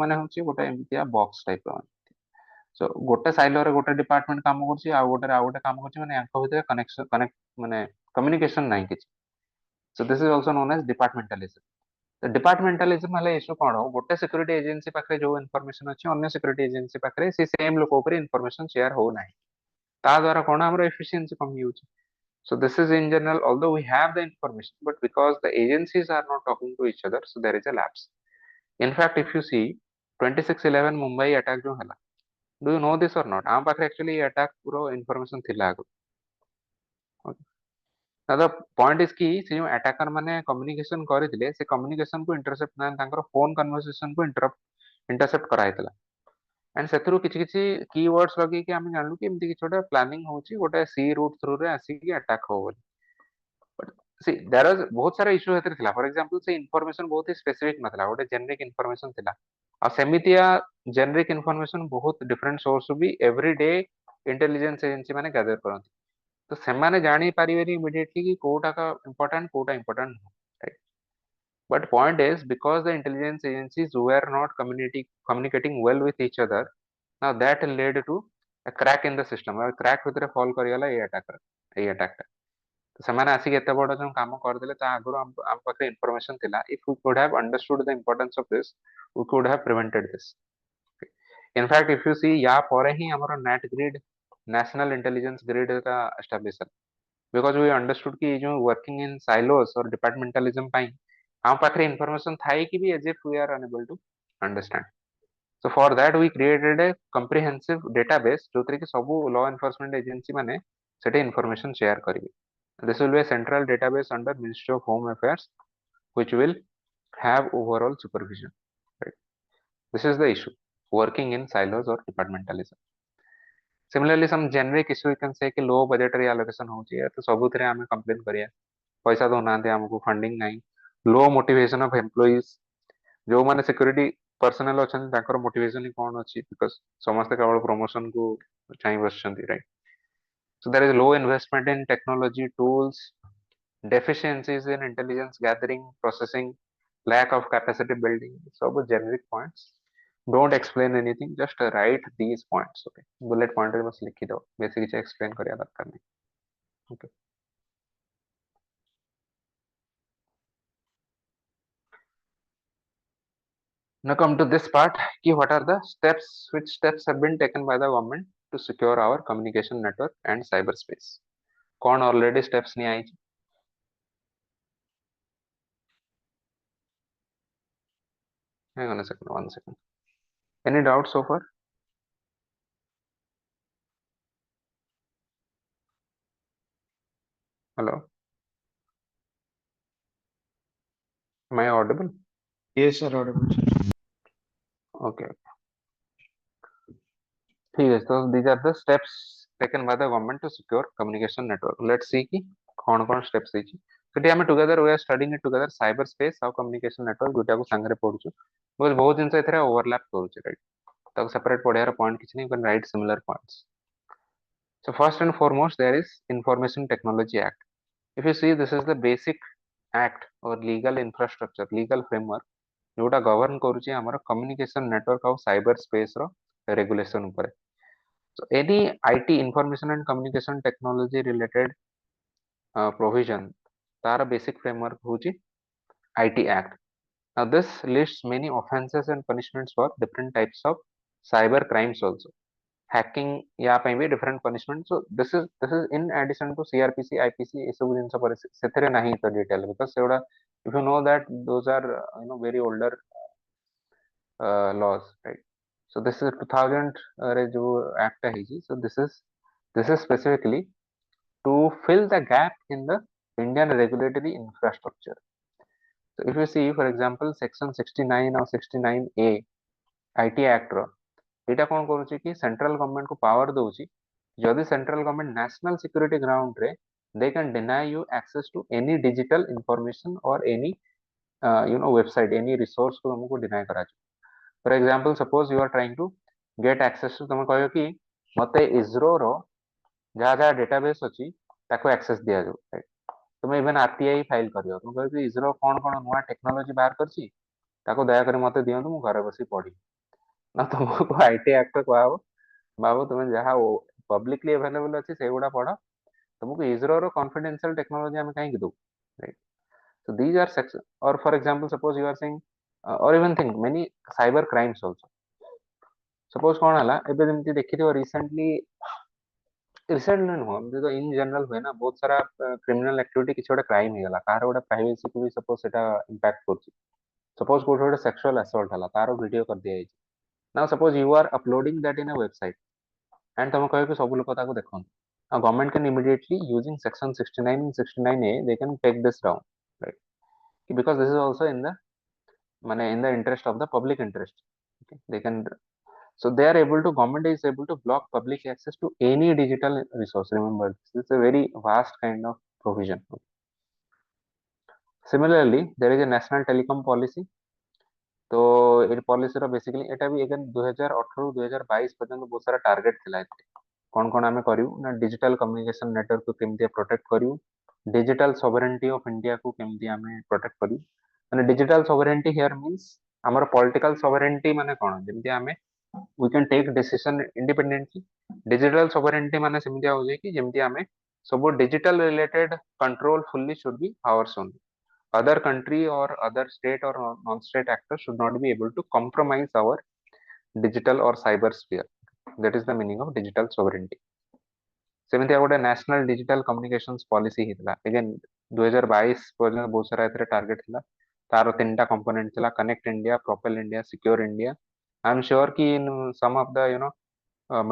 माने होची गोटे एमतिया box type रो सो गोटे silo रे गोटे department काम करची आ गोटे काम करची माने यांको भितर कनेक्शन कनेक्ट माने कम्युनिकेशन नाही किछ so this is also known as departmentalism तो डिपार्टमेंटलिज्म हले इशू कोन हो गोटे सिक्योरिटी एजेंसी पाखरे जो इन्फॉर्मेशन अछि अन्य सिक्योरिटी एजेंसी पाखरे से सेम लोक ऊपर इन्फॉर्मेशन शेयर हो नाही ता द्वारा कोन हमर एफिशिएंसी कमी होची so this is in general although we have the information but because the agencies are not talking to each other so there is a lapse in fact if you see 26/11 mumbai attack jo hela do you know this or not आम पाखरे actually attack पूरा information थिला आगु okay now the point is कि से जो attacker माने communication କରିଥିଲେ से communication को intercept ना तांकर phone conversation को intercept कराइतला and सेथुरु किछि किछि keywords लगी कि हम जानलु कि एमति किछि छोटा planning होची गोटे sea route through रे आसी कि attack हो बोली but see there is बहुत सारा issue हेतिर थिला for example से information बहुत ही specific नथला गोटे generic information थिला आ सेमितिया जेनेरिक इनफॉरमेशन बहुत डिफरेंट सोर्स भी एवरीडे इंटेलिजेंस एजेंसी माने गैदर करंती तो सेमाने जानी पारिबेनी इमीडिएटली कि कोटा का important right but point is because the intelligence agencies were not communicating well with each other now that led to a crack in the system और crack भितर fall करियला ए attack तो सेमाने आसी एते बड़ जो काम कर देले ता आगरो हम पाखे इंफॉर्मेशन थिला if we could have understood the importance of this we could have prevented this in fact if you see या परे ही हमरो net grid national intelligence grid का एस्टैब्लिश बिकॉज वी अंडरस्टूड कि जो वर्किंग इन साइलोस और डिपार्टमेंटलिज्म पाई हम पाखरे इंफॉर्मेशन थाई कि भी as if we are unable to understand so for that we created a comprehensive database जोतरे कि सब law enforcement agency माने सेटे information share करिवे this will be a central database under Ministry of Home Affairs which will have overall supervision right this is the issue working in silos or departmentalism similarly some generic issue you can say कि low budgetary allocation होची है तो सबुतरे हमें complain करिया पैसा दो नांदे हमको funding नहीं low motivation of employees जो माने security personnel अछन ताकर motivation ही कोन अछि because समस्त केवल promotion को चाहि बसछंती right so there is low investment in technology tools deficiencies in intelligence gathering processing lack of capacity building सब generic points don't explain anything just write these points okay bullet point रे बस लिखि दो basic किछ explain करिया दरकार नहीं okay now come to this part ki what are the steps which steps have been taken by the government to secure our communication network and cyberspace कौन already steps नहीं आई Hang on a second, 1 second. Any doubts so far? Hello? Am I audible? Yes, sir, audible, sir. Okay. ठीक है, these are the steps taken by the government to secure communication network. Let's see कि कौन steps है ସେଠି ଆମେ together we are studying it together cyber space ଆଉ communication network ଦୁଇଟାକୁ ସାଙ୍ଗରେ ପଢୁଛୁ because ବହୁତ ଜିନିଷ ଏଥିରେ overlap କରୁଛି right ତାକୁ separate ପଢିବାର point କିଛି ନାହିଁ you can write similar points. So first and foremost there is Information Technology Act. If you see this is the basic act or legal infrastructure legal framework जोटा govern करूची हमर communication network ଆଉ cyber space रो regulation ଉପରେ. So any IT information and communication technology related provision तार basic framework होची IT Act. Now this lists many offenses and punishments for different types of cyber crimes also. Hacking या ପାଇଁ भी different punishment. So this is in addition to CRPC, IPC ये सब जिनिଷ पर ସେଥିରେ ନାହିଁ ତ detail because ସେଗୁଡା if you know that those are very older laws right. So this is 2000 रे जो act है so this is specifically to fill the gap in the Indian regulatory infrastructure. So if you see for example section 69 or 69A IT Act रो एटा कोन करूची कि central government को power दोची जदि central government national security ground रे they can deny you access to any digital information or any website any resource को हमको deny करा for example suppose you are trying to get access to तुम कहयो कि मते इसरो रो जहाँ जहाँ डेटाबेस अछि ताको एक्सेस दिया जाऊ राइट तुम इवन आरटीआई फाइल करियो तुम कहयो कि इसरो कोन कोन नुवा टेक्नोलॉजी बाहर करछि ताको दया कर मते दियंतु मु घरे बसी पढी ना तुमको आईटी एक्ट कहबो बाबू तुम जहाँ पब्लिकली अवेलेबल अछि सेगुडा पढ तुमको इसरो रो कॉन्फिडेंशियल टेक्नोलॉजी हम काहे दो right so these are section or for example suppose you are saying or even think many cyber crimes also suppose कोन हला एबे जेमति देखिथियो रिसेंटली रिसेंटली नुह एमति तो इन जनरल हुए ना बहुत सारा क्रिमिनल एक्टिविटी किछि गोटे क्राइम हे गला कार गोटे प्राइवेसी को भी सपोज सेटा इंपैक्ट करछि सपोज कोठे गोटे सेक्सुअल असॉल्ट हला तारो वीडियो कर दिया जाय now suppose you are uploading that in a website and तुम कहो कि सब लोग ताको देखन now government can immediately using section 69 and 69A they can take this down right because this is also in the mane in the interest of the public interest okay they can so they are able to government is able to block public access to any digital resource remember this is a very vast kind of provision. Similarly there is a national telecom policy तो ये policy row basically एटा भी again 2018 ରୁ 2022 पर्यंत बहुत सारा target थिला एते कोन कोन हमें करियो ना डिजिटल कम्युनिकेशन नेटवर्क को केमती प्रोटेक्ट करियो डिजिटल सॉवरेनिटी ऑफ इंडिया को केमती हमें प्रोटेक्ट करियो माने डिजिटल सॉवरेनिटी हियर मींस हमर पॉलिटिकल सॉवरेनिटी माने कोन जेमती हमें we can take decision independently digital sovereignty माने सेमती हो जे कि जेमती हमें सब digital related control fully should be ours only other country or other state or non-state actors should not be able to compromise our digital or cyber sphere. That is the meaning of digital sovereignty. सेमती गोटे national digital communications policy हितला again 2022 पर्यंत बहुत सारा एथरे target थिला तारो तीनटा component थिला connect India propel India secure India I am sure कि in some of the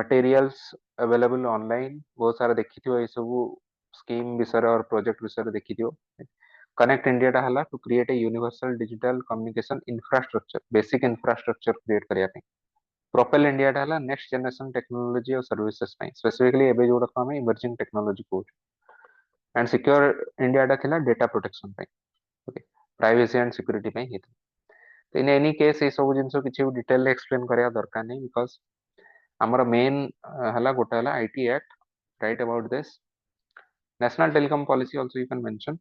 materials available online बहुत सारा देखिथियो ए सब स्कीम विषय और प्रोजेक्ट विषय देखिथियो कनेक्ट इंडिया टा हला to create a universal digital communication infrastructure basic infrastructure create करिया पे प्रोपेल इंडिया टा हला नेक्स्ट जनरेशन टेक्नोलॉजी और सर्विसेज पे स्पेसिफिकली एबे जोडा हम इमर्जिंग टेक्नोलॉजी को एंड सिक्योर इंडिया टा थिला डेटा प्रोटेक्शन पे ओके प्राइवेसी एंड सिक्योरिटी पे हित तो इन एनी केस ए सब जिंसो किछि डिटेल एक्सप्लेन करिया दरकार नहीं बिकॉज़ हमर मेन हला गोटा हला IT act right about this national telecom policy also you can mention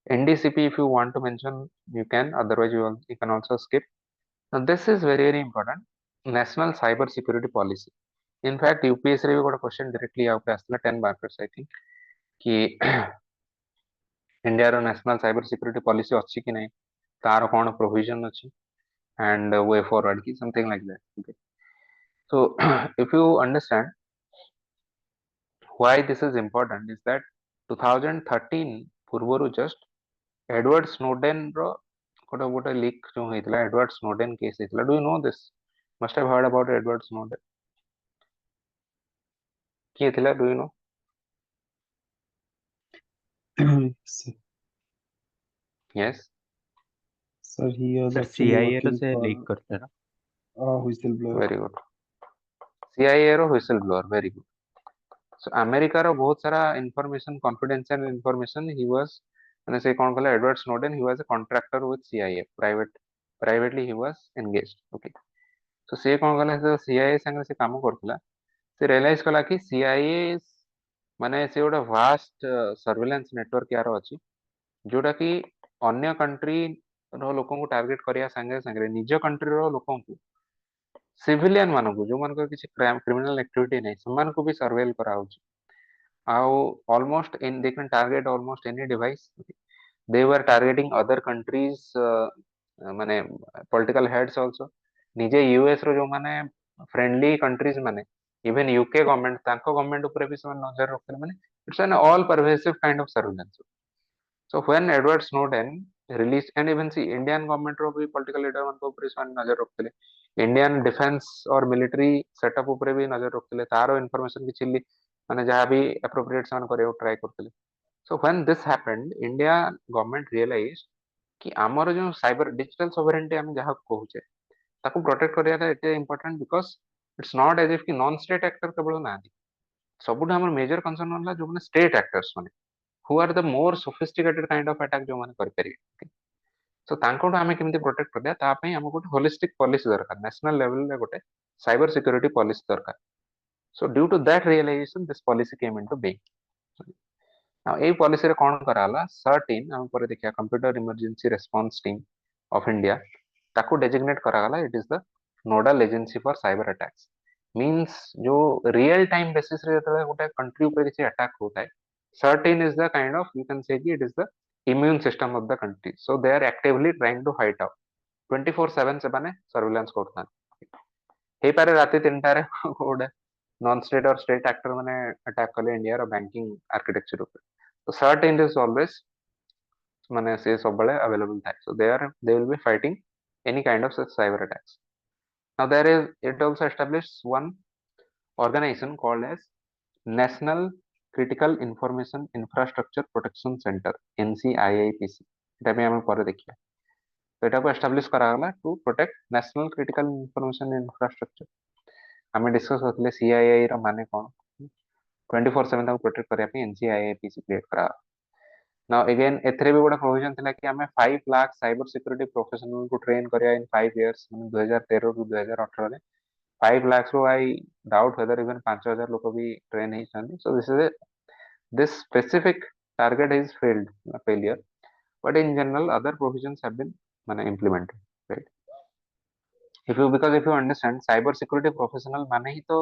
NDCP if you want to mention you can otherwise you can also skip. Now this is very important national cyber security policy. In fact UPSC रे भी गोटा question directly आ पे आसला 10 markers I think कि India रो national cyber security policy अछि कि नहीं तार कोन प्रोविजन अछि and way forward ki something like that okay so if you understand why this is important is that 2013 पूर्वरु just एडवर्ड स्नोडेन रो ଗୋଟେ ଲିକ୍ जो ହେଇଥିଲା एडवर्ड स्नोडेन केस ହେଇଥିଲା, do you know this? Must have heard about Edward Snowden. किए थिला, do you know? Sir, yes, sir, he was sir actually CIA रो working से for लीक करते ना। a whistleblower. Very good. CIA रो whistleblower, very good. So America रो बहुत सारा इंफॉर्मेशन, कॉन्फिडेंशियल इंफॉर्मेशन ही वाज, माने से कोन कहला Edward Snowden, he was a contractor with CIA, privately he was engaged. Okay, तो से कोन कहला से सीआईए संगे से काम करथला, से रियलाइज कला कि सीआईए माने से गोटे वास्ट सर्वेलेंस नेटवर्क यार अछि, जोटा कि अन्य कंट्री रो लोकों को टारगेट करिया संगे संगे निज कंट्री रो लोकों को, सिविलियन मानकु जो मानकर किसी क्रिमिनल एक्टिविटी नहीं, समान को भी सर्वेल करा होछि। आउ almost in they can target almost any device. They were targeting other countries, माने पॉलिटिकल हेड्स आल्सो, निजे यूएस रो जो माने फ्रेंडली कंट्रीज माने इवन यूके गवर्नमेंट, तांको गवर्नमेंट ऊपर भी समान नजर रखले, माने it's an all pervasive kind of surveillance. So when Edward Snowden released, and even see Indian government रो भी political leader मान को ऊपर इस नजर रखते, इंडियन डिफेंस और मिलिट्री सेटअप ऊपर भी नजर रखते, तारो इन्फॉर्मेशन की चिल्ली माने जहाँ भी appropriate सान करे ट्राई करते। So when this happened, India government realized कि आमर जो साइबर डिजिटल सोवरेनिटी हम जहाँ कहूचे ताको प्रोटेक्ट करिया था एटे important, because it's not as if कि नॉन स्टेट एक्टर केवल ना, सबुठ हमर मेजर कंसर्न होला जो माने स्टेट एक्टर्स माने who are the more sophisticated kind of attack जो माने कर परिबे। सो तांकोट आमे केमती प्रोटेक्ट करदिया ता पई हमको गोटे होलिस्टिक पॉलिसी दरकार, नेशनल लेवल रे गोटे साइबर सिक्योरिटी पॉलिसी दरकार। So due to that realization this policy came into being. Now a policy रे कोन कराला, 13 हम पर देखिया computer emergency response team of India, ताको डेजिग्नेट कराला it is the nodal agency for cyber attacks. Means जो रियल टाइम बेसिस रे जतले गोटे कंट्री ऊपर किसी अटैक होता है, 13 is the kind of, you can say कि it is the immune system of the country, so they are actively trying to fight out 24/7 से माने सर्वेलेंस करता हे पारे राति 3टा रे गोटे नॉन स्टेट और स्टेट एक्टर माने अटैक कले इंडिया रो बैंकिंग आर्किटेक्चर ऊपर, तो 13 is always माने से सब बळे अवेलेबल था, so they will be fighting any kind of such cyber attacks. Now there is, it also established one organization called as National Critical Information Infrastructure Protection Center, NCIIPC। এটা भी हमें पर देखिए, तो এটা को एस्टाब्लिश करागला to protect national critical information infrastructure. हमें डिस्कस करथिले सीआईआई रो माने कोन, 24/7 ताको प्रोटेक्ट करिया पे एनसीआईआईपीसी क्रिएट करा। नाउ अगेन एथरे भी गोटा प्रोविजन थिला कि हमें 5 लाख साइबर सिक्योरिटी प्रोफेशनल को ट्रेन करिया इन 5 इयर्स, माने 2013 टू 2018 रे 5 लाख रो आई डाउट वेदर इवन 5000 लोग भी ट्रेन ही छन। सो this is this specific target is failed, failure, but in general other provisions have been implemented, right? If you, because if you understand cyber security professional माने ही तो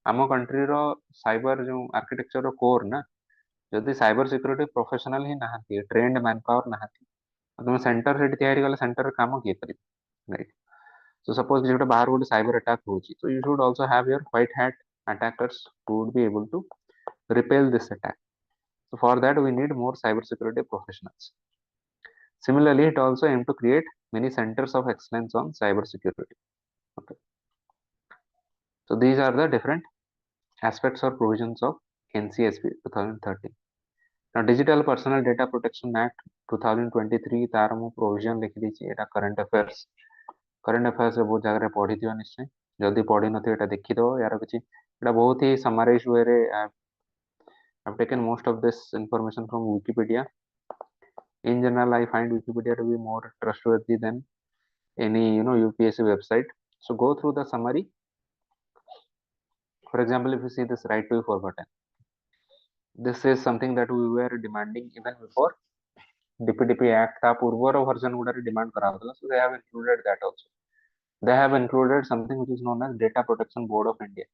आम country रो cyber जो architecture रो core ना, जदि cyber security professional ही नहाती, trend man power नहाती, तुम centre से तैयारी गले सेंटर काम किए करी, राइट? सो सपोज किसी बाहर गोटे साइबर अटैक होची, so you should also have your white hat attackers who would be able to repel this attack. So for that we need more cybersecurity professionals. Similarly, it also aims to create many centers of excellence on cybersecurity. Okay. So these are the different aspects or provisions of NCSP 2013. Now Digital Personal Data Protection Act 2023 तार मु provision लिखि दिछि, एटा current affairs रे बहुत जगह पढ़ी दियो निश्चय, जदि पढ़ी नथियो एटा देखि दो, यार किछि एटा बहुत ही समराइज वे रे I've taken most of this information from Wikipedia. In general, I find Wikipedia to be more trustworthy than any UPSC website. So go through the summary. For example, if you see this right to be forgotten, this is something that we were demanding even before DPDP Act था पूर्वर version गुड़ा demand करा होता, so they have included that also. They have included something which is known as Data Protection Board of India.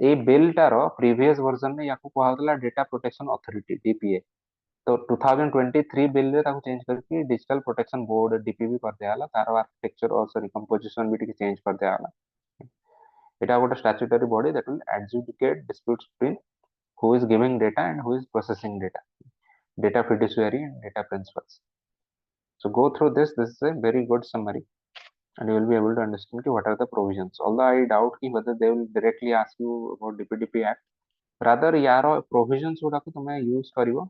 ए bill टारो previous version में याको कहा होता Data Protection Authority DPA, तो 2023 बिल रे ताको चेंज करके डिजिटल प्रोटेक्शन बोर्ड डीपीबी कर दियाला, तार आर्किटेक्चर और सॉरी कंपोजिशन भी टिके चेंज कर दियाला। एटा गोटे statutory body that will adjudicate disputes between who is giving data and who is processing data, data fiduciary and data principals. So go through this. This is a very good summary, and you will be able to understand what are the provisions. Although I doubt whether they will directly ask you about DPDP Act, rather यार provisions गुड़ाक तुम्हें use करियो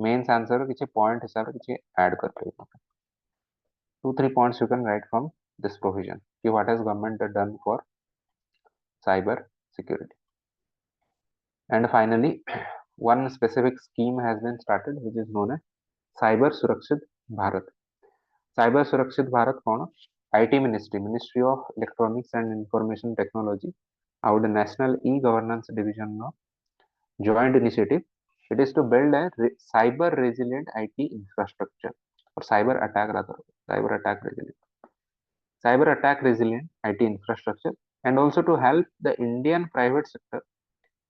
mains answer किसी point हिसाब से किसी add कर पाइबो. 2-3 points you can write from this provision कि what has government done for cyber security. And finally, one specific scheme has been started which is known as cyber surakshit bharat. cyber surakshit bharat कौन? IT ministry, Ministry of Electronics and Information Technology, our national e-governance division no joint initiative. It is to build a cyber resilient IT infrastructure or cyber attack resilient IT infrastructure, and also to help the Indian private sector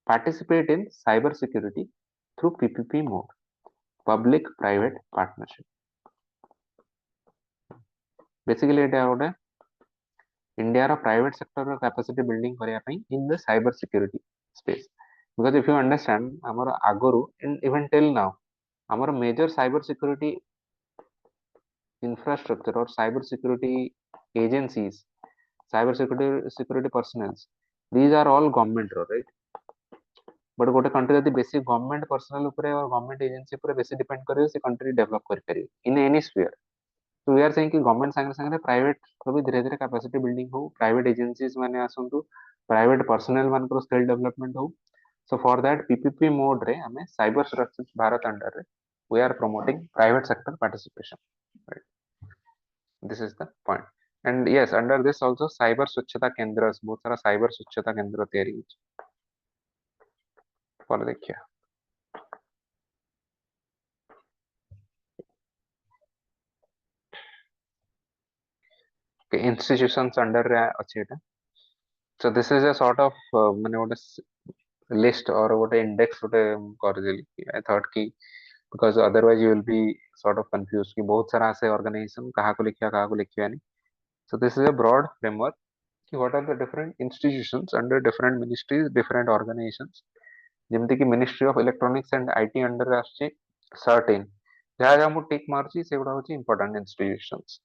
participate in cyber security through PPP mode, public private partnership. Basically it is India private sector capacity building in the cyber security space. Because if you understand, our agoru even till now, our major cyber security infrastructure or cyber security agencies, cyber security personnel, these are all government, right? But गोटे country जब basic government personnel उपरे और government agency उपरे basic depend करे से country develop कर पारे in any sphere. So we are saying कि government संगे संगे private को भी धीरे धीरे capacity building हो, private agencies माने आसंतु, private personnel मान को skill development हो. So for that PPP mode रे हमें cyber सुरक्षित भारत under रे we are promoting private sector participation. Right? This is the point. And yes, under this also cyber स्वच्छता केंद्र बहुत सारा cyber स्वच्छता केंद्र तैयारी होची. पर देखिए. Okay, institutions under अच्छी है. So this is a sort of मैंने what is list or what index what cordially. I thought कि because otherwise you will be sort of confused कि बहुत सारा ऐसे organization कहाँ को लिखिया नहीं. So this is a broad framework कि what are the different institutions under different ministries, different organizations. ଯେମିତି कि Ministry of Electronics and IT under आସୁଛି certain. ଯାହା ଯାହା ମୁଁ tick ମାରୁଛି ସେଗୁଡ଼ା ହେଉଛି important institutions.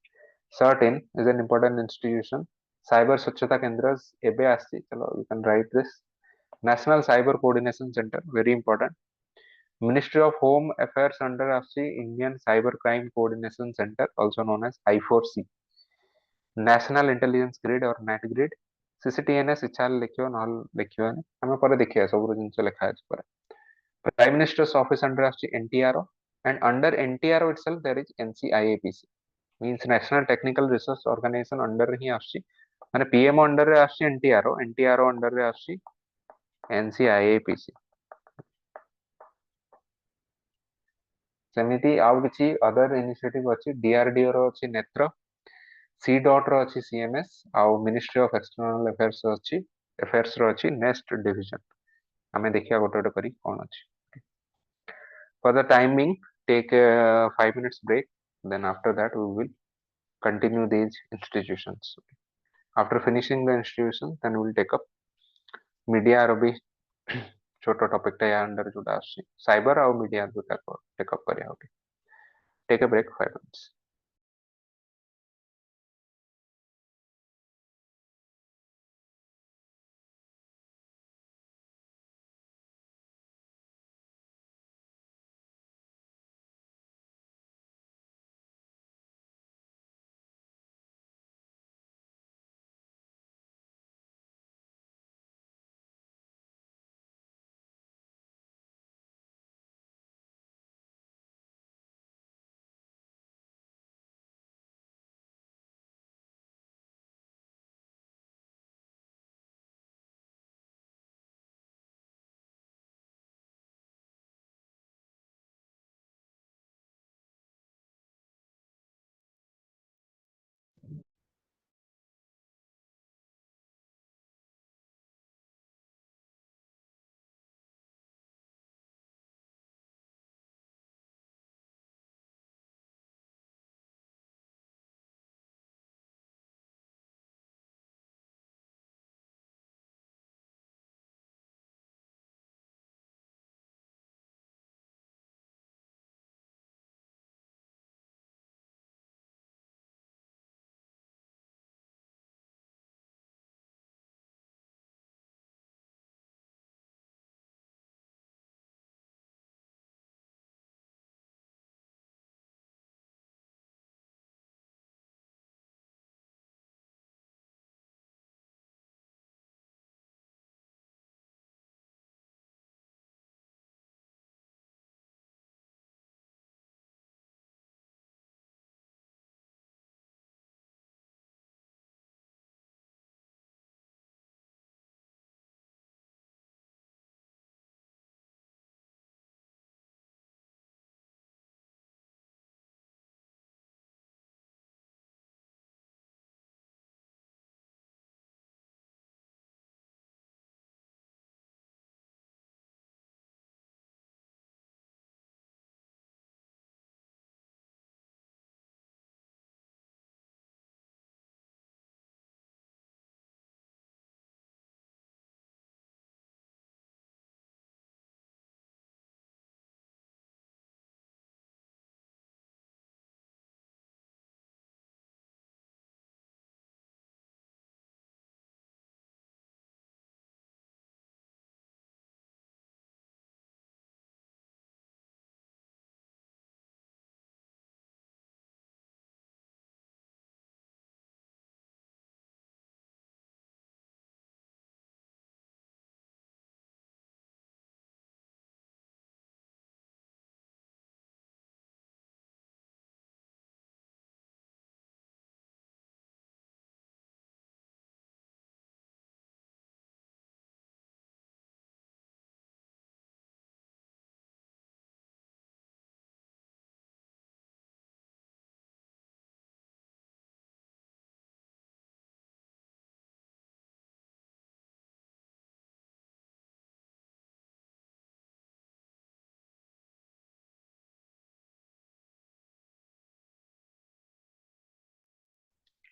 Certain is an important institution. Cyber स्वच्छता केंद्र ଏବେ ଆସିଛି. चलो you can write this. National Cyber Coordination Center, very important. Ministry of Home Affairs under आସୁଛି Indian Cyber Crime Coordination Center, also known as I4C. National Intelligence Grid or NAT Grid. CCTNS इच्छा लिखियो नहल लिखियो नहीं. हमें पर देखिए सब जिनिस लिखा है पर. Prime Minister's Office under आସୁଛି NTRO, and under NTRO itself there is NCIAPC. Means National Technical Research Organization under ही आସୁଛି. माने PMO under रे आସୁଛି NTRO under रे आସୁଛି NCIAPC. सेमिति आउ किछि अदर इनिशिएटिव अछि. DRDO रो अछि नेत्र, C dot रो अछि CMS, आउ Ministry of External Affairs रो अछि नेक्स्ट डिवीजन. हमें देखिया गोटे गोटे करी कोन अछि. For the timing, take a 5 minutes break. Then after that we will continue these institutions. After finishing the institution, then we will take up media रो भी छोटो topic टा अंडर जोटा आछि. साइबर और मीडिया दुटा को टेक अप करिया होगी. Take a break 5 minutes.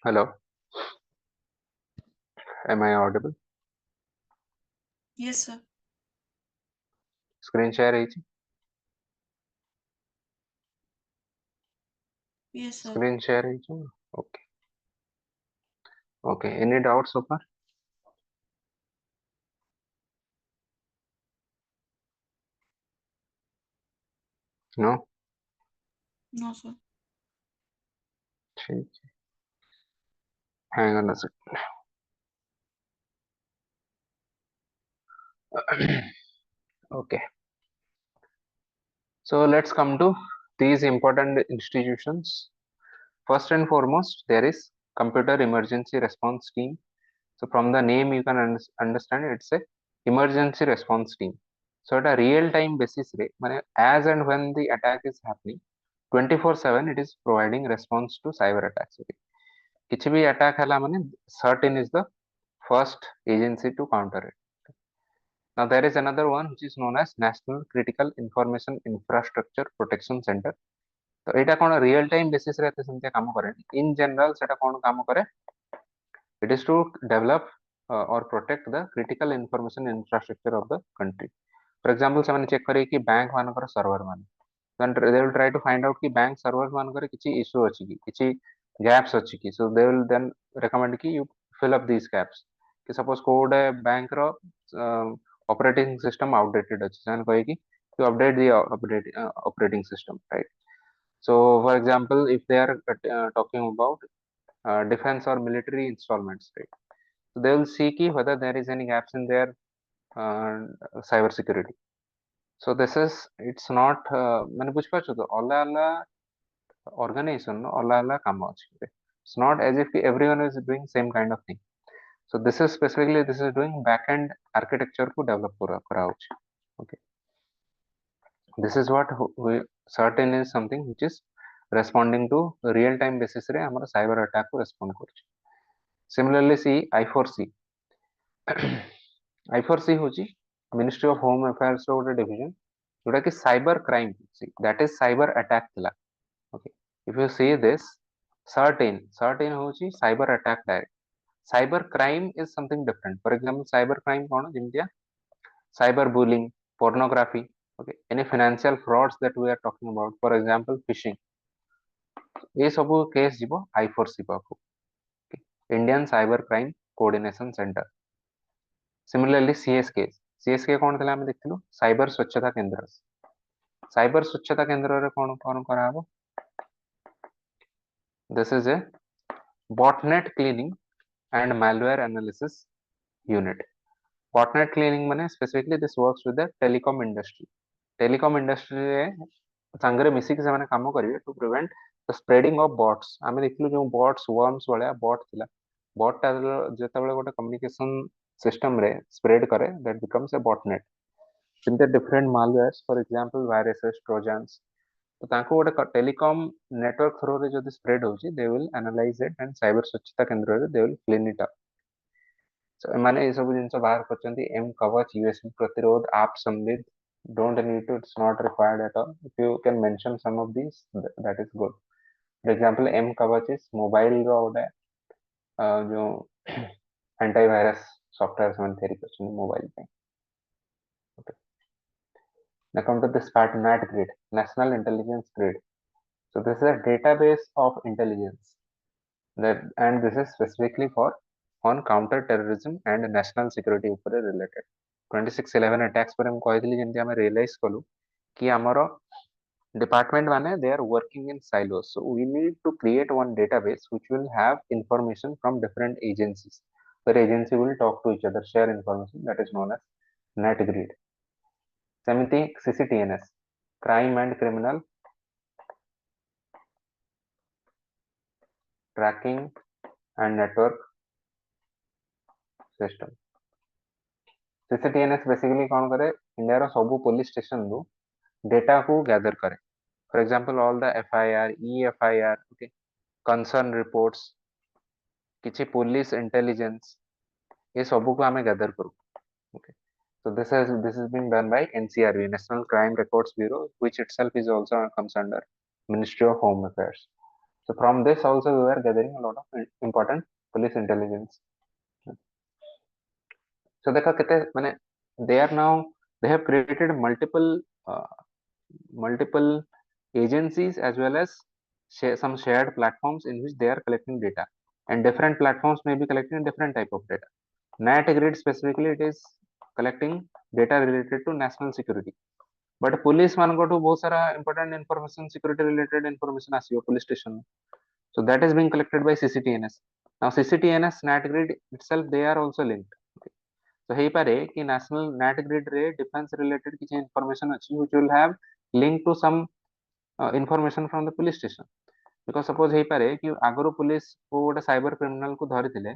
Hello, am I audible? Yes, sir. Screen share ହେଇଛି? Yes, sir. Screen share ହେଇଛି? Okay. Okay. Any doubts so far? No? No, sir. ठीक है. Hang on a second. Okay. So let's come to these important institutions. First and foremost, there is Computer Emergency Response Team. So from the name, you can understand it's a emergency response team. So at a real-time basis, as and when the attack is happening, 24/7 it is providing response to cyber attacks. Okay. किसी भी attack है माने certain is the first agency to counter it. Now there is another one which is known as National Critical Information Infrastructure Protection Center. तो एटा कोन real time basis रे एते सेमते काम करे in general सेटा कोन काम करे it is to develop or protect the critical information infrastructure of the country. For example ସେମାନେ ଚେक करे कि बैंक मानकर सर्वर मान then they will try to find out कि बैंक सर्वर मानकर किछि इशू अछि कि किछि gaps अछि कि so they will then recommend कि you fill up these gaps कि suppose कोड बैंक रो operating system outdated अछि ସେମାନେ कहे कि you update the operating system, right? So for example if they are talking about defense or military installments, right? So they will see ki whether there is any gaps in their uh, cyber security. So this is it's not ମାନେ ବୁଝିପାରୁଛ ତ ଅଲଗା ଅଲଗା organization ର ଅଲଗା ଅଲଗା କାମ ଅଛି. It's not as if everyone is doing same kind of thing. So this is specifically this is doing backend architecture को develop करा होची. Okay. This is what we certain is something which is responding to real time basis रे हमर cyber attack को respond କରୁଛି. Similarly see I4C. I4C होची Ministry of Home Affairs रो ଗୋଟେ division जोटा कि cyber crime that is cyber attack थिला. Okay. If you see this certain होची cyber attack direct. Cyber crime is something different. For example cyber crime cone जेमितिया cyber bullying, pornography, okay, any financial frauds that we are talking about, for example phishing, ये सब case जीवो I4C पाखु. Indian Cyber Crime Coordination Center. Similarly CSK कोन थिला हम देखथिलु cyber स्वच्छता केंद्र. Cyber स्वच्छता केंद्र रे कोन कोन करा हबो. This is a botnet cleaning and malware analysis unit. Botnet cleaning माने specifically this works with the telecom industry. Telecom industry रे संगरे मिसी के ସେମାନେ काम करिवे to prevent the spreading of bots. ଆମେ ଦେଖିलु जो bots worms वाला bot थिला. Bot टा जेतेबेले गोटे communication system रे spread करे that becomes a botnet. In the different malwares, for example viruses, trojans, तो तांको गोटे telecom network through रे जदि spread होची they will analyze it and cyber स्वच्छता केंद्र रे they will clean it up. So माने ये सब जिनसे बाहर करचंती M कवच USB प्रतिरोध आप Sambit don't need to, it's not required at all. If you can mention some of these that is good. For example M कवच is mobile रो गोटे जो antivirus software ସେମାନେ ତିଆରି କରିଛନ୍ତି mobile ପାଇଁ. Okay. Now come to this part, NAT grid, National Intelligence Grid. So this is a database of intelligence that, and this is specifically for on counter terrorism and national security ଉପରେ related. 26/11 attacks पर हम कहली जेंति हम realize कलु कि हमरो department माने they are working in silos. So we need to create one database which will have information from different agencies. The agency will talk to each other, share information, that is known as NAT grid. ସେମିତି CCTNS, Crime and Criminal Tracking and Network System. CCTNS basically कौन करे India रो सबु police station रू data को gather करे. For example all the FIR, EFIR, okay, concern reports, किछि police intelligence ये सबु को हमें गैदर करू. Okay. So this is being done by NCRB, National Crime Records Bureau, which itself is also comes under Ministry of Home Affairs. So from this also we were gathering a lot of important police intelligence. So देखो कितने माने they are now they have created multiple agencies as well as some shared platforms in which they are collecting data, and different platforms may be collecting different type of data. NatGrid specifically it is collecting data related to national security, but police ମାନଙ୍କଠୁ ବହୁତ ସାରା important information security related information ଆସିବ police station, so that is being collected by CCTNS. Now CCTNS NatGrid itself they are also linked. So ହେଇପାରେ କି national NatGrid ରେ defense related କିଛି information ଅଛି which will have link to some information from the police station, because suppose ହେଇପାରେ କି ଆଗରୁ police କୋଉ ଗୋଟେ cyber criminal କୁ ଧରିଥିଲେ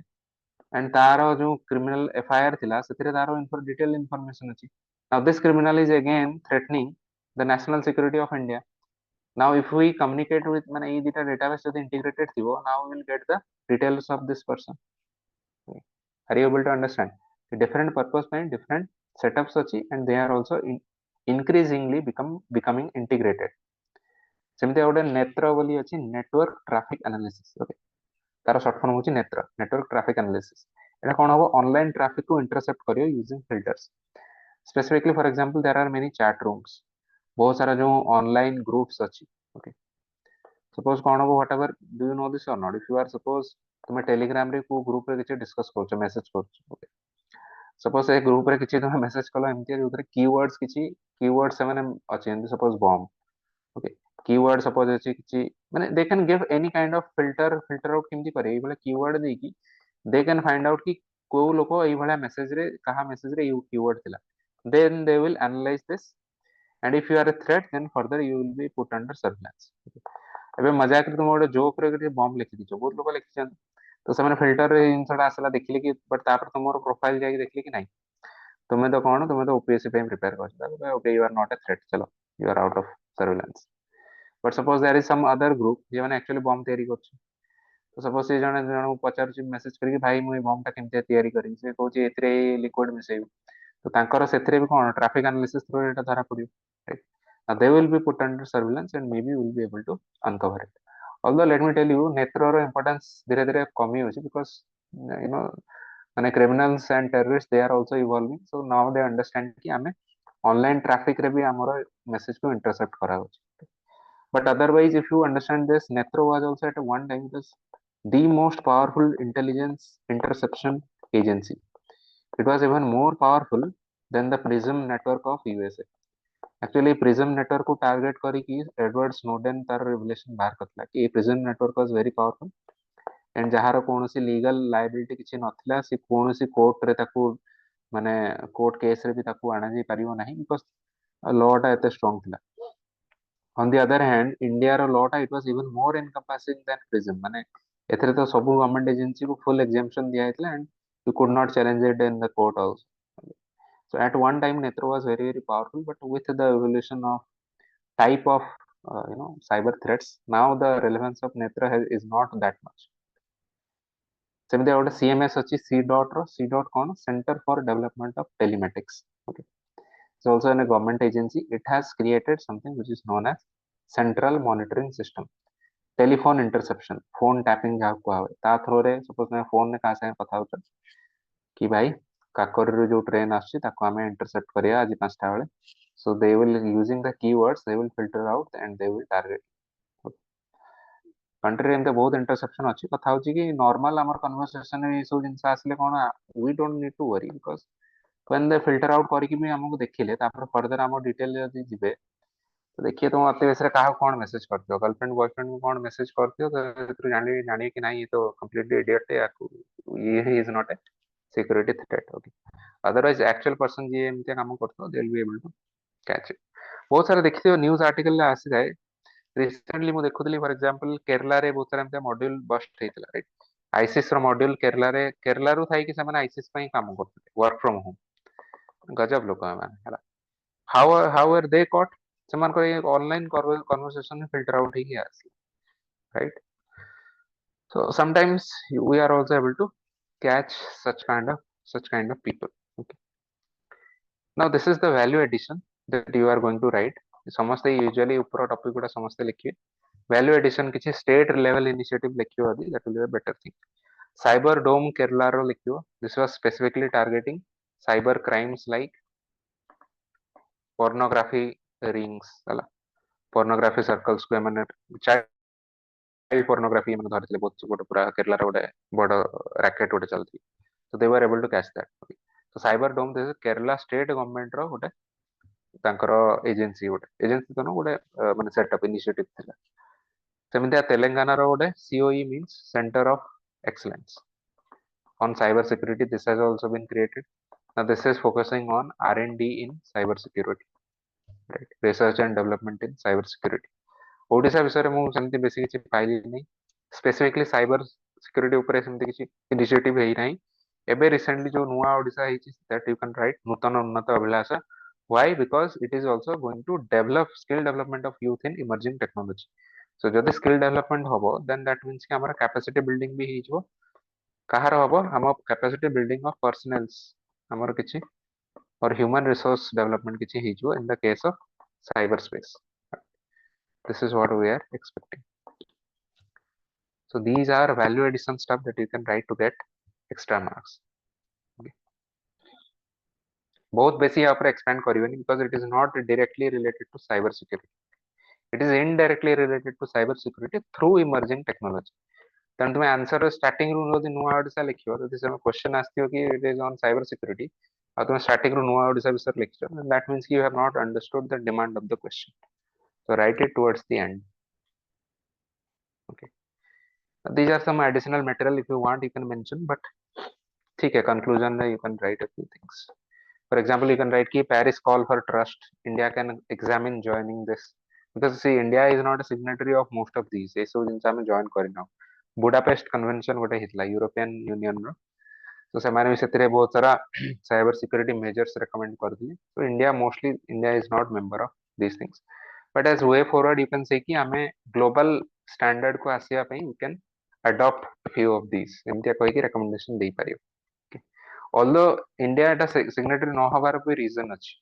and ତାର ଯୋଉ criminal FIR ଥିଲା ସେଥିରେ ତାର detailed information ଅଛି. Now this criminal is again threatening the national security of India. Now if we communicate with ମାନେ ଏଇ ଦିଟା database ଯଦି integrated ଥିବ, now we will get the details of this person. Are you able to understand? The different purpose ପାଇଁ different setups ଅଛି and they are also increasingly becoming integrated. ସେମିତି ଗୋଟେ ନେତ୍ର ବୋଲି ଅଛି ନେଟୱାର୍କ ଟ୍ରାଫିକ ଆନାଲିସିସ୍, ଓକେ, ତାର short form ହେଉଛି network traffic analysis. এটা କ'ଣ ହବ ଅନଲାଇନ ଟ୍ରାଫିକ କୁ ଇଣ୍ଟରସେପ୍ଟ କରିବ using filters. Specifically for example there are many chat rooms, ବହୁତ ସାରା ଯୋଉ ଅନଲାଇନ ଗ୍ରୁପ୍ସ ଅଛି, ଓକେ। ସପୋଜ କ'ଣ ହବ whatever do you know this or not, if you are suppose ତୁମେ ଟେଲିଗ୍ରାମ ରେ କୋଉ ଗ୍ରୁପ ରେ କିଛି ଡିସ୍କସ କରୁଛ, ମେସେଜ କରୁଛ, ଓକେ। ସପୋଜ ସେ ଗ୍ରୁପ ରେ କିଛି ତମେ ମେସେଜ କଲ ଏମିତି ଯୋଉଥିରେ କିୱାର୍ଡସ୍ କିଛି କିୱାର୍ଡ ସେମାନେ ଅଛି, ଏମିତି suppose bomb, okay. Keyword suppose अच्छी किसी माने they can give any kind of filter out केमती करे एई भला कीवर्ड दे की दे कैन फाइंड आउट कि को लोको एई भला मेसेज रे कहा मेसेज रे यू कीवर्ड थिला, then they will analyse this and if you are a threat then further you will be put under surveillance. एबे मजाक रे तुम गोटे जोक रे के बम लिखि दिछो, बहुत लोक लिखि छन, तो से माने फिल्टर रे इनसडा आसला देखिले कि बट तापर तुमरो प्रोफाइल जाई देखिले कि नहीं तुम्हें तो कौन तुम्हें तो ओपीएससी पे प्रिपेयर कर, okay you are not a threat, चलो you are out of surveillance. But suppose there is some other group जे माने एक्चुअली बम तैयारी करछ, तो सपोज से जने जने पचारछि मेसेज करके भाई मुई बम टा केमते तैयारी करी, से कहूछि एतरे लिक्विड मिसेइ, तो तांकर सेतरे भी कोन ट्रैफिक एनालिसिस थ्रू एटा धरा पडियो, right. Now they will be put under surveillance and may be will be able to uncover it. Although let me tell you Netra रो इंपोर्टेंस धीरे धीरे कमी होछि, बिकॉज़ यू नो माने criminals and terrorist they are also evolving, so now they understand कि हमें online traffic रे भी हमरो मेसेज को इंटरसेप्ट करा होछि। But otherwise, if you understand this, Netro was also at one time it was the most powerful intelligence interception agency. It was even more powerful than the Prism network of USA. Actually, Prism network को target करी कि Edward Snowden तार revelation बाहर करला कि Prism network was very powerful and जହାର कौनसी legal liability किछि नथिला, से कौनसी कोर्ट रे ताकू माने कोर्ट केस रे भी ताकू आना जाई परिबो नाही, बिकॉज़ लॉ टा एते स्ट्रांग थिला। On the other hand, India row law टा it was even more encompassing than Prism, माने एथरे तो सब गवर्नमेंट एजेंसी को full exemption दिया हैतला and you could not challenge it in the court also. So at one time Netro was very powerful, but with the evolution of type of cyber threats, now the relevance of Netro is not that much. सेमते गोटे CMS अछि C dot रो C dot कोन Center for Development of Telematics, okay. It's also in a government agency. It has created something which is known as Central Monitoring System, telephone interception, phone tapping जहाँ को आवे ता throw रे suppose मैं phone ने कहा से कथा होछ कि भाई काकोर रो जो ट्रेन आछि ताको हमें इंटरसेप्ट करिया आज 5टा बेले, so they will using the keywords they will filter out and they will target. Country एमते बहुत इंटरसेप्शन अछि, कथा होछि कि नॉर्मल हमर कन्वर्सेशन में सब जिंस आसले कोन we don't need to worry, because when they filter out करी कि भी हमको देखिले तापर फर्दर हम डिटेल जदी जिबे तो देखिए तुम अति बेसरे कहा कौन मैसेज करते हो, गर्लफ्रेंड बॉयफ्रेंड को कौन मैसेज करते हो, तो जानिए जानिए कि नहीं ये तो कंप्लीटली इडियट है, ये is not a security threat, okay. Otherwise actual person जी एमती काम करते हो they will be able to catch it. बहुत सारा देखिए न्यूज आर्टिकल आसी जाए, रिसेंटली मु देखुतली फॉर एग्जांपल केरला रे बहुत सारा एमती मॉड्यूल बस्ट हेतला, राइट। आईसीएस रो मॉड्यूल केरला रो थाई कि से माने आईसीएस पई काम करते वर्क फ्रॉम होम, गजब लोक माने हला। हाउ आर दे कॉट, ସେମାନଙ୍କର ଏ ଅନଲାଇନ କନଭରସେସନ ଫିଲ୍ଟର ଆଉଟ୍ ହେଇକି ଆସିଲା, right. So sometimes we are also able to catch such kind of people, okay. Now this is the value addition that you are going to write. ସମସ୍ତେ usually ऊपर topic गुडा ସମସ୍ତେ लिखिए, value addition किछि state level initiative लिखियो अदि that will be a better thing. Cyber Dome Kerala रो लिखियो, this was specifically targeting cyber crimes like pornography rings ହେଲା, pornography circles को एमने child pornography एमने धरथिले बहुत गोटे पूरा केरला रो गोटे बड़ racket गोटे चलथि, so they were able to catch that. So cyber dome this is Kerala state government रो गोटे ତାଙ୍କର ଏଜେନ୍ସି ଗୋଟେ ଏଜେନ୍ସି ତ ନୁହଁ ଗୋଟେ ମାନେ ସେଟଅପ୍ ଇନିସିଏଟିଭ ଥିଲା। ସେମିତିଆ ତେଲେଙ୍ଗାନାର ଗୋଟେ COE means Center of Excellence on cyber security. This has also been created. Now this is focusing on R&D in cyber security, right? Research and development in cyber security. Odisha विषय में सेमती बेसी किछि पाइली नै, स्पेसिफिकली साइबर सिक्योरिटी ऊपर सेमती किछि initiative हेई नै। एबे रिसेंटली जो नुआ ओडिशा हेछि that you can write Nutan Unnat Abhilash. Why? Because it is also going to develop skill development of youth in emerging technology. So जदि skill development होबो then that means कि हमरा capacity building भी हेइजो. कहार होबो हम capacity building of personnels हमर किछि और human resource development किछि हेइजो in the case of cyberspace. This is what we are expecting. So these are value addition stuff that you can write to get extra marks. Okay. बहुत बेसी यहाँ पर expand करिवनी because it is not directly related to cyber security. It is indirectly related to cyber security through emerging technology. Then तुम answer starting रू जो नुआ ओडिशा लिखियो तो दिस क्वेश्चन आस्तियो कि it is on cyber security और तुम starting रू नुआ ओडिशा विषय लिखियो, that means you have not understood the demand of the question. So write it towards the end. Okay. These are some additional material. If you want you can mention, but ठीक है, conclusion में you can write a few things. For example, you can write कि Paris call for trust. India can examine joining this because see India is not a signatory of most of these. ये सब जिनसे हमें join करना हो. Budapest convention गोटे हितला European union रो, तो सेमाने भी सेतरे बहुत सारा साइबर सिक्योरिटी मेजर्स रेकमेंड कर दिए. तो India mostly India is not member of this things, but as way forward you can say कि हमें ग्लोबल स्टैंडर्ड को आसिया पई we can adopt few of this एमतिया कहि कि रेकमेंडेशन दे पारियो. ऑल्दो इंडिया एटा सिग्नेटरी न होबार कोई रीजन अछि.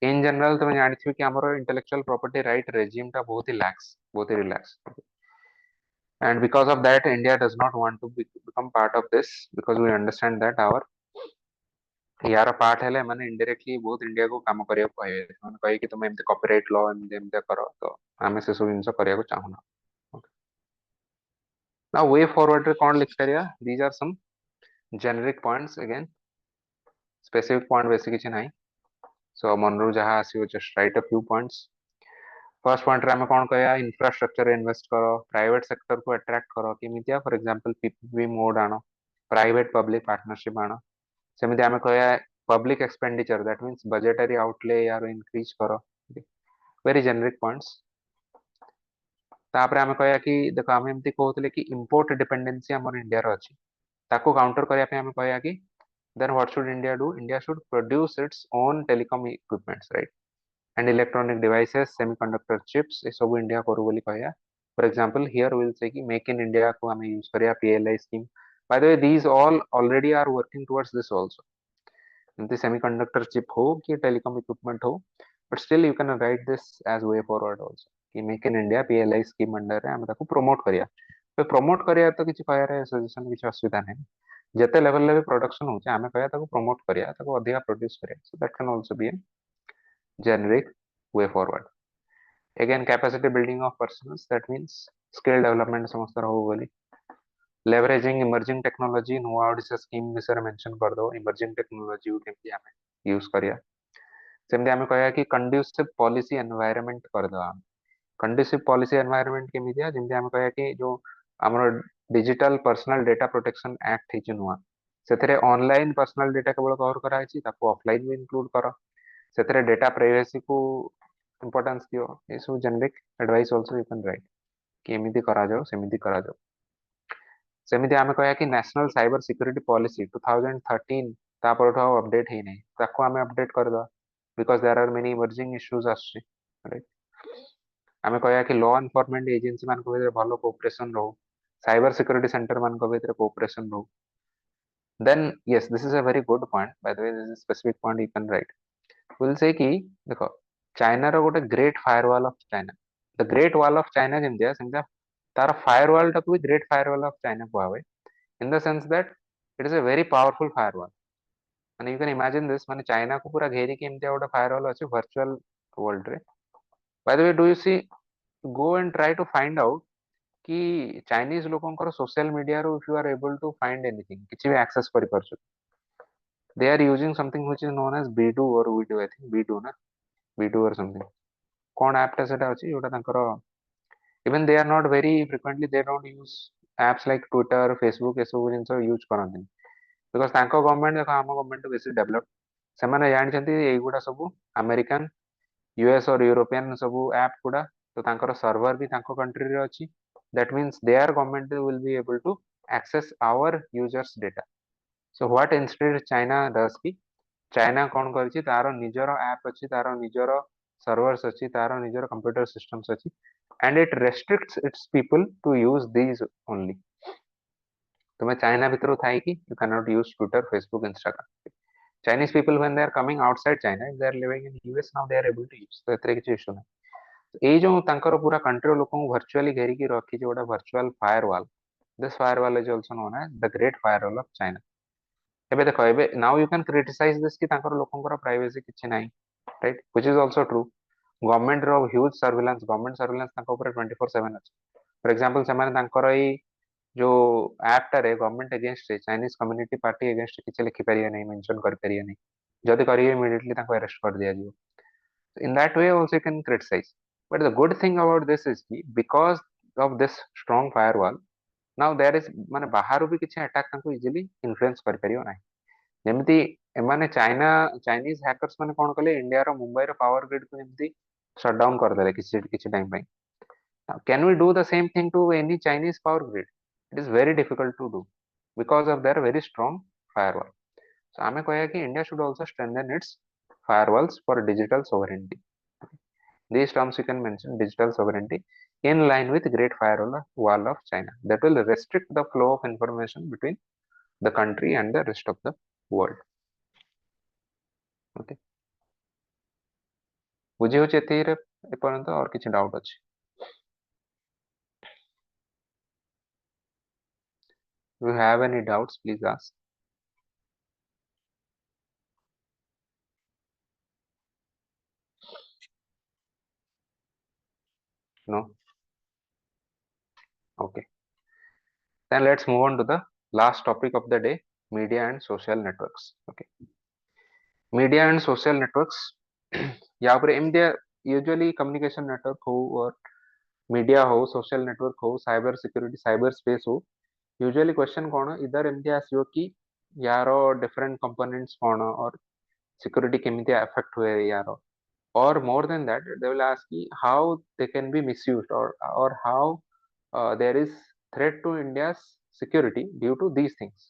इन जनरल तुम जानिथिबे कि हमरो इंटेलेक्चुअल प्रॉपर्टी राइट रेजिम टा बहुत ही लैक्स, बहुत ही relax, and because of that India does not want to become part of this because we understand that our यार पार्ट है माने इनडायरेक्टली बहुत इंडिया को काम करिया कहबे, माने कहि कि तुम एमते कॉपीराइट लॉ एमते करो, तो हमें से सब इनसे करिया को चाहूना. ओके, नाउ वे फॉरवर्ड रे कोन लिख करिया, these are some generic points, again specific point बेसी किछ नाही. सो मनरु जहा आसीओ just write a few points. First point रे हमें कोन कहया, इंफ्रास्ट्रक्चर इन्वेस्ट करो, प्राइवेट सेक्टर को अट्रैक्ट करो, केमितिया फॉर एग्जांपल पीपीपी मोड आनो, प्राइवेट पब्लिक पार्टनरशिप आनो. सेमिति हमें कहया public expenditure, that means budgetary outlay यार इंक्रीज करो. Very generic points. तापरे हमें कहया कि देखो हमें एमती कहउतले कि इंपोर्ट डिपेंडेंसी हमर इंडिया रो अछि, ताको काउंटर करिया पे हमें कहया कि then what should India do? India should produce its own telecom equipments, right? And electronic devices, semiconductor chips, ये सब इंडिया करू बोली कहया. For example, here we will say कि make in India को हमें यूज करिया PLI scheme. By the way, these all already are working towards this also. एमती semiconductor chip हो कि telecom equipment हो, but still you can write this as way forward also कि make in India PLI scheme under रे हमें ताको promote करिया. तो promote करिया तो किछि कहया रे सजेशन किछि असुविधा नहीं. जेते लेवल ले प्रोडक्शन होचे हमें कहया ताको प्रमोट करिया, ताको अधिका प्रोड्यूस करिया. So that can also be A generic way forward. Again, capacity building of personnel, that means skill development समस्त रहो बोली. Leveraging emerging technology, नुआ ओडिशा स्कीम विषय मेंशन कर दो, emerging technology को केमती हमें यूज करिया. सेमती हमें कहया कि conducive policy environment कर दो. हम conducive policy environment केमितिया जेमती हमें कहया कि जो हमर digital personal data protection act है नुआ, से ऑनलाइन पर्सनल डेटा केवल कवर करा ऑफलाइन भी इंक्लूड कर, से डेटा प्राइवेसी को इंपोर्टेंस दियो. ये सब generic advice also you can right कि एमिति करा जाओ सेमिति करा जाओ. सेमिति हमें कहया कि नेशनल साइबर सिक्योरिटी पॉलिसी 2013 तापर अपडेट है नहीं, ताको हमें अपडेट कर दो because there are many emerging issues आछी, राइट. हमें कहया कि लॉ एनफोर्समेंट एजेंसी मान को भीतर भलो कोऑपरेशन रहो, साइबर सिक्योरिटी सेंटर मान को भीतर कोऑपरेशन रहो. Then yes, this is a very good point. By the way, this is a specific point you can write. We'll say कि देखो चाइना रो गोटे great firewall of China, the great wall of China जमती सेमती तार firewall टाक भी great firewall of China कुआ in the sense that it is a very powerful firewall माने you can imagine this माने चाइना को पूरा घेरी के एमती गोटे फायरवॉल अच्छे वर्चुअल वर्ल्ड रे by the way do you see go and try to find out कि चाइनीज लोकंकर सोशल मीडिया रो if you are able to find anything किछि भी एक्सेस करि परछु they are using something which is known as b2 or v2 I think b2 ना b2 or something कौन app टा सेटा अछि जोटा तांकर even they are not very frequently they don't use apps like twitter facebook एसबु जिंस use करंती because तांको गवर्नमेंट देखो हम गवर्नमेंट बेसी डेवलप ସେମାନେ ଜାଣିଛନ୍ତି ଏଇଗୁଡା ସବୁ ଆମେରିକାନ यूएस और यूरोपियन सब ऐप गुडा तो तांकर सर्वर भी तांको कंट्री रे अछि that means their government will be able to access our users data so what instead china does ki China कौन करिछि तारो निजरो ऐप अछि तारो निजरो सर्वर्स अछि तारो निजरो कंप्यूटर सिस्टम्स अछि and it restricts its people to use these only तुम्हें China भीतर Thai कि you cannot use twitter facebook instagram chinese people when they are coming outside china if they are living in us now they are able to use तो एतरे किछि issue नै एई जो तांकर पूरा country लोकन वर्चुअली घेरी की रखी जे ओडा virtual firewall this firewall is also known as the great firewall of china ଏବେ ଦେଖ ଏବେ now you can criticize this कि तांकर लोकंकर प्राइवेसी किछि नाही right which is also true government रो ह्यूज सर्विलांस गवर्नमेंट सर्विलांस तांको ऊपर 24/7 अछि फॉर एग्जांपल समान तांकर एई जो ऐप टारे government against Chinese community party against किछि लिखि परिया नहीं मेंशन कर परिया नहीं जदि करिए इमीडिएटली तांको अरेस्ट कर दिया जिवो in that way also you can criticize but the good thing about this is कि because of this strong firewall now there is माने बाहर भी किछि अटैक तांको इजीली इन्फ्लुएंस कर परियो नाही जेमती एमाने चाइना चाइनीज हैकर्स माने कोन कले इंडिया रो मुंबई रो पावर ग्रिड को जेमती शट डाउन कर देले किछि टाइम पई can we do the same thing to any chinese power grid it is very difficult to do because of their very strong firewall so आमे कहया कि India should also strengthen its firewalls for digital sovereignty these terms you can mention digital sovereignty in line with great firewall wall of china that will restrict the flow of information between the country and the rest of the world okay बुझी होची एथिरे एपर्यंत और किछि doubt अछि if you have any doubts please ask no okay then let's move on to the last topic of the day media and social networks okay media and social networks यहाँ पर एमती usually communication network हो और media हो social network हो cyber security cyber space हो usually question कौन इधर एमती आसीयो कि यार डिफरेंट कंपोनेंट्स कौन और सिक्योरिटी केमिति अफेक्ट हुए यार or more than that they will ask you how they can be misused or how there is threat to india's security due to these things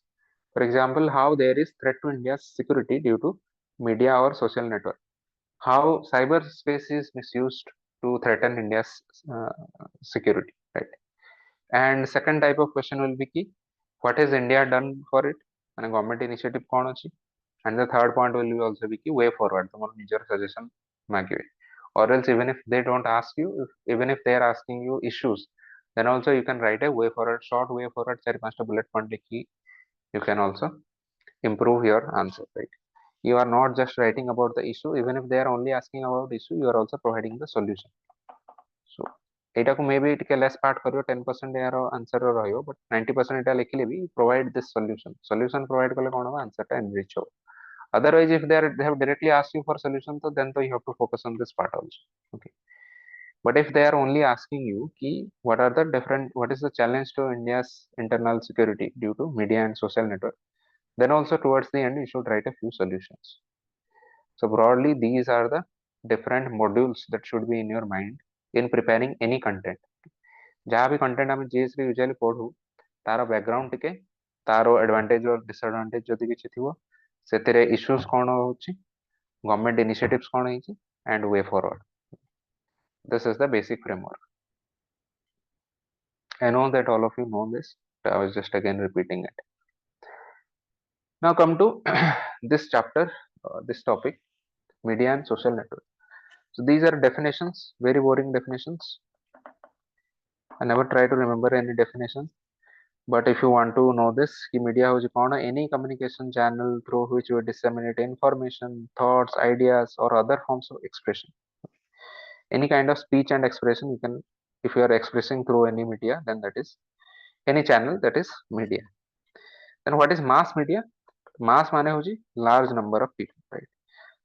for example how there is threat to india's security due to media or social network how cyberspace is misused to threaten india's uh, security right and second type of question will be ki what has india done for it and government initiative kon achi and the third point will be also be ki way forward tomar nijor suggestion magibe or else even if they don't ask you even if they are asking you issues then also you can write a way forward short way forward 4-5 bullet point likhi you can also improve your answer right you are not just writing about the issue even if they are only asking about the issue you are also providing the solution so एटा को may be टिके less part करियो 10% यार answer रहियो but 90% एटा लिखले भी provide this solution provide करले कोन हो answer टा एनरिच हो otherwise if they have directly asked you for solution so then you have to focus on this part also okay but if they are only asking you ki what are the different what is the challenge to india's internal security due to media and social network then also towards the end you should write a few solutions so broadly these are the different modules that should be in your mind in preparing any content जहाँ भी content आम GS रे usually पढू तार background टिके तार advantage और disadvantage जदि किछि थिवो सेतिरे इश्यूज कोन होछि गवर्नमेंट इनिशिएटिव्स कोन होछि and way forward this is the basic framework I know that all of you know this but I was just again repeating it now come to this chapter this topic media and social network so these are definitions very boring definitions I never try to remember any definitions. But if you want to know this, कि media होची कौन any communication channel through which we disseminate information, thoughts, ideas, or other forms of expression. Any kind of speech and expression you can, if you are expressing through any media, then that is any channel, that is media. Then what is mass media? Mass माने होची large number of people, right?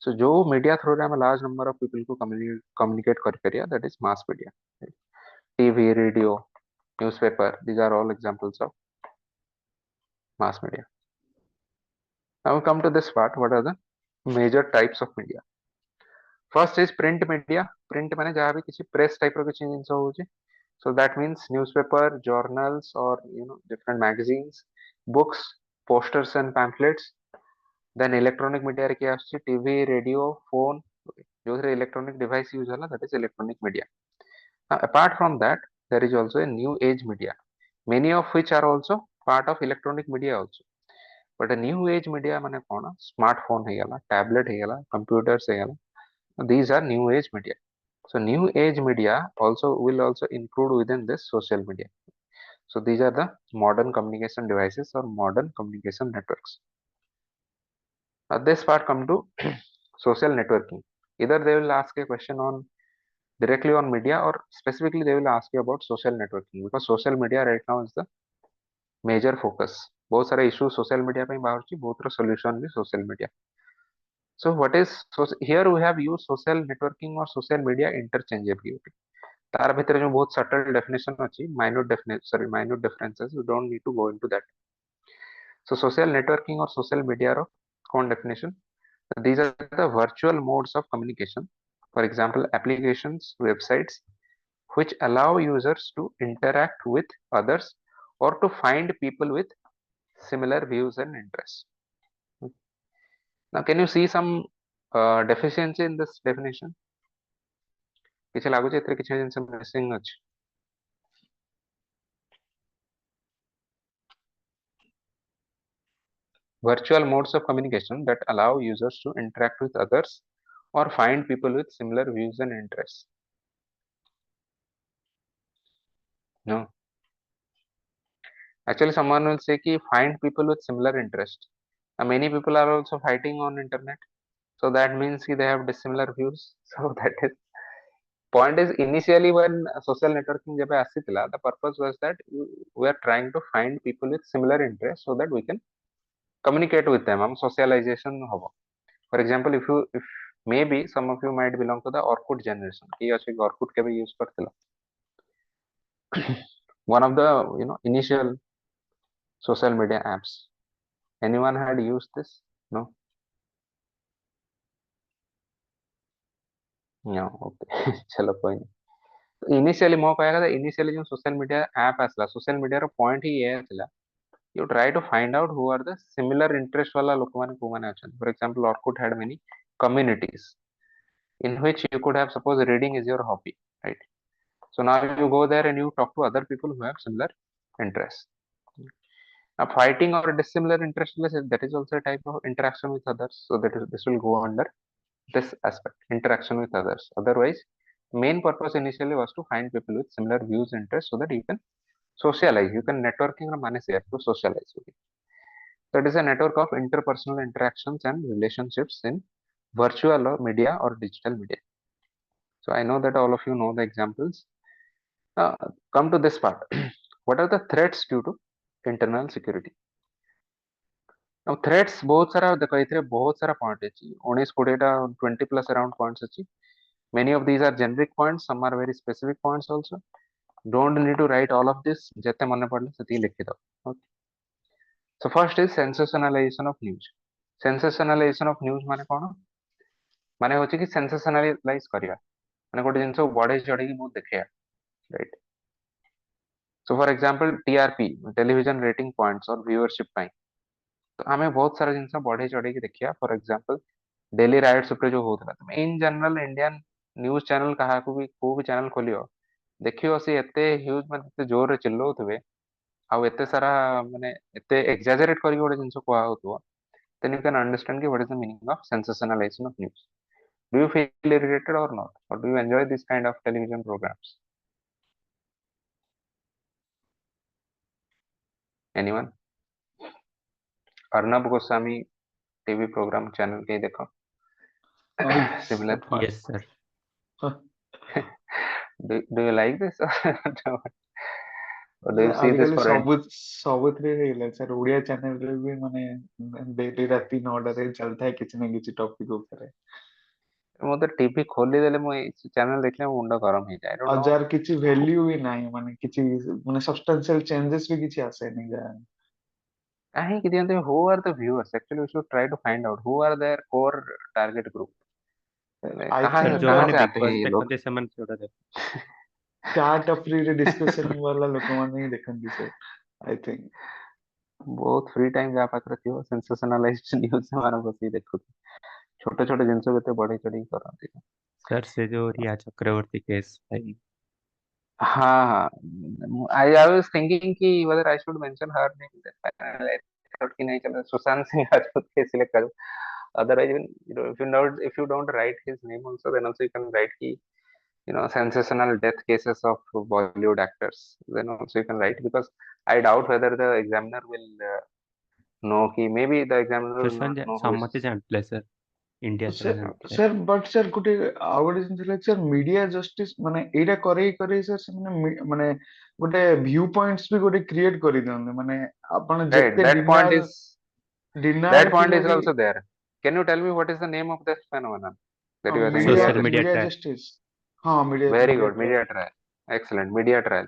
So जो media through रे हम large number of people को communicate कर करिया, that is mass media. Right? TV, radio, newspaper, these are all examples of mass media. Now we come to this part. What are the major types of media? First is print media. Print माने जहाँ भी किसी press type रो किसी जिनिस होची. So that means newspaper, journals, or different magazines, books, posters and pamphlets. Then electronic media रे क्या आछी? TV, radio, phone. जो रे electronic device use होला, that is electronic media. Now apart from that, there is also a new age media, many of which are also part of electronic media also. But a new age media माने कौन? Smartphone ହେଇଗଲା, tablet ହେଇଗଲା, computers ହେଇଗला. These are new age media. So new age media will also include within this social media. So these are the modern communication devices or modern communication networks. Now this part come to social networking. Either they will ask a question on directly on media, or specifically they will ask you about social networking, because social media right now is the major focus. बहुत सारे issues social media पे बाहर बहुत सारा solution भी social media. So what is, so here we have used social networking or social media interchangeably. तार भितर जो बहुत subtle definition अच्छी, minute differences, you don't need to go into that. So social networking or social media रो कौन definition? These are the virtual modes of communication. For example, applications, websites, which allow users to interact with others or to find people with similar views and interests. Now, can you see some deficiency in this definition? କିଛି ଲାଗୁଛି ଏଥିରେ କିଛି ଜିନିଷ missing ଅଛି? Virtual modes of communication that allow users to interact with others or find people with similar views and interests. No. Actually, someone will say कि find people with similar interest. Many people are also fighting on internet. So that means they have dissimilar views. So that is point is, initially when social networking जब आसीथिला, the purpose was that we are trying to find people with similar interests so that we can communicate with them. हम socialization होगा. For example, if maybe some of you might belong to the Orkut generation. कि अच्छे Orkut के भी use करथिला. One of the initial social media apps. Anyone had used this? No. No. Okay. चलो कोई नहीं. Initially मो कहया था, इनिशियली जो सोशल मीडिया ऐप आसला, सोशल मीडिया रो पॉइंट ही ये थिला, you try to find out who are the similar interest वाला लोक माने को माने अछन. For example, Orkut had many communities in which you could have, suppose reading is your hobby, right? So now you go there and you talk to other people who have similar interests. Now fighting or dissimilar interest, that is also a type of interaction with others. So this will go under this aspect, interaction with others. Otherwise, main purpose initially was to find people with similar views and interests so that you can socialize. You can networking or manage to socialize with it. So it is a network of interpersonal interactions and relationships in virtual or media or digital media. So I know that all of you know the examples. Come to this part. What are the threats due to internal security? Now threats बहुत सारा देखो इतने बहुत सारा point अछि 19 टा 20 plus around points अछि. Many of these are generic points, some are very specific points also. Don't need to write all of this. जते मने पड़ले सेती लिखि दो. Okay. So first is sensationalization of news. Sensationalization of news माने कोन? माने होछि कि sensationalize करिया. माने गोटे जिंस बढ़े चढ़ी कि बहुत देखिया. Right. So for example, TRP, television rating points or viewership ପାଇଁ. तो आमे बहुत सारा जिंस बढ़े चढ़ी कि देखिया. For example, डेली राइट्स ऊपर जो होतला. In general Indian news channel कहा को भी चैनल खोलियो. देखियो से एते ह्यूज मतलब एते जोर रे चिल्लौथबे. आउ एते सारा माने एते एक्सैजरेट करके गोटे जिंस को होतबो. Then you can understand what is the meaning of sensationalization of news. Do you feel irritated or not? Or do you enjoy this kind of television programs? Anyone? Arnab Goswami TV program channel के देखो Yes, similar. of course. Yes, sir. Do you like this or do you see this ଆଜିକାଲି for ସବୁଥିରେ ହେଇଗଲା sir Odia ଚ୍ୟାନେଲରେ ବି ମାନେ daily ରାତି 9ଟାରେ ଚାଲିଥାଏ କିଛି ନା କିଛି ଟପିକ ଉପରେ ମୁଁ ତ ଟିଭି ଖୋଲିଦେଲେ ମୁଁ ଏଇ ଚ୍ୟାନେଲ ଦେଖିଲେ ମୋ ମୁଣ୍ଡ ଗରମ ହେଇଯାଏ। I don't ଆଉ know. ଯାହାର କିଛି ଭ୍ୟାଲ୍ୟୁ ବି ନାହିଁ ମାନେ କିଛି ମାନେ ସବଷ୍ଟାନ୍ସିଆଲ ଚେଞ୍ଜେସ୍ ବି କିଛି ଆସେନି ଯାହା କାହିଁକି ଦିଅନ୍ତି? Who are the viewers? Actually, we should try to find out who are their core target group. I कहाँ Sir, think ଯୋଉମାନେ से ବିଗ आते हैं ବସ୍ ये लोग? ଦେଖନ୍ତି ସେମାନେ ସେଗୁଡା ଦେଖନ୍ତି। ଚା ଟପରିରେ ଡିସ୍କସନ ବାଲା ଲୋକମାନେ ହିଁ ଦେଖନ୍ତି ସାର୍ ଆଇ ଥିଙ୍କ ବହୁତ ଫ୍ରି ଟାଇମ ଯାହା ପାଖରେ ଥିବ ସେନ୍ସେସନାଲାଇଜ୍ଡ ନ୍ୟୁଜ ସେମାନେ ବସିକି ଦେଖୁଥିବେ। ଛୋଟ ଛୋଟ ଜିନିଷ ଏତେ ବଢେଇ ଚଢେଇ କରନ୍ତି। सर से जो रिया चक्रवर्ती केस भाई हाँ हाँ I was thinking कि whether I should mention her name. I thought कि नहीं चलो सुशांत सिंह राजपूत के सिलेक्ट करो. Otherwise, even, if you don't write his name also, then also you can write कि sensational death cases of Bollywood actors. Then also you can write, because I doubt whether the examiner will know कि maybe the examiner will not know who is. सम्मति ଜାଣିଥିଲେ sir India सारा sir ଜାଣିଥିଲେ। Sir but sir ଗୋଟେ ଆଉ ଗୋଟେ ଜିନିଷ ହେଲା ସାର୍ ମିଡିଆ ଜଷ୍ଟିସ ମାନେ ଏଇଟା କରେଇ କରେଇ ସାର୍ ସେମାନେ ମାନେ ଗୋଟେ ଭ୍ୟୁ ପଏଣ୍ଟସ୍ ବି ଗୋଟେ କ୍ରିଏଟ କରିଦିଅନ୍ତି ମାନେ ଆପଣ Right, ଯେତେ that point is ଡିନାଲ ବି also there. Can you tell me what is the name of this phenomenon that you are saying? Media Social media media trial. Justice ହଁ media Very media good, media trial. Excellent, media trial.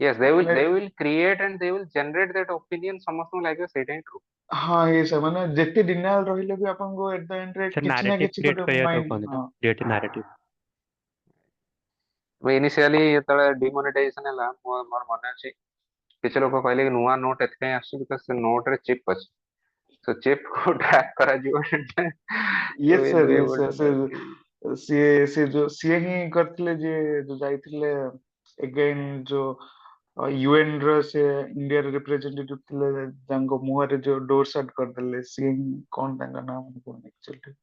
Yes, they will create and they will generate that opinion. ସମସ୍ତଙ୍କୁ ଲାଗିବ ସେଇଟା ହିଁ true. ହଁ ଏ sir ମାନେ ଯେତେ ଡିନାଲ ରହିଲେ ବି ଆପଣଙ୍କୁ ଏଟ ଦ ଏଣ୍ଡରେ सर କିଛି ନା narrative କିଛି create ଗୋଟେ କରିବା ତାକୁ ମାଇଣ୍ଡ କହନ୍ତି ନା ହଁ create narrative। ଇନିସିଆଲି ଯେତେବେଳେ ଡିମୋନେଟାଇଜେସନ ହେଲା, ମୋର ମନେ ଅଛି କିଛି ଲୋକ କହିଲେ କି ନୂଆ ନୋଟ ଏଥିପାଇଁ ଆସୁଛି ବିକଜ ସେ ନୋଟରେ ଚିପ୍ ଅଛି, so ଚିପ୍ କୁ ଟ୍ରାକ୍ କରାଯିବ Yes will sir be Yes able to sir ସିଏ ହିଁ କରିଥିଲେ ଯୋଉ ଯାଇଥିଲେ ଏଗେନ୍ ଯୋଉ ୟୁଏନ ର ସେ ଇଣ୍ଡିଆର ରିପ୍ରେଜେଣ୍ଟେଟିଭ ଥିଲେ ତାଙ୍କ ମୁହଁରେ ଯୋଉ ଡୋର ସଟ୍ କରିଦେଲେ ସିଏ ହିଁ କଣ ତାଙ୍କ ନାଁ ମନେ ପଡୁନି actually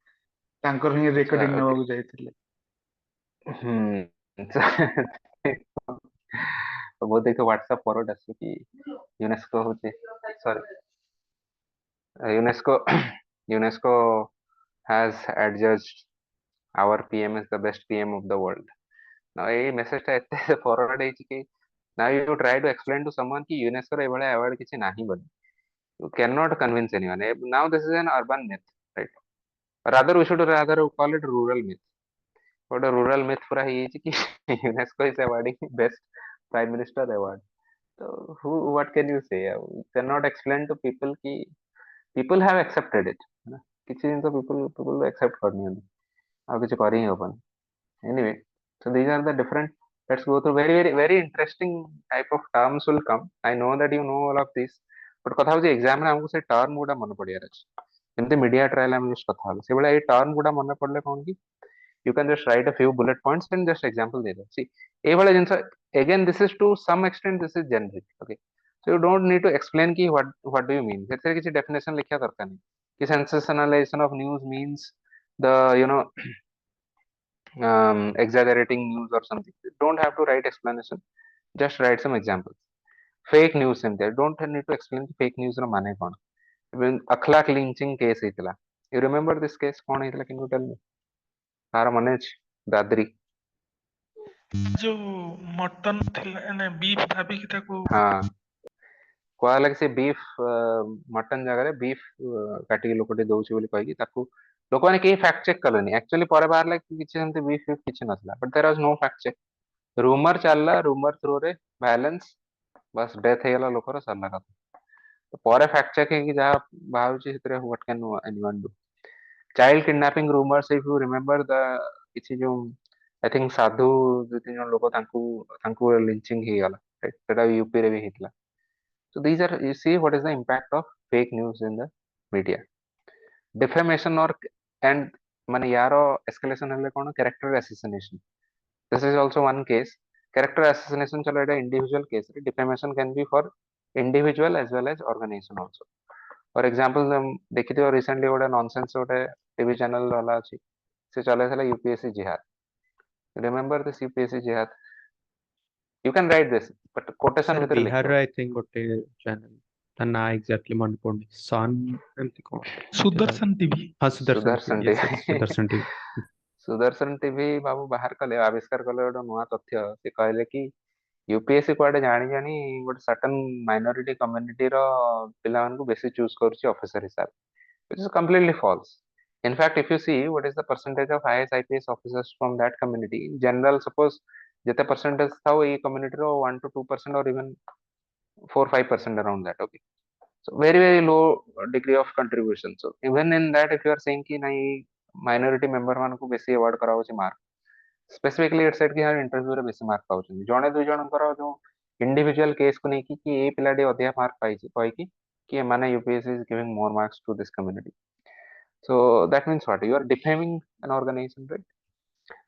ତାଙ୍କର ହିଁ ରେକର୍ଡିଂ ନେବାକୁ ଯାଇଥିଲେ ବହୁତ ଦେଖ WhatsApp ଫରୱାର୍ଡ ଆସୁ କି ୟୁନେସ୍କୋ ହଉଛି sorry UNESCO UNESCO has adjudged our PM is the best PM of the world. Now ଏଇ message ଟା ଏତେ forward ହେଇଛି କି now you try to explain to someone କି ୟୁନେସ୍କୋ ର ଏଭଳିଆ award କିଛି ନାହିଁ ବୋଲି, you cannot convince anyone. Now this is an urban myth, right? Rather we should call it rural myth. ଗୋଟେ rural myth ପୁରା ହେଇଯାଇଛି କି UNESCO is awarding best prime minister award. So what can you say? You cannot explain to people कि people have accepted it. କିଛି ଜିନିଷ people accept କରିନିଅନ୍ତି, ଆଉ କିଛି କରି ହିଁ ହବନି. Anyway, so these are the different. Let's go through very interesting type of terms will come. I know that you know all of this, but କଥା ହଉଛି exam ରେ ଆମକୁ ସେ term ଗୁଡା ମନେ ପଡିବାର ଅଛି. ଯେମିତି media trial ଆମେ just କଥା ହବା, ସେଇଭଳିଆ ଏଇ term ଗୁଡା ମନେ ପଡିଲେ କଣ କି you can just write a few bullet points and just example ଦେଇଦବ. See, ଏଇଭଳିଆ ଜିନିଷ again this is to some extent this is generic, okay? So you don't need to explain ki what do you mean. ସେଥିରେ କିଛି definition ଲେଖିବା ଦରକାର ନାହିଁ କି sensationalization of news means the exaggerating news or something. You don't have to write explanation, just write some examples. Fake news in there, don't need to explain fake news ର ମାନେ କଣ. Even akhlaq lynching case ହେଇଥିଲା, you remember this case? କଣ ହେଇଥିଲା, can you tell me? କାହାର ମନେ ଅଛି? ଦାଦ୍ରି ଯୋଉ ମଟନ ଥିଲା ବିଫ୍ ଭାବିକି ତାକୁ ହଁ କୁହାଗଲା କି ସେ ବିଫ୍ ମଟନ ଜାଗାରେ ବିଫ୍ କାଟିକି ଲୋକଟେ ଦଉଛି ବୋଲି କହିକି ତାକୁ ଲୋକମାନେ କେହି ଫ୍ୟାକ୍ଟ ଚେକ୍ କଲେନି. ଆକ୍ଚୁଆଲି ପରେ ବାହାରିଲା କି କିଛି ସେମିତି ବିଫ୍ ଫିଫ୍ କିଛି ନଥିଲା, but there was no fact check. Rumour ଚାଲିଲା, ରୁମର ଥ୍ରୁରେ ଭାଇଲେନ୍ସ, ବାସ୍ ଡେଥ୍ ହେଇଗଲା ଲୋକର, ସରିଲା କଥା. ପରେ ଫ୍ୟାକ୍ଟ ଚେକ୍ ହେଇକି ଯାହା ବାହାରୁଛି ସେଥିରେ what can anyone do. Child kidnapping rumours, if you remember the କିଛି ଯୋଉ ଆଇ ଥିଙ୍କ ସାଧୁ ଦୁଇ ତିନି ଜଣ ଲୋକ ତାଙ୍କୁ ଲିଞ୍ଚିଂ ହେଇଗଲା, ସେଟା ୟୁପିରେ ବି ହେଇଥିଲା. So these are, you see what is the impact of fake news in the media. Defamation or and ମାନେ ୟାର escalation ହେଲେ କଣ, character assassination. This is also one case. Character assassination ଚलो ଏଟା individual case ରେ, defamation can be for individual as well as organization also. For example, ଦେଖିଥିବ recently ଗୋଟେ nonsense ଗୋଟେ TV channel वाला ଅଛି, ସେ ଚଲେଇଥିଲା UPSC jihad. Remember this UPSC jihad? You can write this, but quotation sir ଭିତରେ बिहार ଲେଖିବ. I think ଗୋଟେ channel ତା ନା ଏକ୍ଜାକ୍ଟଲି ମନେ ପଡୁନି, ସନ୍ ଏମିତି କଣ ଥିଲା। ସୁଦର୍ଶନ ଟିଭି। ହଁ Sudarshan Sudarshan TV, yes, yes, TV Sudarshan TV. Sudarshan TV ବାବୁ ବାହାର କଲେ, ଆବିଷ୍କାର କଲେ ଗୋଟେ ନୂଆ ତଥ୍ୟ। ସେ କହିଲେ କି ୟୁପିଏସସି କୁଆଡେ ଜାଣି ଜାଣି ଗୋଟେ ସର୍ଟନ ମାଇନରିଟି କମ୍ୟୁନିଟିର ପିଲାମାନଙ୍କୁ ବେଶୀ ଚୁଜ କରୁଛି ଅଫିସର ହିସାବରେ, which is completely false. In fact, if you see what is the percentage of IAS IPS officers from that community, in general, suppose ଯେତେ percentage ଥାଉ ଏଇ community ର 1 to 2% or even 4-5% around that, okay. So very very low degree of contribution. So even in that, if you are saying कि नहीं minority member ମାନଙ୍କୁ ବେଶୀ award କରାଉଛି mark, specifically it said कि हाँ interview ରେ ବେଶୀ mark ପାଉଛନ୍ତି, ଜଣେ ଦୁଇ ଜଣଙ୍କର ଯୋଉ individual case କୁ ନେଇକି कि ଏଇ ପିଲାଟି ଅଧିକା mark ପାଇଛି କହିକି कि ଏମାନେ UPSC is giving more marks to this community. So that means what? You are defaming an organization, right?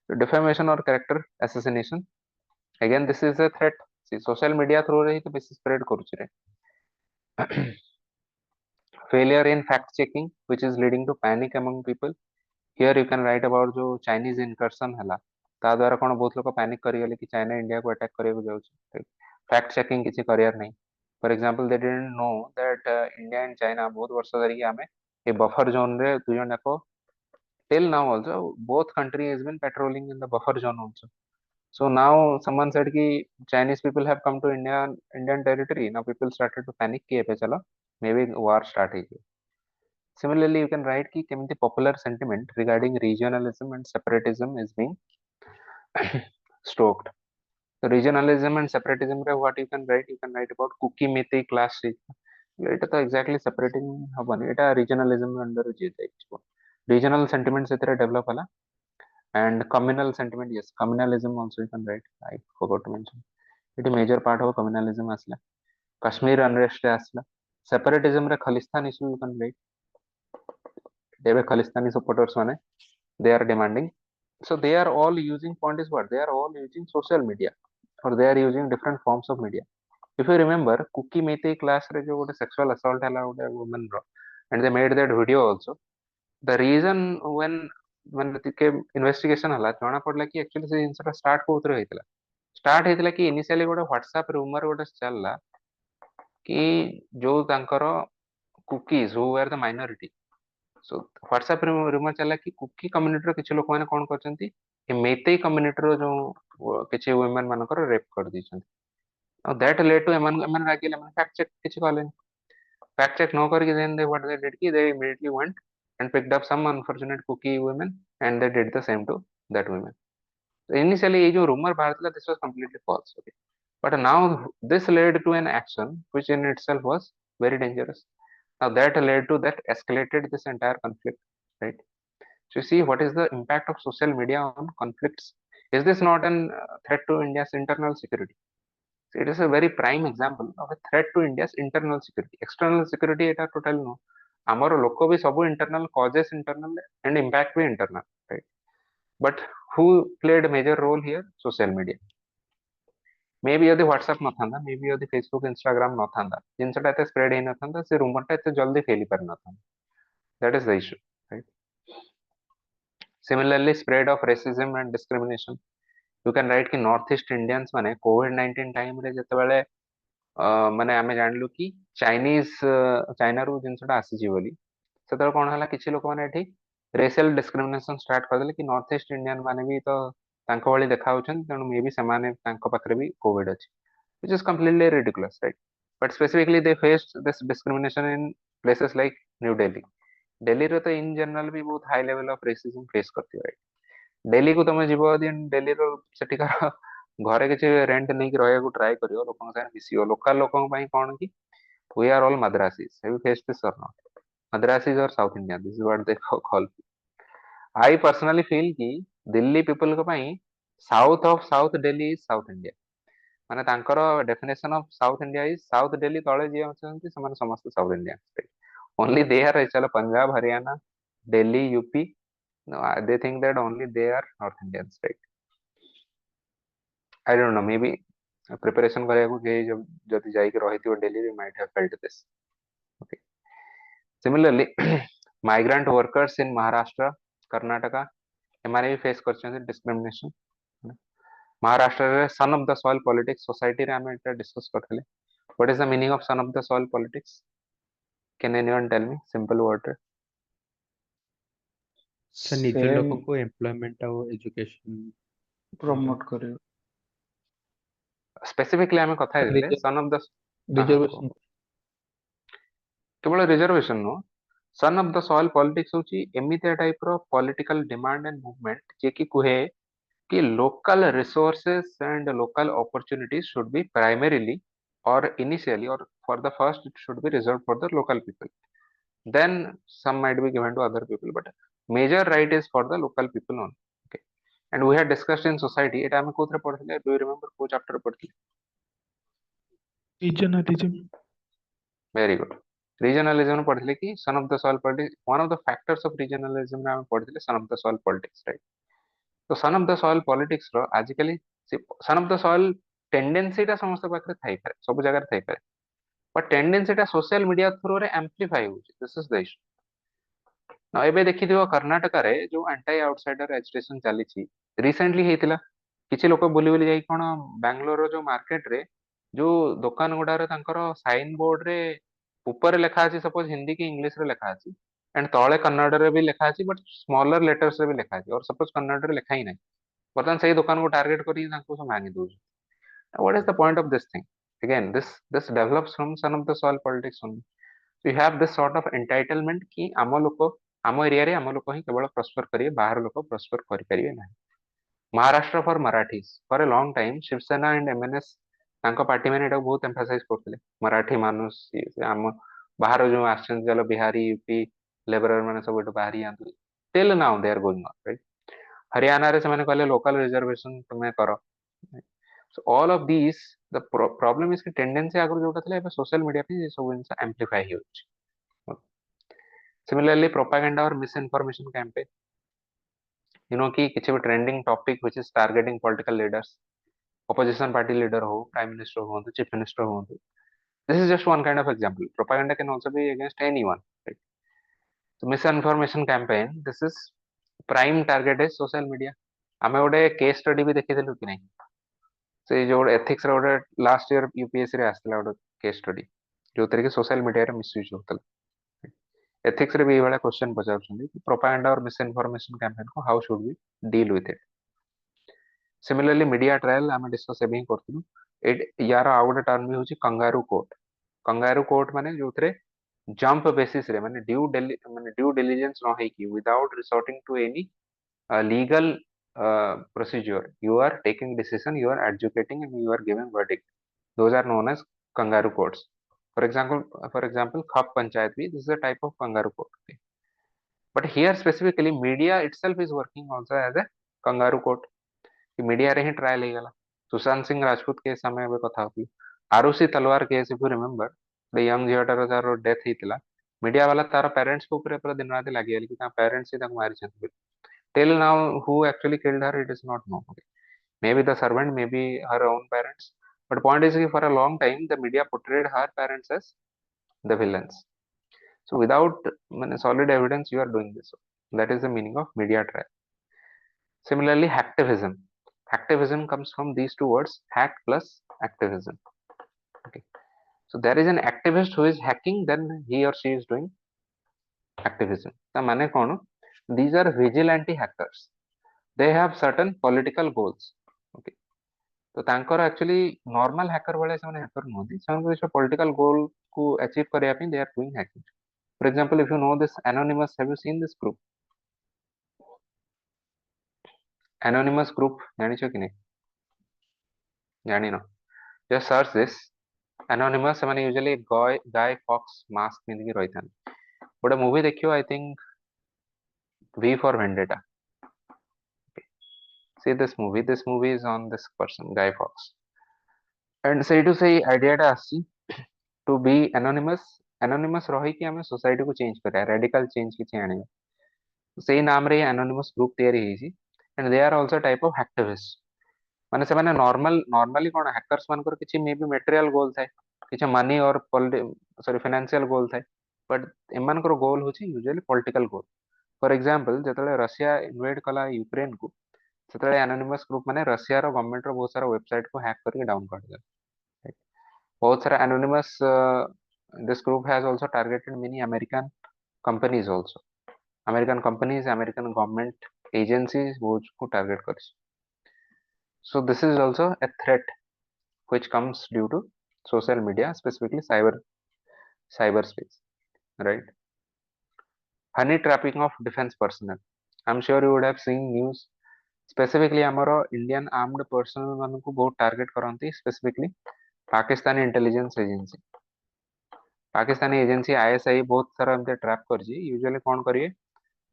So defamation or character assassination. Again, this is a threat. See, social media through रे ही तो बेଶୀ spread କରୁଛି रे. Failure in fact checking, which is leading to panic among people. Here you can write about जो Chinese incursion ହେଲା, ତା ଦ୍ୱାରା କ'ଣ ବହୁତ ଲୋକ panic କରିଗଲେ कि ଚାଇନା ଇଣ୍ଡିଆକୁ attack କରିବାକୁ ଯାଉଛି. Fact checking କିଛି କରିବାର ନାହିଁ. For example, they didn't know that India and China ବହୁତ ବର୍ଷ ଧରିକି ଆମେ ଏ buffer zone ରେ ଦୁଇ ଜଣ ଯାକ till now also both country has been patrolling in the buffer zone also. So now someone said कि Chinese people have come to Indian territory. Now people started to panic कि ଏବେ चलो maybe war start ହେଇଯିବ. Similarly, you can write कि केମିତି popular sentiment regarding regionalism and separatism is being stoked. So regionalism and separatism रे what you can write about cookie methi class ଏଇଟା ତ exactly separating ହବନି, ଏଇଟା regionalism under ଯିଏ ଯାଇଯିବ. Regional sentiments ଏଥିରେ develop ହେଲା, and communal sentiment, yes, communalism also you can write. I forgot to mention, it major part of communalism ଆସିଲା. Kashmir unrest ରେ ଆସିଲା. Separatism ରେ Khalistan issue you can write. ଏବେ Khalistani supporters ମାନେ they are demanding. So they are all using, point is what, they are all using social media or they are using different forms of media. If you remember cookie methi class ରେ ଯୋଉ ଗୋଟେ sexual assault ହେଲା ଗୋଟେ woman ର, and they made that video also. The reason when ଟିକେ investigation ହେଲା ଜଣା ପଡିଲା କି actually ସେ ଜିନିଷଟା start କୋଉଥିରେ ହେଇଥିଲା. Start ହେଇଥିଲା କି initially ଗୋଟେ WhatsApp rumor ଗୋଟେ ଚାଲିଲା कि ଯୋଉ ତାଙ୍କର cookies who were the minority. So WhatsApp rumor ଚାଲିଲା कि cookie community ର କିଛି ଲୋକମାନେ କ'ଣ କରିଛନ୍ତି, ଏ ମେତେଇ community ର ଯୋଉ କିଛି women ମାନଙ୍କର rape କରିଦେଇଛନ୍ତି. Now that led to ଏମାନେ ରାଗିଲେ, ଏମାନେ fact check କିଛି କଲେନି. Fact check ନ କରିକି then they what they did कि they immediately went and picked up some unfortunate cookie women and they did the same to that women. So initially ये जो rumor बाहर this was completely false, okay. But now this led to an action which in itself was very dangerous. Now that led to that escalated this entire conflict, right? So you see what is the impact of social media on conflicts. Is this not an threat to India's internal security? So it is a very prime example of a threat to India's internal security. External security এটা total no. ଆମର ଲୋକ ବି ସବୁ internal, causes internal and impact B internal, right? But who played a major role here? Social media. Maybe ଯଦି WhatsApp ନଥାନ୍ତା, maybe ଯଦି Facebook, Instagram ନଥାନ୍ତା, ଜିନିଷଟା ଏତେ spread ହେଇନଥାନ୍ତା, ସେ rumor ଟା ଏତେ ଜଲ୍ଦି ଫେଲି ପାରିନଥାନ୍ତା. That is the issue, right? Similarly, spread of racism and discrimination. You can write कि North East Indians ମାନେ COVID-19 time ରେ ଯେତେବେଳେ ମାନେ ଆମେ ଜାଣିଲୁ କି ଚାଇନାରୁ ଜିନିଷଟା ଆସିଛି ବୋଲି, ସେତେବେଳେ କ'ଣ ହେଲା, କିଛି ଲୋକମାନେ ଏଠି racial discrimination start କରିଦେଲେ କି North East Indian ମାନେ ବି ତ ତାଙ୍କ ଭଳି ଦେଖା ଯାଉଛନ୍ତି, ତେଣୁ ମେ ବି ସେମାନେ ତାଙ୍କ ପାଖରେ ବି COVID ଅଛି, which is completely ridiculous, right? But specifically they faced this discrimination in places like New Delhi. Delhi ରେ ତ in general ବି ବହୁତ high level of racism face କରିଥିବ, right? Delhi କୁ ତମେ ଯିବ ଯଦି Delhi ର ସେଠିକାର ଘରେ କିଛି rent ନେଇକି ରହିବାକୁ try କରିବ, ଲୋକଙ୍କ ସାଙ୍ଗରେ ମିଶିବ, local ଲୋକଙ୍କ ପାଇଁ କ'ଣ କି we are all Madrasis. Have you faced this or not? Madrasis or South Indian, this is what they call. I personally feel कि Delhi people ଙ୍କ ପାଇଁ south of South Delhi is South India. ମାନେ ତାଙ୍କର definition of South India is South Delhi ତଳେ ଯିଏ ଅଛନ୍ତି ସେମାନେ ସମସ୍ତେ South Indians, right? Only they are ଚାଲ Punjab, Haryana, Delhi, UP, no, they think that only they are North Indians, right? I don't know, maybe preparation କରିବାକୁ କେହି ଯଦି ଯାଇକି ରହିଥିବ Delhi, they might have felt this, okay. Similarly, migrant workers in Maharashtra, Karnataka, ଏମାନେ ବି face କରିଛନ୍ତି discrimination. ମହାରାଷ୍ଟ୍ରରେ son of the soil politics society ରେ ଆମେ ଏଟା discuss କରିଥିଲେ. What is the meaning of son of the soil politics? Can anyone tell me? Simple word. ସେ ନିଜ Same ଲୋକଙ୍କୁ ଏମ୍ପ୍ଲୟମେଣ୍ଟ ଆଉ ଏଜୁକେସନ promote କରିବ Specifically ଆମେ କଥା ହେଇଥିଲେ son of the ରିଜର୍ଭେସନ କେବଳ ରିଜର୍ଭେସନ ନୁହଁ, son of the soil politics ହଉଛି ଏମିତିଆ ଟାଇପ ର ପଲିଟିକାଲ ଡିମାଣ୍ଡ ଆଣ୍ଡ ମୁଭମେଣ୍ଟ ଯିଏ କି କୁହେ कि local resources and local opportunities should be primarily or initially or for the first it should be reserved for the local people, then some might be given to other people, but major right is for the local people only. Okay, and we had discussed in society it ଆମେ କୋଉଥିରେ ପଢିଥିଲେ, do you remember କୋଉ chapter ପଢିଥିଲେ? regionalism very good, regionalism ପଢିଥିଲେ कि son of the soil politics, one of the factors of regionalism ରେ ଆମେ ପଢିଥିଲେ son of the soil politics, right? तो son of the soil politics रो आजिकली son of the soil tendency टा समस्त पाखरे थाई पारे, सब जगह थाई पारे, बट टेंडेंसी टा सोशल मीडिया थ्रू रे एम्प्लीफाई होची, दिस इज द इशू ना। एबे देखिथिबो कर्नाटक रे जो एंटी आउटसाइडर एजिटेशन चली छी रिसेंटली हेतिला, किछि लोक बुली बुली जाई कोन बेंगलोर रो जो मार्केट रे जो दुकान गुडा रे तांकर साइन बोर्ड रे ऊपर लेखा अछि, सपोज हिंदी की इंग्लिश रे लेखा अछि एंड तळे कन्नड़ रे भी लेखा अछि, बट स्मॉलर लेटर्स रे भी लेखा अछि, और सपोज कन्नड़ रे लेखा ही नहीं, बर्तमान सही दुकान को टारगेट करी तांको सब मांगी दउछ। What is the point of this thing? Again this develops from son of the soil politics only. So you have this sort of entitlement कि आम लोक आम एरिया रे आम लोक ही केवल प्रॉस्पर करिए, बाहर लोक प्रॉस्पर करि परिबे नाही। Maharashtra for Marathis for a long time Shiv Sena and MNS तांको पार्टी मैंने एटा बहुत एम्फासाइज करथिले, मराठी मानुस आम बाहर जो आछन जल बिहारी यूपी लेबरर माने सब एटो बाहरी आंतु, till now they are going on, right? Haryana रे से कहले लोकल रिजर्वेशन तुम्हें करो। So all of these the problem is कि टेंडेंसी आगु जोटा थिला एबे सोशल मीडिया पे ये सब जिंस एम्प्लीफाई हो अछि। सिमिलरली प्रोपेगेंडा और misinformation campaign, you know कि किछि भी trending topic which is targeting political leaders, opposition party leader ho, prime minister ho, chief minister ho, this is just one kind of example. Propaganda can also be against anyone, right? So misinformation campaign, this is prime target is social media। आमे गोटे case study भी देखिथिलु कि नहीं, से जो ethics रे गोटे last year UPSC रे आस्थिला गोटे केस स्टडी जो तरीके कि सोशल मीडिया रे मिसयूज होतला। एथिक्स रे भी ये वाला क्वेश्चन पचाउछन कि प्रोपेगेंडा और मिस इन्फॉर्मेशन कैंपेन को how should we deal with it. Similarly media trial आमे डिस्कस एबे ही करथिलु, एट यार आ गोटे टर्म भी होची कंगारू कोर्ट। कंगारू कोर्ट माने जोथरे जंप बेसिस रे माने ड्यू डिलिजेंस न है कि without resorting to any legal procedure, you are taking decision, you are adjudicating and you are giving verdict, those are known as kangaroo courts। for example khap panchayat bhi, this is a type of kangaroo court, okay? But here specifically media itself is working also as a kangaroo court कि media रे ही trial हे गला। सुशांत सिंह राजपूत के समय में कथा होती, Aarushi Talwar case if you remember, the young झियोटार तार डेथ हेतिला, मीडिया वाला तार पेरेंट्स को ऊपर पूरा दिन रात लागि गेल कि ता पेरेंट्स ही ताको मारि छथि। Till now who actually killed her it is not known, okay? Maybe the servant, maybe her own parents, but point is for a long time the media portrayed her parents as the villains। So without solid evidence you are doing this, that is the meaning of media trial। Similarly hacktivism, hacktivism comes from these two words, hack plus activism, okay? So there is an activist who is hacking, then he or she is doing activism। ता माने कोन, these are vigilante hackers, they have certain political goals, okay? तो तांकर actually normal hacker वाले से hacker नहोती, से political गोल को achieve करिया पे they are doing hacking. For example if you know this Anonymous, have you seen this group Anonymous group, जानि छ कि नहीं? जानि न, जस्ट सर्च दिस एनोनिमस। माने यूजुअली गाय फॉक्स मास्क पिंध के रहिथान, गोटे मूवी देखियो I think V for Vendetta, see this movie is on this person guy fox, and say to say idea टा आसी to be anonymous रही कि हमें सोसाइटी को चेंज करिया, रेडिकल चेंज किछि आने, सेही नाम रे एनोनिमस ग्रुप तैयारी हेछि, and they are also type of activist. माने से माने नॉर्मली कोन हैकर्स मानकर किछि मे बी मटेरियल गोल थाए, किछि मनी और सॉरी फाइनेंशियल गोल थाए, बट एमानकर गोल होछि usually political goal. For example जतले रशिया इन्वेड कला यूक्रेन को, सेतले एनोनिमस ग्रुप माने रशिया रो गवर्नमेंट रो बहुत सारा वेबसाइट को हैक करके डाउन कर दे, बहुत सारा anonymous this group has also targeted many American companies also. American companies, American government agencies वो उसको target कर. So this is also a threat which comes due to social media, specifically cyberspace, right? Honey trapping of defense personnel. I'm sure you would have seen news. Specifically ଆମର Indian armed personnel ମାନଙ୍କୁ ବହୁତ target କରନ୍ତି, specifically Pakistani intelligence agency. Pakistani agency ISI बहुत सारा एमती trap करछि. Usually कोन करिए,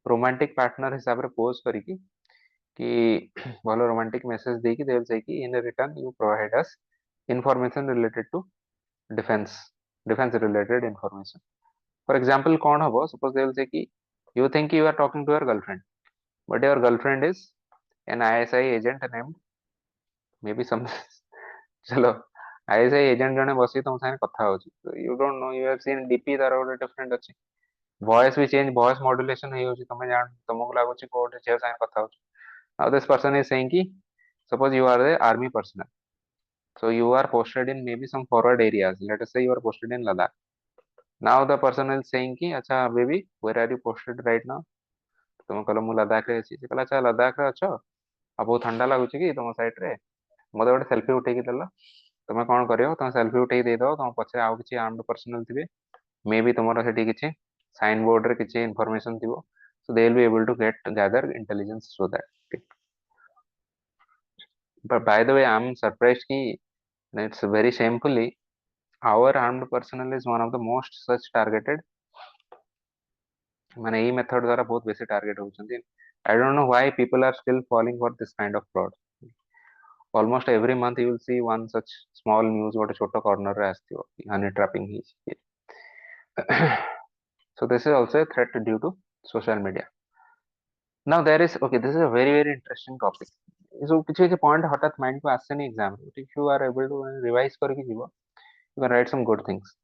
romantic partner हिसाब रे पोज करिकि कि भलो रोमांटिक मैसेज देकी दे विल से कि in return you provide us information related to defence related information. For example कोन हबो, सपोज दे विल से कि you think you are talking to your girlfriend, but your girlfriend is an ISI agent named maybe some चलो ISI agent जने बसी तुम साथे कथा होची. You don't know, you have seen DP तार गोटे डिफरेंट अछि. वॉइस भी चेंज, वॉइस मॉड्यूलेशन हे होची, तमे जान तुमको लागुची कोटे झे साथे कथा होची. Now this person is saying ki suppose you are the army personnel, so you are posted in maybe some forward areas. Let us say you are posted in Ladakh. Now the person is saying ki acha baby, where are you posted right now? तुम कहलो मु लद्दाख रे अछि. से कहला अच्छा लद्दाख रे अछो, आ बहुत ठंडा लागुची कि तुम साइड रे, मते गोटे सेल्फी उठे कि देलो. तुम कोन करियो, तुम सेल्फी उठे दे दो, तुम पछे आउ किछि आर्म्ड पर्सनल थिबे, मे बी तुमरो सेठी किछि साइन बोर्ड रे किछि इंफॉर्मेशन थिबो, so they will be able to gather intelligence through that. Okay. But by the way, I'm surprised ki it's very shamefully our armed personnel is one of the most such targeted. माने ई method द्वारा बहुत बेसी target होउछन्ती. I don't know why people are still falling for this kind of fraud. Almost every month you will see one such small news गोटे छोटो corner रे आस्थियो honey trapping ही. So this is also a threat due to social media. Now there is, okay, this is a very interesting topic. So किछि point हठात mind को आसेनी exam. If you are able to revise करके जीवो, you can write some good things.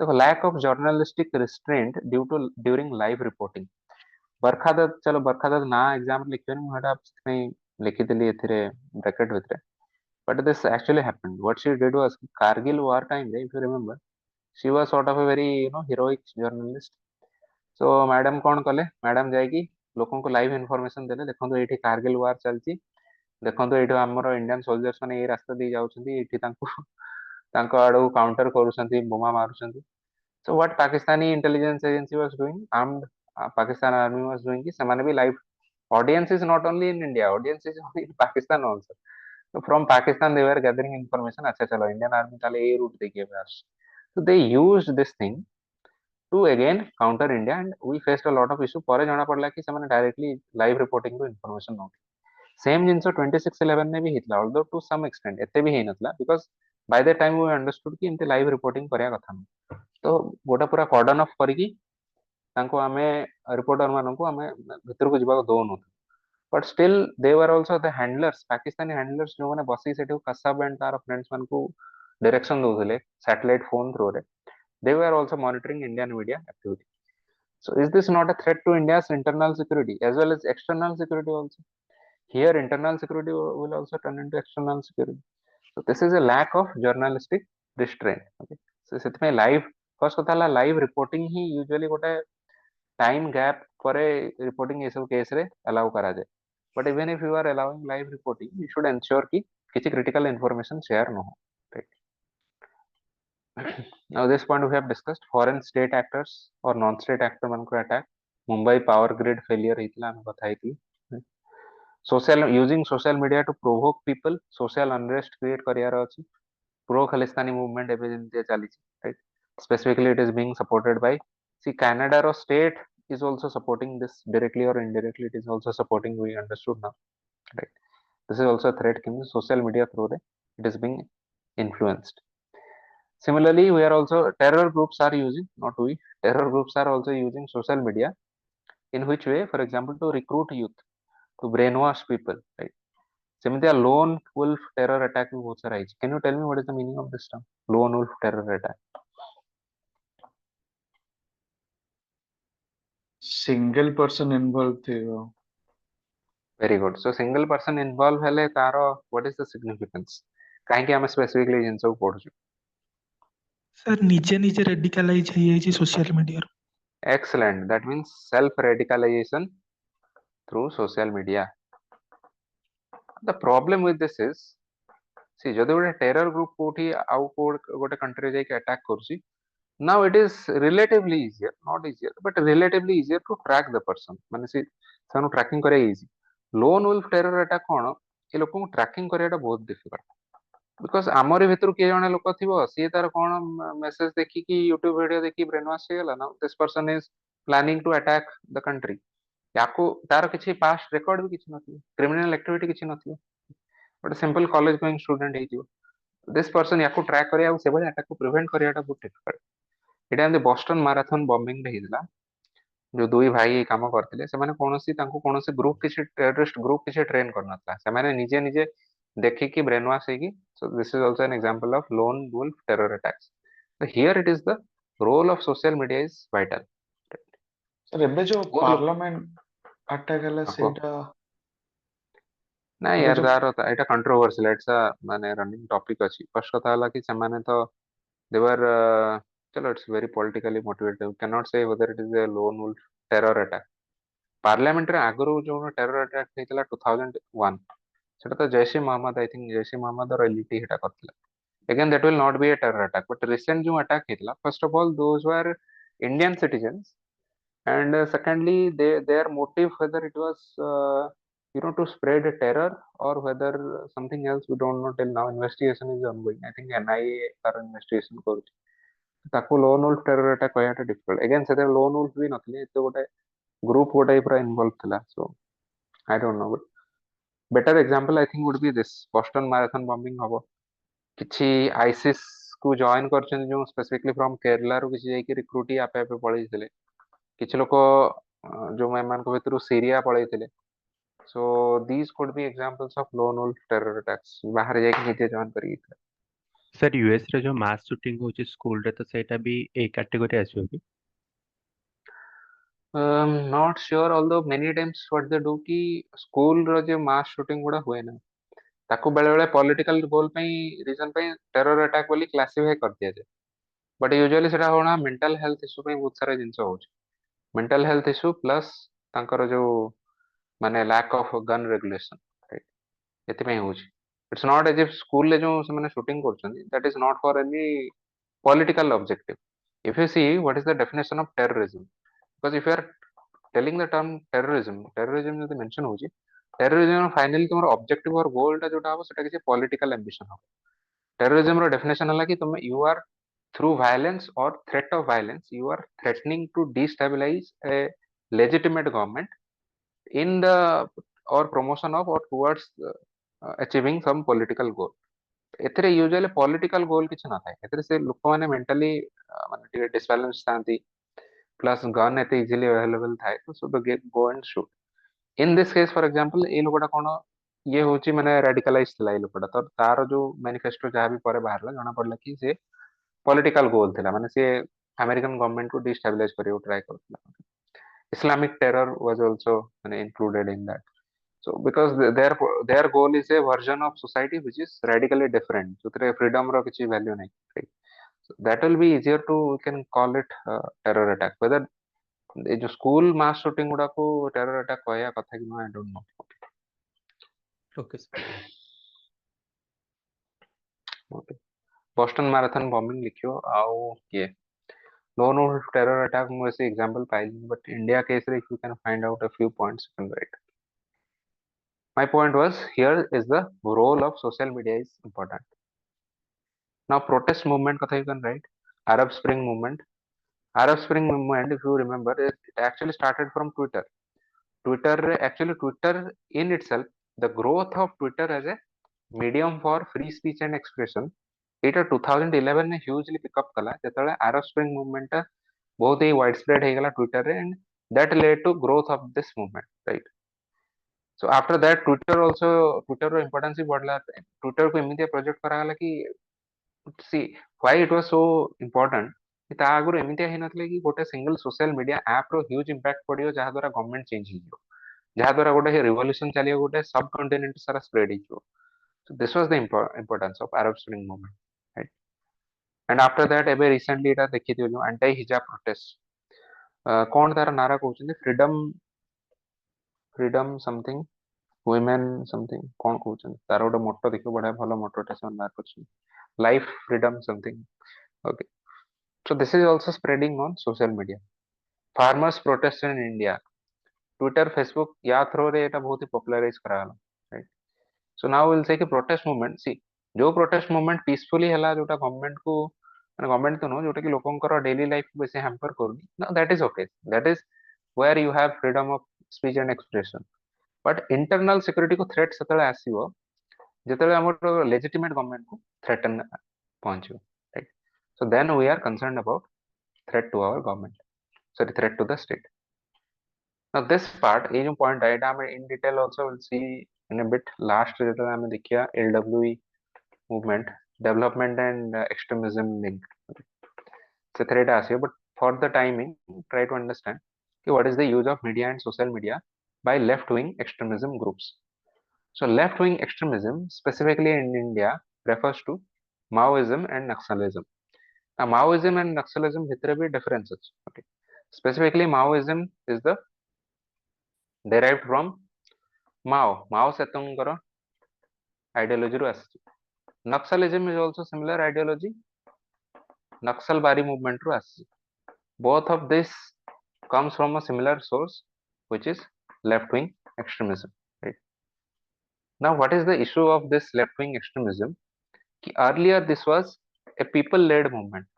देखो, lack of journalistic restraint due to during live reporting. बरखा दत्त, चलो बरखा दत्त ना exam लिखियो नि हटा नहीं लिखितली एथिरे ब्रैकेट भितरे. But this actually happened. What she did was Kargil war time, if you remember, she was sort of a very heroic journalist. So madam कौन कले, मैडम जाएगी लोकों को लाइव इनफॉरमेशन देले, देखंतु एठी कारगिल वार चलची, देखंतु एठी हमरो इंडियन सोल्जर्स माने ए रास्ता दे जाउछंती, एठी तांको तांको आडू counter करूछंती, Bhoma मारूछंती. So what Pakistani intelligence agency was doing, armed Pakistan army was doing, ki samane bhi live, audience is not only in India, audience is in Pakistan also. So from Pakistan they were gathering information, acha chalo Indian army tale A route dekhiye bas. So they used this thing to again counter India, and we faced a lot of issue. ପରେ ଜଣା ପଡିଲା କି ସେମାନେ directly live reporting ରୁ information ନଉଥିଲେ. Same ଜିନିଷ 26/11 में भी ହେଇଥିଲା, although to some extent ଏତେ ବି ହେଇନଥିଲା, because by the time we understood କି ଏମିତି live reporting କରିବା କଥା ନୁହଁ. ତ ଗୋଟେ ପୁରା cordon off କରିକି ତାଙ୍କୁ ଆମେ ରିପୋର୍ଟର ମାନଙ୍କୁ ଆମେ ଭିତରକୁ ଯିବାକୁ ଦଉନୁ. But still they were also the handlers, Pakistani handlers ଯୋଉମାନେ ବସି ସେଠି କସାବ and ତାର friends ମାନଙ୍କୁ direction ଦଉଥିଲେ satellite phone through ରେ. They were also monitoring Indian media activity. So is this not a threat to India's internal security as well as external security also? Here internal security will also turn into external security. So this is a lack of journalistic restraint. Okay. So ସେଥିପାଇଁ live, first କଥା ହେଲା live reporting ही usually ଗୋଟେ time gap ପରେ reporting ଏ ସବୁ case ରେ allow କରାଯାଏ. But even if you are allowing live reporting, you should ensure कि କିଛି critical information share न हो. Right. Now this point we have discussed foreign state actors or non-state actor ମାନଙ୍କୁ attack. Mumbai power grid failure ହେଇଥିଲା, ଆମେ କଥା ହେଇଥିଲି. Social, using social media to provoke people, social unrest create କରିବାର ଅଛି. Pro Khalistani movement ଏବେ ଯେମିତି ଚାଲିଛି, right? Specifically it is being supported by, see, Canada or state is also supporting this directly or indirectly. It is also supporting, we understood now, right? This is also a threat. Social media through it is being influenced. Similarly, we are also, terror groups are using, not we, terror groups are also using social media. In which way? For example, to recruit youth, to brainwash people, right? Similarly, a lone wolf terror attack भी बहुत सारा है. Can you tell me what is the meaning of this term, lone wolf terror attack? single person involved ଥିବ. Very good. So single person involved हेले तारो what is the significance? काहे कि हमें specifically जिनसे पढ़ुଛୁ. सर निजे निजे रेडिकलाइज ହେଇଯାଇଛି social media excellent, that means self radicalization through social media. The problem with this is, see, ଯଦି ଗୋଟେ terror group କୋଉଠି ଆଉ ଗୋଟେ country ରେ ଯାଇକି attack କରୁଛି, now it is relatively easier, not easier but relatively easier to track the person, ମାନେ ସେ ସେମାନଙ୍କୁ tracking କରିବା easy. lone wolf terror attack କଣ, ଏ ଲୋକଙ୍କୁ tracking କରିବାଟା ବହୁତ difficult, because ଆମରି ଭିତରୁ କିଏ ଜଣେ ଲୋକ ଥିବ, ସିଏ ତାର କଣ message ଦେଖିକି YouTube ଭିଡିଓ ଦେଖି brain wash ହେଇଗଲା, now this person is planning to attack the country, ୟାକୁ ତାର କିଛି past record ବି କିଛି ନଥିବ, criminal activity କିଛି ନଥିବ, ଗୋଟେ simple college going student ହେଇଥିବ, this person ୟାକୁ track କରିବା ଆଉ ସେଭଳି attack କୁ prevent କରିବାଟା ବହୁତ difficult. ଏଇଟା ଏମିତି ବଷ୍ଟନ ମାରାଥନ ବମ୍ବିଂ ରେ ହେଇଥିଲା, ଯୋଉ ଦୁଇ ଭାଇ ଏଇ କାମ କରିଥିଲେ, ସେମାନେ ତାଙ୍କୁ କୌଣସି ଗ୍ରୁପ କିଛି ଟେରରିଷ୍ଟ ଗ୍ରୁପ କିଛି ଟ୍ରେନ କରିନଥିଲା, ସେମାନେ ନିଜେ ନିଜେ ଦେଖିକି ବ୍ରେନ ୱାଶ ହେଇକି, so this is also an example of lone wolf terror attacks. So here it is the role of social media is vital. Sir ଏବେ ଯୋଉ ବହୁତ ଲୋକ ପାର୍ଲାମେଣ୍ଟ ଆଟାକ ହେଲା ଆକୁ ସେଇଟା ନାଇଁ ଏବେ ୟାର ଯୋଉ ଏଇଟା କଣ୍ଟ୍ରୋଭର୍ସିଆଲ, ଏଇଟା ମାନେ ରନିଂ ଟପିକ ଅଛି। ଫର୍ଷ୍ଟ କଥା ହେଲା କି ସେମାନେ ତ they were चलो it's very politically motivated, we cannot say whether it is a lone wolf terror attack. Parliament रे आगରୁ ଯୋଉ ଟେରର ଆଟାକ୍ ହେଇଥିଲା 2001, ସେଟା ତ ଜୈଶ ମହମ୍ମଦ, ଆଇ ଥିଙ୍କ ଜୈଶ ମହମ୍ମଦ ର ଏଲିଟି ହେଟା କରିଥିଲା। again that will not be a terror attack, but recent ଯୋଉ attack ହେଇଥିଲା, first of all those were Indian citizens, and secondly their motive, whether it was to spread terror or whether something else, we don't know till now, investigation is ongoing, I think NIA ତାର investigation କରୁଛି, ତାକୁ ଲୋନ୍ウルଫ୍ terror attack କହିବାଟା difficult. Again ସେଥିରେ ଲୋନ୍ウルଫ୍ ବି ନଥିଲେ, ଏତେ ଗୋଟେ group ଗୋଟେ ପୁରା ଇନଭଲ୍ଭ ଥିଲା, so I don't know, but better example I think would be this Boston marathon bombing ହବ, କିଛି ଆଇସିସ୍ କୁ ଜଏନ୍ କରିଛନ୍ତି ଯୋଉ ସ୍ପେସିଫିକଲି ଫ୍ରମ କେରଳାରୁ କିଛି ଯାଇକି ରିକ୍ରୁଟ ଆପେ ଆପେ ପଳେଇଥିଲେ, କିଛି ଲୋକ ଯୋଉ ଏମାନଙ୍କ ଭିତରୁ ସିରିଆ ପଳେଇଥିଲେ, so this could be examples of lone wolf terror attacks, ବାହାରେ ଯାଇକି ନିଜେ ଜଏନ୍ କରିକି। सर यूएस रे जो मास शूटिंग होची स्कूल रे तो सेटा भी ए कैटेगरी आसियो कि? Not sure, although many times what they do कि स्कूल रो जे मास शूटिंग गुड़ा हुए ना, ताको बेले बेले पॉलिटिकल गोल ପାଇଁ रीजन ପାଇଁ टेरर अटैक ବୋଲି क्लासिफाई कर दिया जाए, बट यूजुअली सेटा होना मेंटल हेल्थ इशू ପାଇଁ बहुत सारा जिंस होची, मेंटल हेल्थ इशू प्लस तांकर जो माने lack of gun regulation, right, एति ପାଇଁ होची। It's not as if school ले जो से माने शूटिंग करछन, that is not for any political objective. If you see what is the definition of terrorism, because if you are telling the term terrorism ଯଦି mention ହଉଛି, terrorism finally तुम्हारा objective और goal ଟା जोटा हबो सेटा किसी political ambition हबो। terrorism ର definition ହେଲା कि तुम you are through violence or threat of violence you are threatening to destabilize a legitimate government in the or promotion of or towards achieving some political goal. ଏଥିରେ usually political ଗୋଲ କିଛି ନଥାଏ, ଏଥିରେ ସେ ଲୋକମାନେ ମେଣ୍ଟାଲି ମାନେ ଟିକେ ଡିସବାଲାନ୍ସ ଥାନ୍ତି, plus gun ଏତେ ଇଜିଲି ଆଭେଲେବଲ ଥାଏ, ତ so the go and shoot. In this case for example, ଏଇ ଲୋକଟା କଣ ଇଏ ହଉଛି ମାନେ ରାଡିକାଲାଇଜ ଥିଲା ଏଇ ଲୋକଟା, ତ ତାର ଯୋଉ ମ୍ୟାନିଫେଷ୍ଟୋ ଯାହା ବି ପରେ ବାହାରିଲା ଜଣା ପଡିଲା କି ସେ ପଲିଟିକାଲ ଗୋଲ ଥିଲା, ମାନେ ସେ ଆମେରିକାନ ଗଭର୍ଣ୍ଣମେଣ୍ଟକୁ ଡିଷ୍ଟାବିଲାଇଜ କରିବାକୁ ଟ୍ରାଏ କରୁଥିଲା। ଇସଲାମିକ ଟେରର ୱାଜ ଅଲସୋ ମାନେ included in that. So because their goal is a version of society which is radically different, जोथिरे freedom रो किछि value नहीं, right? So that will be easier to, we can call it terror attack. Whether ये जो school mass shooting गुड़ा को terror attack कहया कथा कि no, I don't know. Okay sir. Okay. Boston marathon bombing लिखियो आओ ये lone wolf terror attack में ऐसे example पाइली, but India case रे if you can find out a few points you can write. My point was, here is the role of social media is important. Now protest movement katha you can write, Arab Spring movement. Arab Spring movement, if you remember, it actually started from Twitter. Twitter in itself, the growth of Twitter as a medium for free speech and expression, এটা 2011 ने hugely pick up कला, जेतले Arab Spring movement टा बहुत ही widespread ହେଇଗला Twitter रे, and that led to growth of this movement, right? So after that Twitter row importance ही बढ़ला, Twitter को एमितिया project करागला कि, see why it was so important, कि ता आगुरु एमितिया हे नथले कि गोटे सिंगल सोशल मीडिया ऐप रो ह्यूज इंपैक्ट पड़ियो, जहा द्वारा गवर्नमेंट चेंज हियो, जहा द्वारा गोटे रिवोल्यूशन चलियो, गोटे सब कॉन्टिनेंट सारा स्प्रेड हियो. So this was the importance of Arab Spring movement, right? And after that एबे रिसेंटली एटा देखिथियो जो एंटी हिजाब प्रोटेस्ट कोन तार नारा कहउछन freedom freedom something women something कोन कहउछन तार गोटे मोटो देखियो बडा भलो मोटोटे से मार करछन life freedom something okay so this is also spreading on social media farmers protest in India Twitter Facebook या थ्रो रे एटा बहुत ही पॉपुलराइज कराला right so now will say कि प्रोटेस्ट मूवमेंट सी जो प्रोटेस्ट मूवमेंट पीसफुली हला जोटा गवर्नमेंट को माने गवर्नमेंट तो नो जोटा कि लोकंकर डेली लाइफ को बेसी हैम्पर करनी ना that is okay that is where you have freedom of speech and expression but internal security को थ्रेट सेतले आसीबो जेतले हमर लेजिटिमेट गवर्नमेंट को थ्रेटन पहुंचो right so then we are concerned about threat to our government sorry threat to the state now this part ये जो point है এটা हम in detail also will see in a bit last जेतले हम देखिया LWE movement development and extremism link so threat आसीबो but for the timing try to understand कि what is the use of media and social media by left wing extremism groups so left wing extremism specifically in India refers to Maoism and Naxalism now Maoism and Naxalism भितर भी differences okay specifically Maoism is the derived from Mao Zedongଙ୍କର ideology ରୁ ଆସିଛି Naxalism is also similar ideology Naxalbari movement ରୁ ଆସିଛି both of this comes from a similar source which is left wing extremism right now what is the issue of this left wing extremism कि earlier this was a people led movement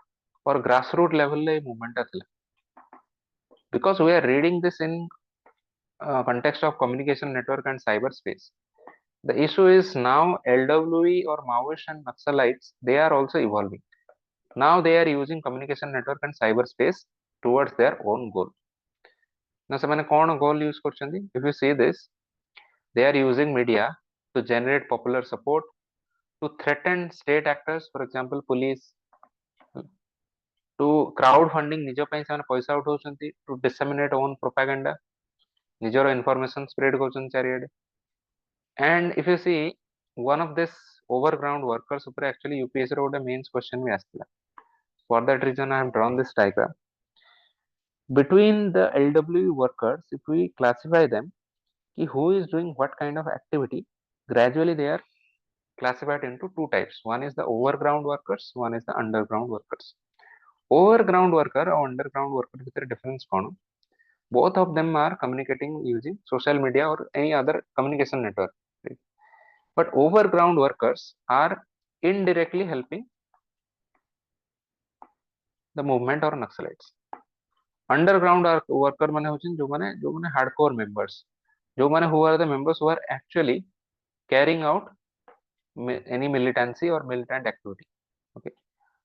or grassroots level le movement ଥିଲା because we are reading this in context of communication network and cyberspace. The issue is now LWE or Maoists and Naxalites, they are also evolving. Now they are using communication network and cyberspace towards their own goal. Now, semane kon goal use korchandi? If you see this, they are using media to generate popular support, to threaten state actors, for example, police, to crowdfunding nijo pai semane paisa uthauchanti, to disseminate own propaganda, nijor information spread korchanti chariade. And if you see one of this overground workers upre actually UPSC ro gote mains question भी आस्थिला for that reason I have drawn this diagram between the LWE workers if we classify them ki who is doing what kind of activity gradually they are classified into two types one is the overground workers one is the underground workers overground worker or underground worker ଭିତରେ difference କଣ both of them are communicating using social media or any other communication network right? But overground workers are indirectly helping the movement or Naxalites. Underground worker माने होचिन जो माने hardcore members, जो माने who are the members who are actually carrying out any militancy or militant activity. Okay.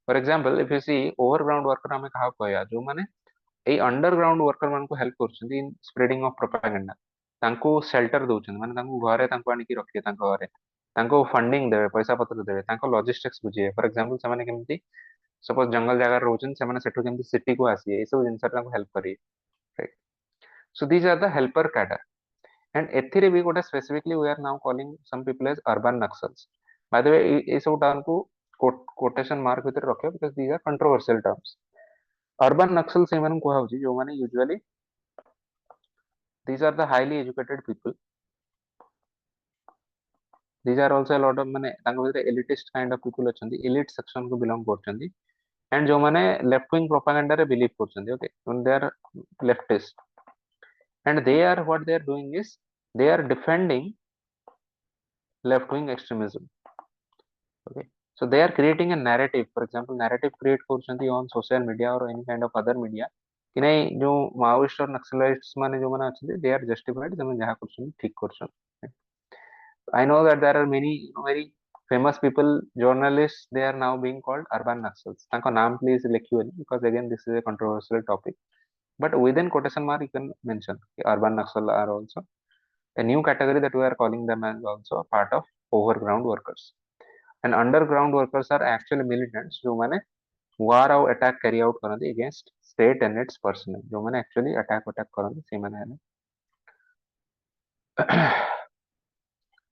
For example, if you see overground worker हमें कहा कहया जो माने ए underground worker मान को हेल्प करछन इन स्प्रेडिंग ऑफ प्रोपेगेंडा तांको शेल्टर दोछन माने तांको घरे तांको आनी की रखिए तांको घरे तांको फंडिंग देबे पैसा पत्र देबे तांको लॉजिस्टिक्स बुझिए फॉर एग्जांपल से माने केमती सपोज जंगल जगह रोचन से माने सेठो केमती सिटी को आसी ए सब जिंस तांको हेल्प करिए right so these are the helper cadre and एथिरे भी गोटे specifically we are now calling some people as urban naxals by the way ए सब टर्म को कोटेशन मार्क भीतर रखियो because these are controversial terms urban naxal से मन को हाउची जो माने usually these are the highly educated people these are also a lot of माने तांको भीतर elitist kind of people अछंती elite section को belong करछंती and जो माने left wing propaganda रे believe करछंती okay when they are leftist and they are what they are doing is they are defending left wing extremism okay so they are creating a narrative for example narrative create करछंती on social media or any kind of other media कि नहीं जो Maoist और Naxalites माने जो माने अछंती they are justified जमे जहा करछन ठीक करछन I know that there are many very famous people journalists they are now being called urban naxals तांको नाम please लिखियोनी because again this is a controversial topic but within quotation mark you can mention urban naxal are also a new category that we are calling them as also a part of overground workers and underground workers are actually militants जो माने war और attack carry out करନ୍ତି against state and its personnel जो माने actually attack करନ୍ତି से माने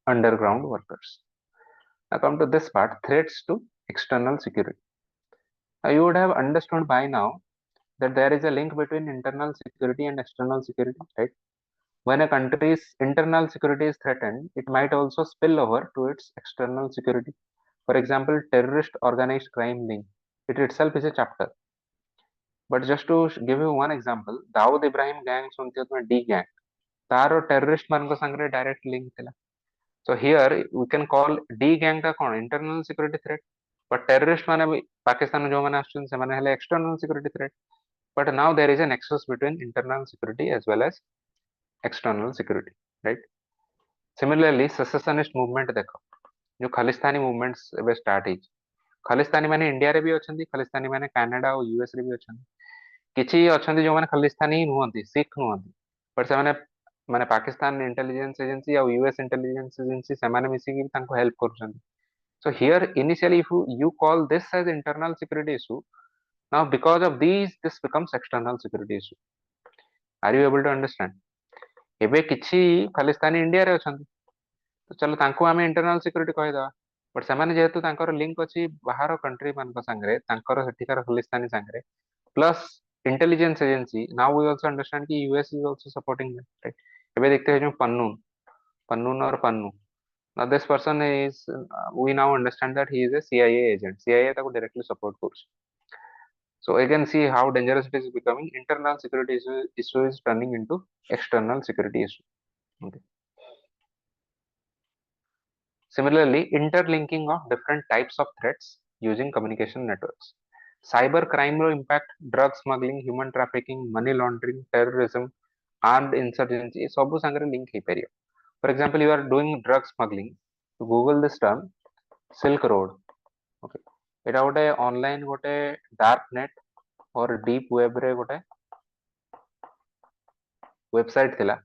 underground workers now come to this part threats to external security You would have understood by now that there is a link between internal security and external security, right? When a country's internal security is threatened, it might also spill over to its external security. For example, terrorist organized crime link. It itself is a chapter. But just to give you one example, Dawood Ibrahim gang सुनते हो तुम्हें D gang, तार और terrorist मान को संग्रह direct link थिला. So here we can call D gang का कौन internal security threat, but terrorist माने भी पाकिस्तान जो माने आश्चर्य से माने हेले external security threat. But now there is a nexus between internal security as well as external security, right? Similarly, secessionist movement देखो, जो खालिस्तानी movements ଏବେ start ହେଇଛି. खालिस्तानी माने इंडिया रे भी अछंती, खालिस्तानी माने कनाडा और यूएस रे भी अछंती. किछि अछंती जो माने खालिस्तानी नुहंती, सिख नुहंती, बट से माने पाकिस्तान इंटेलिजेंस एजेंसी या यूएस इंटेलिजेंस एजेंसी से माने मिसी कि तांको help करछंती. So here initially if you call this as internal security issue, now because of these this becomes external security issue. Are you able to understand? ଏବେ କିଛି ଖାଲିସ୍ତାନୀ ଇଣ୍ଡିଆରେ ଅଛନ୍ତି, ତ ଚलो ତାଙ୍କୁ ଆମେ ଇଣ୍ଟରନାଲ ସିକ୍ୟୁରିଟି କହିଦେବା, ବଟ୍ ସେମାନେ ଯେହେତୁ ତାଙ୍କର ଲିଙ୍କ ଅଛି ବାହାର କଣ୍ଟ୍ରି ମାନଙ୍କ ସାଙ୍ଗରେ, ତାଙ୍କର ସେଠିକାର ଖାଲିସ୍ତାନୀ ସାଙ୍ଗରେ, plus intelligence agency, now we also understand कि US is also supporting that, right? ଏବେ देखते हैं जो पन्नून और Pannu, now this person is we now understand that he is a CIA agent, CIA ताको directly support करछ. So again see how dangerous it is becoming. Internal security issue is turning into external security issue. Okay. Similarly, interlinking of different types of threats using communication networks. Cyber crime ro impact, drug smuggling, human trafficking, money laundering, terrorism, armed insurgency, सब संगरे link he period. For example, you are doing drug smuggling, to Google this term, Silk Road. Okay. एटा गोटे online गोटे dark net और deep web रे गोटे website थिला,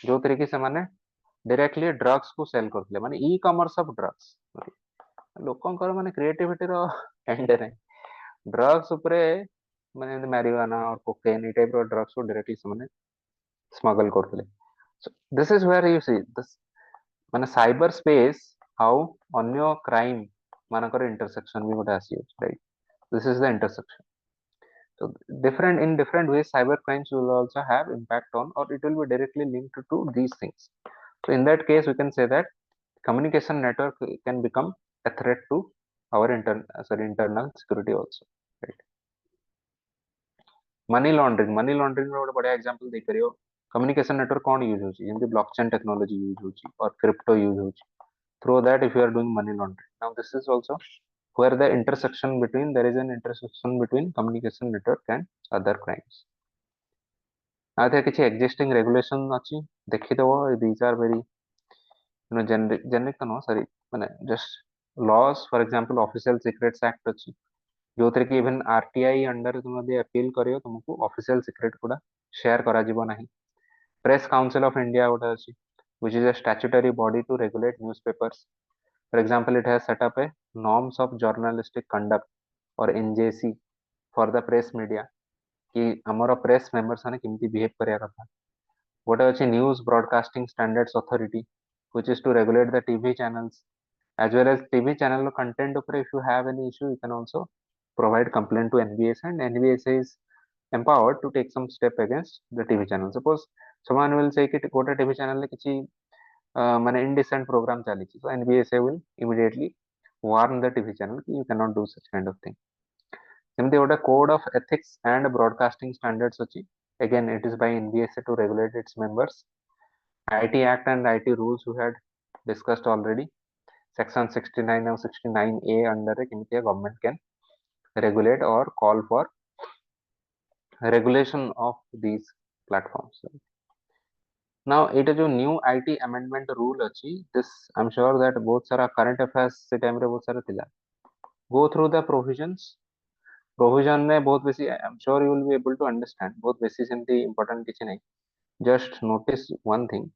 जो तरीके से माने डायरेक्टली ड्रग्स को सेल करथिले, माने ई कॉमर्स ऑफ ड्रग्स. लोकंकर माने क्रिएटिविटी रो एंड नै, ड्रग्स उपरे माने मैरिजुआना और कोकेन ई टाइप रो ड्रग्स को डायरेक्टली से माने स्मगल करथिले. So this is where you see this माने साइबर स्पेस हाउ अन्य क्राइम मानकर इंटरसेक्शन भी गोटे आसी, right? This is the intersection. So different in different ways, cyber crimes will also have impact on, or it will be directly linked to these things. So in that case, we can say that communication network can become a threat to our internal security also, right? Money laundering रो बढ़िया example देख रहे हो. Communication network कौन use होची, जेमती blockchain technology use होची और crypto use होची. Through that, if you are doing money laundering, now this is also where the intersection between, there is an intersection between communication network and other crimes. Now there किछि existing regulation अछि, देखि देबो. These are very generic no, sorry, माने just laws. For example, Official Secrets Act अछि, जो तरे कि even RTI under तुम यदि अपील करियो तुमको ऑफिशियल सीक्रेट गुडा शेयर करा जिवो नाही. प्रेस काउंसिल ऑफ इंडिया गोटे अछि, which is a statutory body to regulate newspapers. For example, it has set up a norms of journalistic conduct or NJC for the press media, कि हमर press members ने केमती behave करिया कथा. गोटे अछि news broadcasting standards authority, which is to regulate the TV channels as well as TV channel content upre. If you have any issue, you can also provide complaint to NBS, and NBS is empowered to take some step against the TV channel. Suppose someone will say कि गोटे TV channel ले किछि माने indecent program चली, so NBSA will immediately warn the TV channel कि you cannot do such kind of thing. सेमती गोटे code of ethics and broadcasting standards अछि, again it is by NBSA to regulate its members. IT Act and IT rules we had discussed already. Section 69 or 69A under a government can regulate or call for regulation of these platforms. Now it is a new IT amendment rule अछि, this I'm sure that both सारा current affairs से time रे बहुत सारा थिला. Go through the provisions. Provision में बहुत बेसी, I'm sure you will be able to understand, बहुत बेसी सेमती important किछि नहीं. Just notice one thing.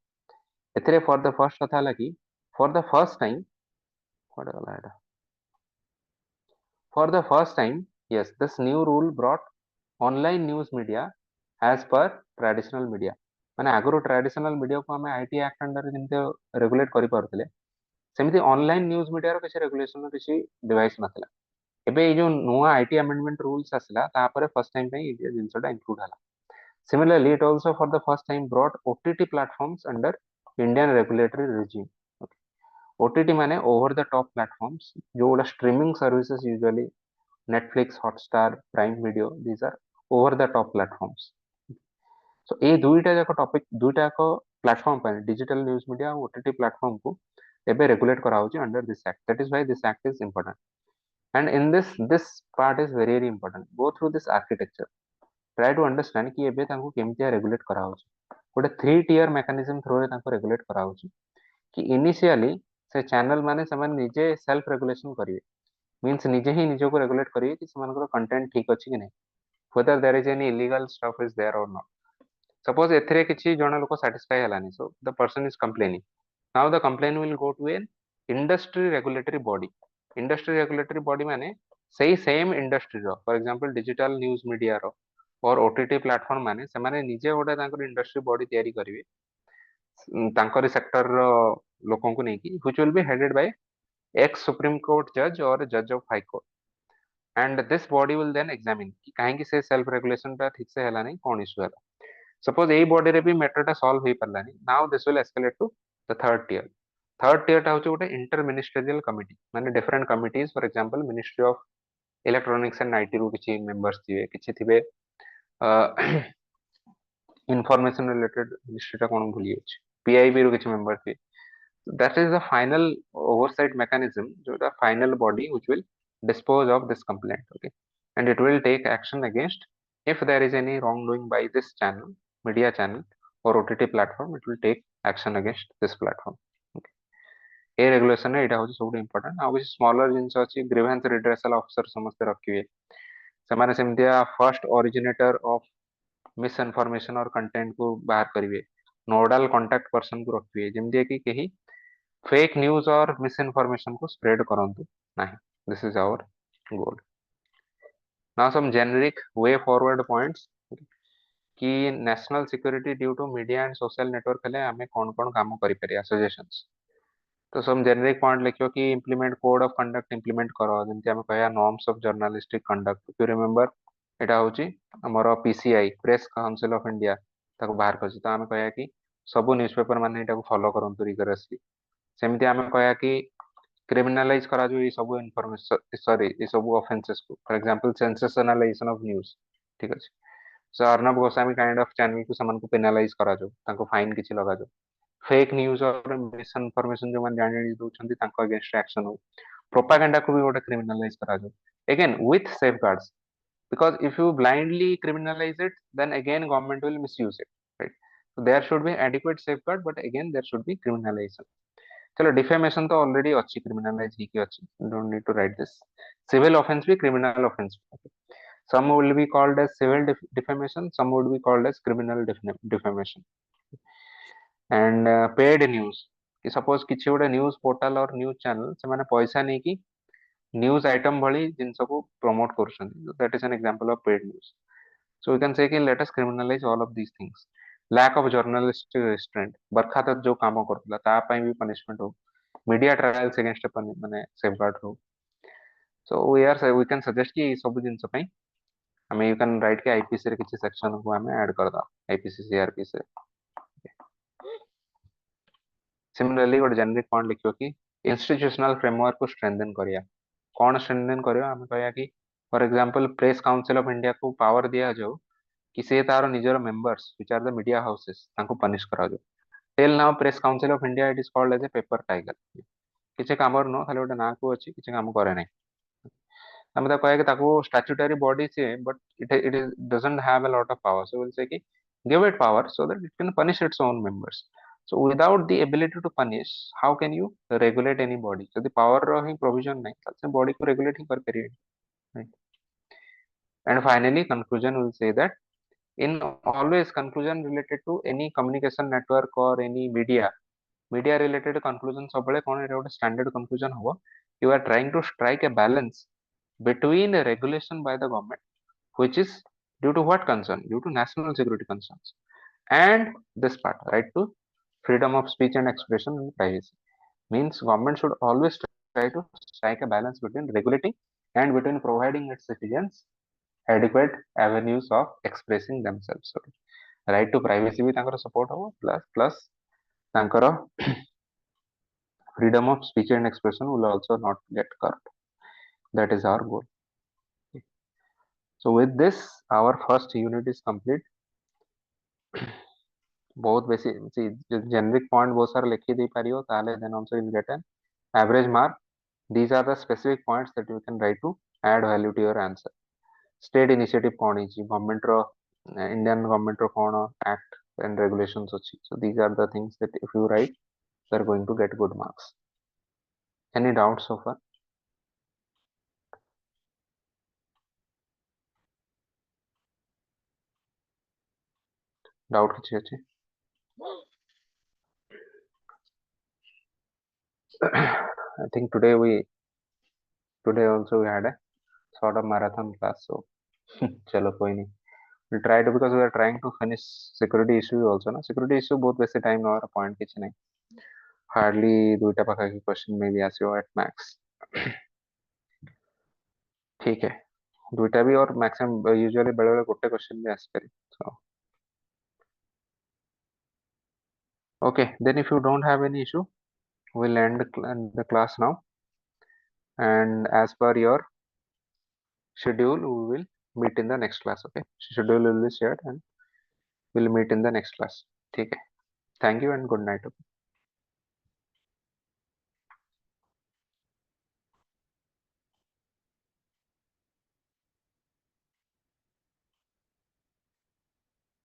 एथिरे for the first कथा लगी, for the first time, what वाला है? For the first time, yes, this new rule brought online news media as per traditional media. माने आगरो ट्रेडिशनल मीडिया को हमें आईटी एक्ट अंडर जेमते रेगुलेट करि पारथिले, सेमिति online news media रो किछि regulation किछि device नथिला. ଏବେ ଏଇ ଯୋଉ ନୂଆ ଆଇଟି ଆମେଣ୍ଡମେଣ୍ଟ ରୁल्स ଆସିଲା ତାପରେ ଫर्स्ट टाइम ପାଇଁ ଏ ଜିନିଷଟା ଇନକ୍ଲୁଡ ହେଲା। Similarly, it also for the first time brought OTT platforms under Indian regulatory regime. Okay. OTT माने over the top platforms जो गुड़ा streaming services usually Netflix, Hotstar, Prime Video, these are over the top platforms. So ये दुईटा जाको topic दुईटा को platform पर digital news media और ओटीटी प्लेटफॉर्म को एबे रेगुलेट करा होची under this act. That is why this act is important. And in this part is very important. Go through this architecture. Try to understand कि एबे तांको केमतिया regulate करा होची. गोटे 3 टियर मेकानिज्म थ्रू रे तांको रेगुलेट करा होची कि इनिशियली से चैनल माने समान निजे सेल्फ रेगुलेशन करिवे. मींस निजे ही निजे को रेगुलेट करिवे कि सेमानकर कंटेंट ठीक अछि कि नै, whether there is any illegal stuff is there or not. Suppose एथिरे किछि जण लोक satisfy हलानी, so the person is complaining. Now the complaint will go to an industry regulatory body. Industry regulatory body माने सही सेम इंडस्ट्री रो, for example digital news media रो और OTT platform माने सेमाने निजे गोटे तांकर इंडस्ट्री बॉडी तयारी करिवे तांकर सेक्टर रो लोकन को नै कि which will be headed by ex supreme court जज और जज of high court. And this body will then examine कि काहे कि से सेल्फ रेगुलेशन ता ठीक से हला नै, कोन इशू हला. सपोज एई बॉडी रे भी मैटर ता सॉल्व होई परलानी. Now this will escalate to the third tier. Third tier ता होचे गोटे इंटर मिनिस्ट्रियल कमिटी माने different committees, for example ministry of electronics and IT रू किछि मेंबर्स थिबे, किछि थिबे इंफॉर्मेशन रिलेटेड मिनिस्ट्री ता कोन भूली अछि, पीआईबी रू किछि member थिबे. That is the final oversight mechanism, the final body which will dispose of this complaint. Okay, and it will take action against if there is any wrongdoing by this channel, media channel or OTT platform. It will take action against this platform. Okay, A regulation है, एटा होची सबसे important. आ कुछ smaller जिंस अछि, grievance redressal officer समस्त रखिवे. समाने सेमतिया first originator of misinformation और कंटेंट को बाहर करिवे. नोडल कांटेक्ट पर्सन को रखिवे जेमति कि केही फेक न्यूज और मिस इन्फॉर्मेशन को स्प्रेड करंतु नहीं. This is our goal. Now some generic way forward points कि national security due to media and social network हेले आमे कोन कोन काम करि परिया सजेशंस. तो सम जेनेरिक पॉइंट लिखियो कि implement code of conduct implement करो, जेमति आमे कहया norms of journalistic conduct. If you remember एटा होची हमर PCI press council of India ताको बाहर करछि. तो आमे कहया कि सब न्यूज़पेपर माने एटा को फॉलो करंतु रिगरसली. सेमति आमे कहया कि क्रिमिनलाइज करा जो ये सब इनफॉरमेशन, सॉरी ये सब ऑफेंसेस को, for example sensationalisation of news. ठीक अछि. So Arnab Goswami kind of channel को समान को पेनलाइज करा जो, ताको फाइन किछि लगा जो. फेक न्यूज और मिस इन्फॉर्मेशन जो मन जानि दउछंती ताको अगेंस्ट एक्शन हो. प्रोपागेंडा को भी गोटे क्रिमिनलाइज करा जो, again with safeguards, because if you blindly criminalize it then again government will misuse it, right? So there should be adequate safeguard, but again there should be criminalization. चलो defamation तो already अच्छी criminalise ही की अच्छी, don't need to write this. Civil offence भी criminal offence. Some will be called as civil defamation, some would be called as criminal defamation. And paid news कि suppose किछि गोटे न्यूज पोर्टल और news channel से माने पैसा नहीं कि न्यूज आइटम भली जिनस को प्रमोट करछन, that is an example of paid news. So we can say कि let us criminalize all of these things. Lack of journalistic restraint, बरखास्त जो काम करतला ता पई भी पनिशमेंट हो. मीडिया ट्रायल्स अगेंस्ट माने सेफगार्ड हो. सो we can suggest कि सब जिंस पई हमें यू कैन राइट के आईपीसी रे किछि सेक्शन को हमें ऐड कर दा आईपीसी सीआरपी से. सिमिलरली गोटे जेनेरिक पॉइंट लिखियो कि इंस्टीट्यूशनल फ्रेमवर्क को स्ट्रेंथन करिया. कौन स्ट्रेंथन करियो, हमें कहया कि for example Press council of India को पावर दिया जाओ कि से तार निजर members which are the media houses तांको पनिश करा जो. Till now Press council of India it is called as a paper tiger. किछि कामर नो खाली गोटे ना को अछि, किछि काम करे नै. हम ता कहे कि ताको स्टैट्यूटरी बॉडी से, but it is doesn't have a lot of power. So will say कि give it power so that it can punish its own members. So without the ability to punish, how can you regulate any body? So the power ro hi provision nahi, so body को regulate hi कर period, right? And finally conclusion will say that in always conclusion related to any communication network or any media related conclusion सब बड़े कौन है standard conclusion होगा. You are trying to strike a balance between a regulation by the government, which is due to what concern? Due to national security concerns, and this part, right to freedom of speech and expression and privacy. Means government should always try to strike a balance between regulating and between providing its citizens adequate avenues of expressing themselves. Okay. Right to privacy भी तांकर support हो plus तांकर freedom of speech and expression will also not get cut. That is our goal. Okay. So with this, our first unit is complete. बहुत बेसी generic point बहुत सारे लिखी दे पारियो ताले then also you will get an average mark. These are the specific points that you can write to add value to your answer. State initiative कौन है government रो Indian government रो कौन act and regulations अच्छी. So these are the things that if you write, you are going to get good marks. Any doubts so far? Doubt किसी अच्छी? I think today also we had a sort of marathon class. So चलो कोई नहीं. We'll try to, because we are trying to finish security issue also ना. Security issue बहुत वैसे time और point किसी नहीं. Hardly दुईटा पका की question maybe आसियो at max. ठीक है. दुईटा भी और maximum usually बड़े बड़े गोटे question भी आस करी. So okay, then if you don't have any issue, we'll end the class now. And as per your schedule, we will meet in the next class. Okay, schedule will be shared and we'll meet in the next class. ठीक है. Thank you and good night. Okay.